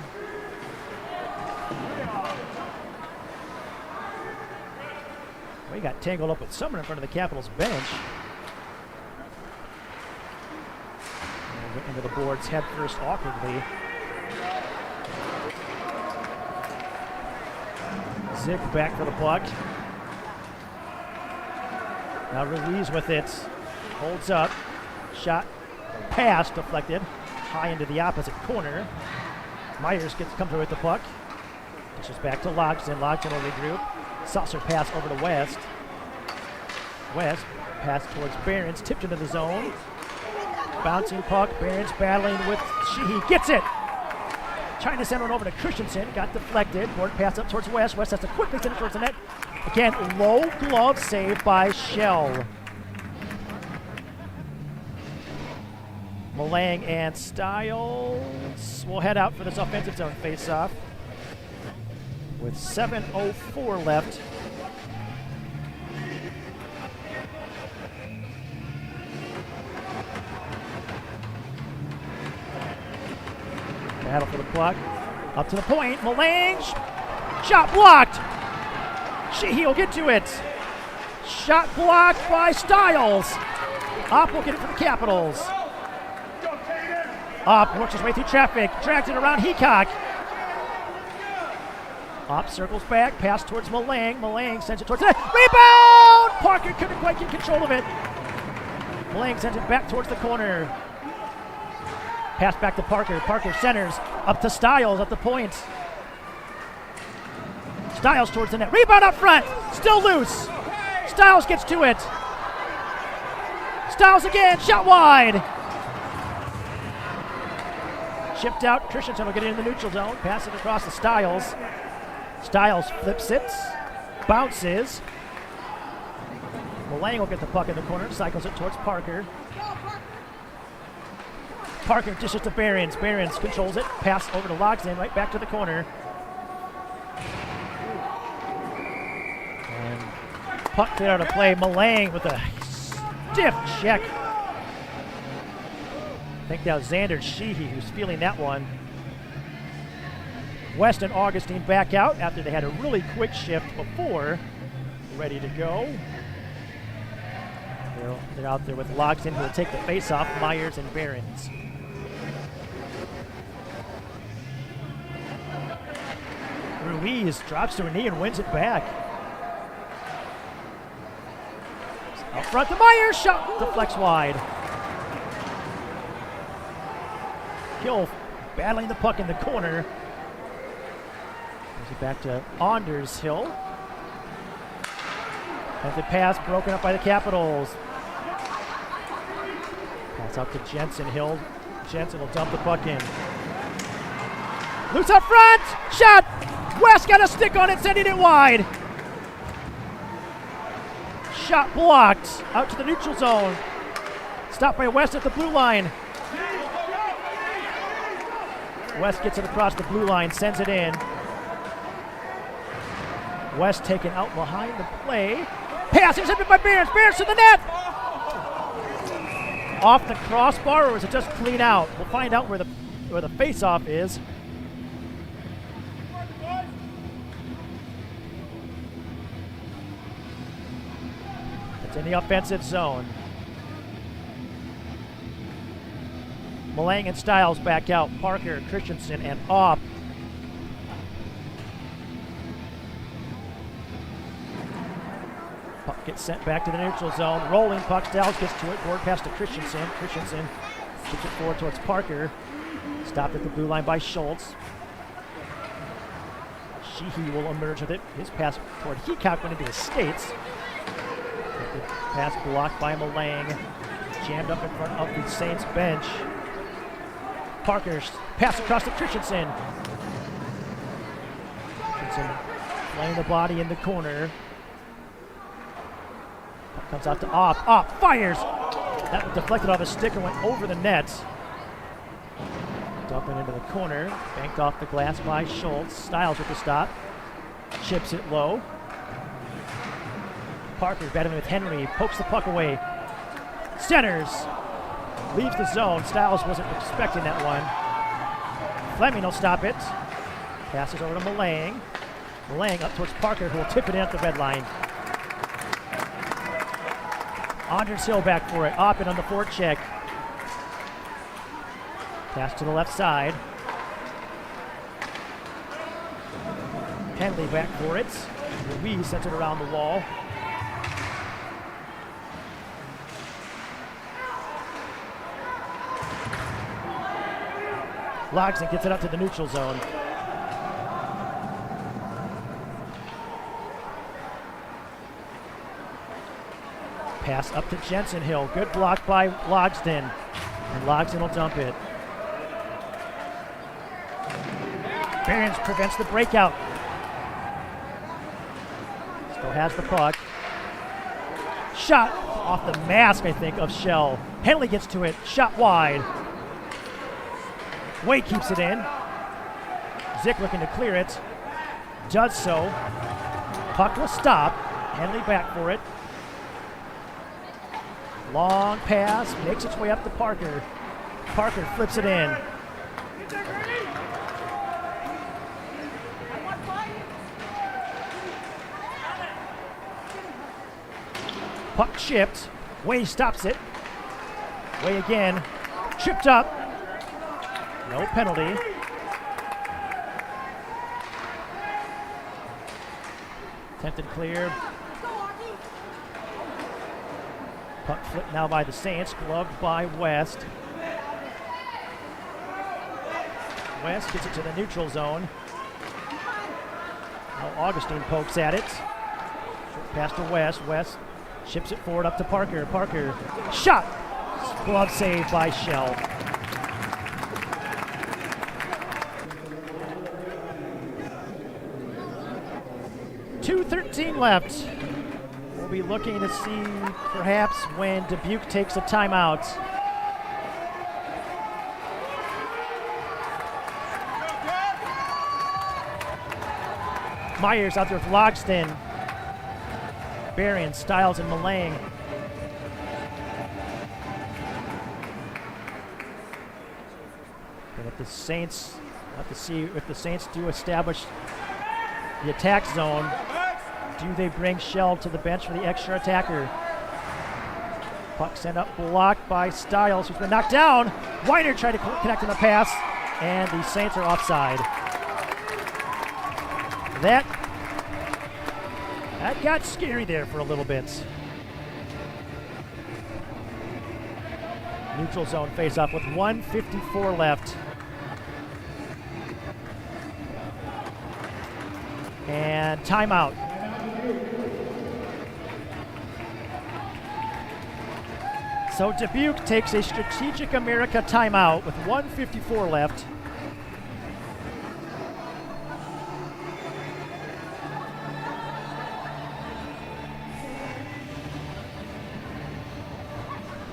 Way got tangled up with someone in front of the Capitals bench. And went into the boards head first awkwardly. Zick back for the puck. Now Ruiz with it. Holds up. Shot. Pass deflected. High into the opposite corner. Myers comes through with the puck. Dishes back to Logsden. Logsden will regroup. Saucer pass over to West. West pass towards Behrens. Tipped into the zone. Bouncing puck. Behrens battling with Sheehy. Gets it. Trying to send one over to Christensen. Got deflected. Board pass up towards West. West has to quickly send it towards the net. Again, low glove save by Shell. Malang and Styles will head out for this offensive zone face-off with 7:04 left. Battle for the puck. Up to the point. Malang. Shot blocked. Sheehy will get to it. Shot blocked by Styles. Opp will get it for the Capitals. Opp works his way through traffic. Drags it around Heacock. Opp circles back. Pass towards Malang. Malang sends it towards the net. Rebound! Parker couldn't quite get control of it. Malang sends it back towards the corner. Pass back to Parker. Parker centers. Up to Styles at the point. Styles towards the net. Rebound up front. Still loose. Styles gets to it. Styles again, shot wide. Chipped out, Christensen will get it in the neutral zone, pass it across to Styles. Styles flips it, bounces. Mulang will get the puck in the corner, cycles it towards Parker. Parker dishes to Behrens. Behrens controls it, pass over to Logsdon, right back to the corner. And puck clear out of play. Mulang with a stiff check. I think that was Xander Sheehy who's feeling that one. West and Augustine back out after they had a really quick shift before. Ready to go. They're out there with Logsdon, who will take the face-off, Myers and Behrens. Ruiz drops to her knee and wins it back. Out front to Myers, shot deflects wide. Hill battling the puck in the corner. Goes it back to Anders Hill. And the pass broken up by the Capitals. Pass out to Jensen. Hill. Jensen will dump the puck in. Loose up front. Shot. West got a stick on it, sending it wide. Shot blocked. Out to the neutral zone. Stopped by West at the blue line. West gets it across the blue line, sends it in. West taken out behind the play. Pass intercepted by Behrens. Behrens to the net. Off the crossbar, or is it just clean out? We'll find out where the face-off is. It's in the offensive zone. Mulang and Styles back out. Parker, Christensen, and Opp. Puck gets sent back to the neutral zone. Rolling puck. Styles gets to it. Board pass to Christensen. Christensen gets it forward towards Parker. Stopped at the blue line by Schultz. Sheehy will emerge with it. His pass toward Heacock went into his skates. Pass blocked by Mulang. Jammed up in front of the Saints bench. Parker's pass across to Christensen. Christensen playing the body in the corner. Puck comes out to Opp. Opp fires! That deflected off a stick and went over the net. Dumping into the corner. Banked off the glass by Schultz. Styles with the stop. Chips it low. Parker battling with Henry. Pokes the puck away. Centers. Leaves the zone. Styles wasn't expecting that one. Fleming will stop it. Passes over to Mulang. Mulang up towards Parker, who will tip it in at the red line. Anders Hill back for it. Opp it on the forecheck. Pass to the left side. Henley back for it. Ruiz sends it around the wall. Logsdon gets it up to the neutral zone. Pass up to Jensen Hill. Good block by Logsdon. And Logsdon will dump it. Behrens prevents the breakout. Still has the puck. Shot off the mask, I think, of Shell. Henley gets to it. Shot wide. Wade keeps it in. Zick looking to clear it. Does so. Puck will stop. Henley back for it. Long pass. Makes its way up to Parker. Parker flips it in. Puck chipped. Way stops it. Way again. Chipped up. No penalty. Attempted clear. Puck flipped now by the Saints. Gloved by West. West gets it to the neutral zone. Now Augustine pokes at it. Short pass to West. West Chips it forward up to Parker. Parker, shot! Glove save by Shell. .2:13 left. We'll be looking to see perhaps when Dubuque takes a timeout. Myers out there with Logston. Berrien, Stiles, and Malang. And if the Saints, have to see if the Saints do establish the attack zone, do they bring Shell to the bench for the extra attacker? Puck sent up, blocked by Stiles, who's been knocked down. Weiner tried to connect on the pass, and the Saints are offside. That got scary there for a little bit. Neutral zone face-off with 1:54 left. And timeout. So Dubuque takes a Strategic America timeout with 1:54 left.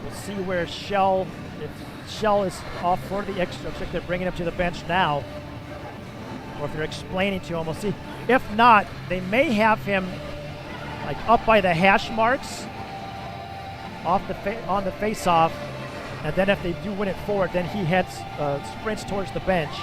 We'll see where Shell, if Shell is off for the extra, looks like they're bringing him to the bench now. Or if they're explaining to him, we'll see. If not, they may have him like up by the hash marks off on the face-off, and then if they do win it forward, then he heads sprints towards the bench.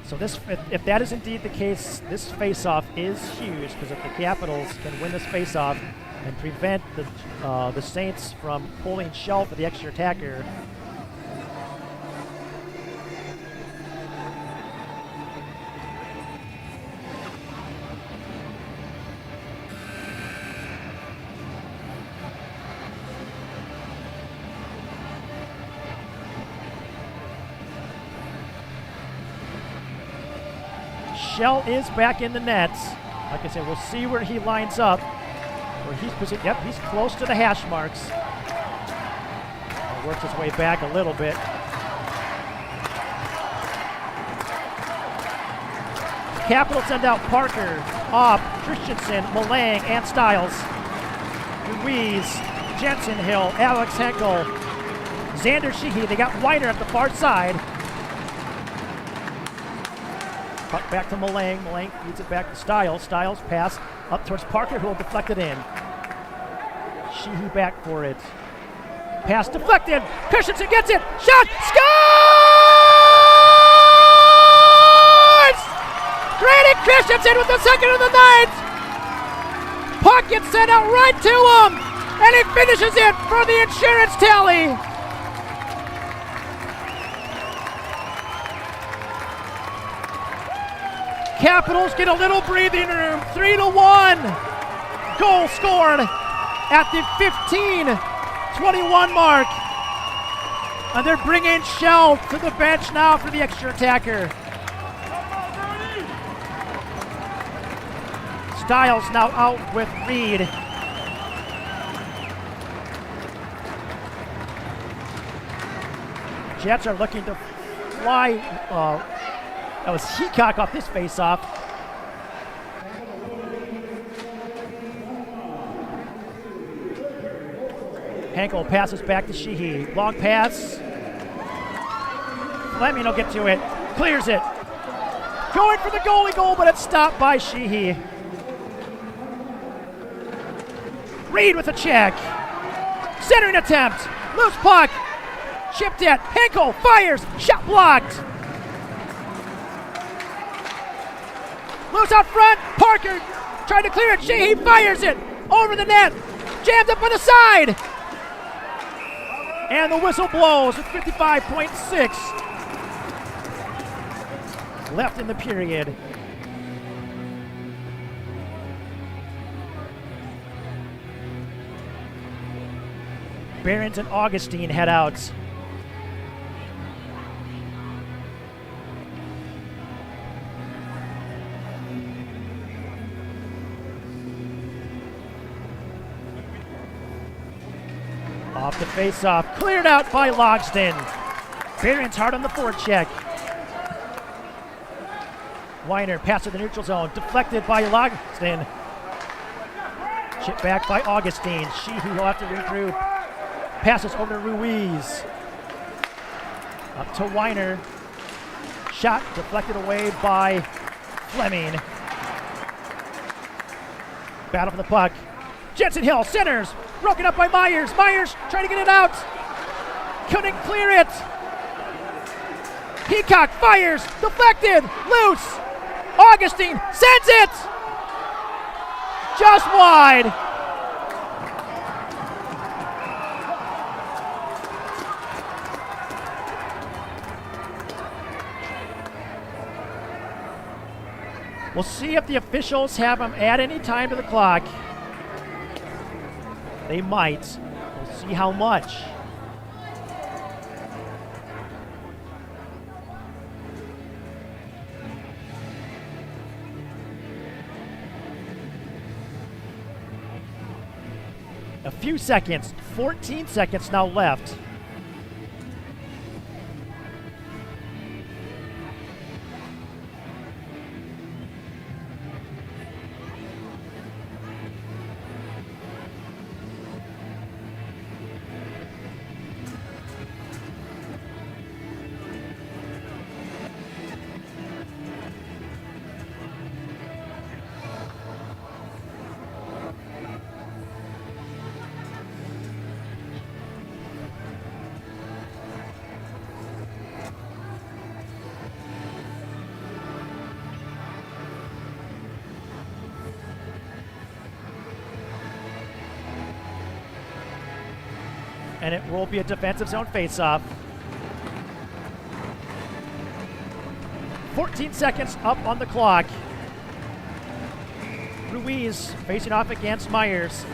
So this, if that is indeed the case, this face-off is huge, because if the Capitals can win this face-off and prevent the Saints from pulling Shell for the extra attacker, Shell is back in the nets. Like I said, we'll see where he lines up. Where he's positioned. Yep, he's close to the hash marks. Works his way back a little bit. Capitals send out Parker, Opp, Christensen, Malang, and Stiles. Ruiz, Jensen Hill, Alex Henkel, Xander Sheehy. They got Weiner at the far side. Puck back to Malang. Malang feeds it back to Stiles. Stiles pass up towards Parker, who will deflect it in. Sheehy back for it. Pass deflected. Christensen gets it. Shot. Scores! Grady Christensen with the second of the night. Puck gets sent out right to him, and he finishes it for the insurance tally. Capitals get a little breathing room. 3-1. Goal scored at the 15:21 mark. And they're bringing Shell to the bench now for the extra attacker. Stiles now out with Reed. Jets are looking to fly. That was Heacock off this face-off. Henkel passes back to Sheehy. Long pass. Fleming will get to it. Clears it. Going for the goalie goal, but it's stopped by Sheehy. Reed with a check. Centering attempt. Loose puck. Chipped it. Henkel fires. Shot blocked. Loose out front. Parker trying to clear it. Sheehy fires it over the net. Jammed up on the side. And the whistle blows with 55.6 left in the period. Behrens and Augustine head out. Off the face-off, cleared out by Logsdon. Behrens hard on the forecheck. Weiner pass to the neutral zone, deflected by Logsdon. Chip back by Augustine. Sheehy will have to regroup. Passes over to Ruiz. Up to Weiner. Shot deflected away by Fleming. Battle for the puck. Jensen Hill centers. Broken up by Myers. Myers trying to get it out. Couldn't clear it. Peacock fires. Deflected. Loose. Augustine sends it. Just wide. We'll see if the officials have him add any time to the clock. They might. We'll see how much. A few seconds, 14 seconds now left. And it will be a defensive zone faceoff. 14 seconds up on the clock. Ruiz facing off against Myers.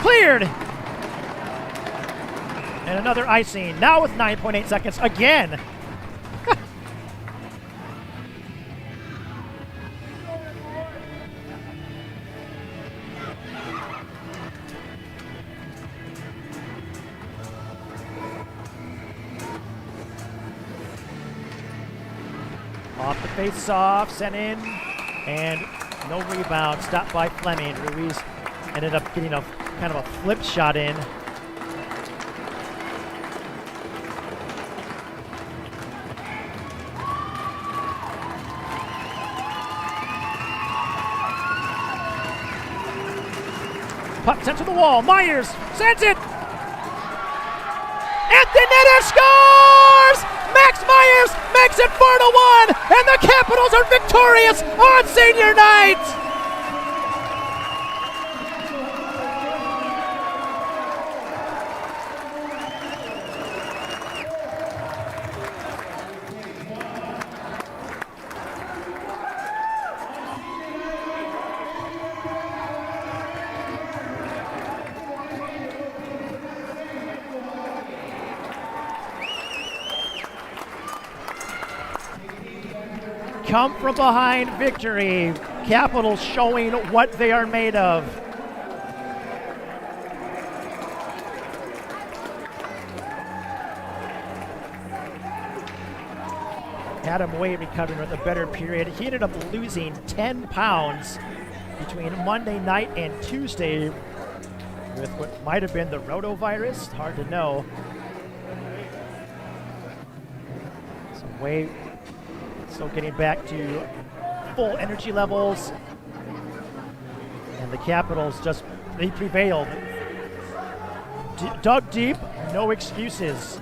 Cleared! And another icing, now with 9.8 seconds again. Off the face-off, sent in, and no rebound. Stopped by Fleming. Ruiz ended up getting a kind of a flip shot in. Puck sent to the wall. Myers sends it. At the net and scores! Max Myers makes it 4-1, and the Capitals are victorious on senior night! Come from behind victory. Capitals showing what they are made of. Adam Wade recovering with a better period. He ended up losing 10 pounds between Monday night and Tuesday with what might have been the rotavirus. Hard to know. So Wade still getting back to full energy levels. And the Capitals they prevailed. Dug deep, no excuses.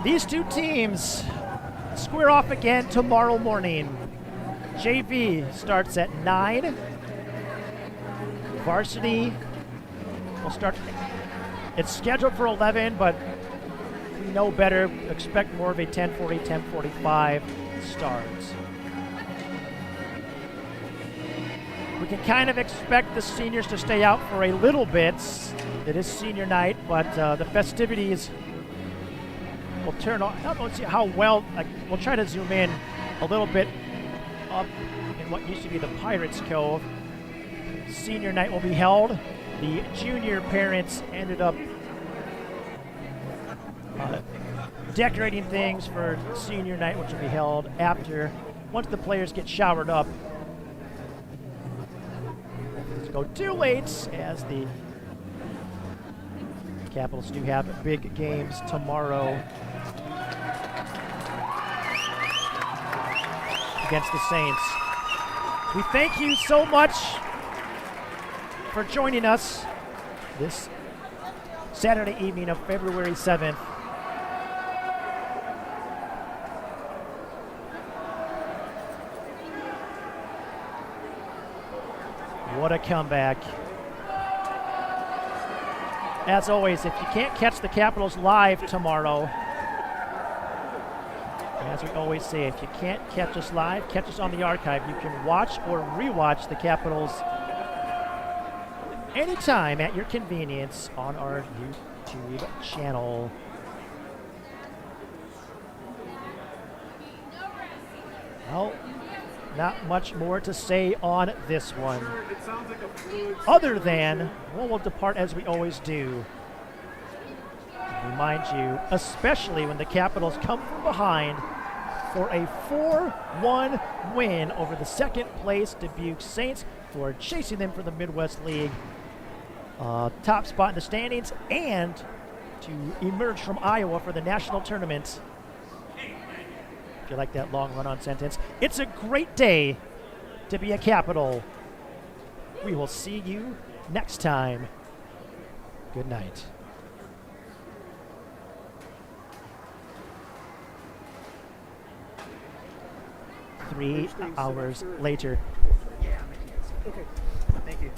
These two teams square off again tomorrow morning. JV starts at 9. Varsity will start It's scheduled for 11, but we know better. Expect more of a 10:40, 10:45 start. We can kind of expect the seniors to stay out for a little bit. It is senior night, but the festivities will turn on. I don't know how well. We'll try to zoom in a little bit up in what used to be the Pirates Cove. Senior night will be held. The junior parents ended up decorating things for senior night, which will be held once the players get showered up. Let's go 2 late as the Capitals do have big games tomorrow against the Saints. We thank you so much for joining us this Saturday evening of February 7th. What a comeback. As always, if you can't catch the Capitals live tomorrow, as we always say, if you can't catch us live, catch us on the archive. You can watch or rewatch the Capitals anytime at your convenience on our YouTube channel. Well, not much more to say on this one, other than, well, we'll depart as we always do. Remind you, especially when the Capitals come from behind for a 4-1 win over the second-place Dubuque Saints, who are chasing them for the Midwest League top spot in the standings, and to emerge from Iowa for the national tournament. If you like that long run-on sentence, it's a great day to be a Capital. We will see you next time. Good night. Three hours later. Okay, thank you.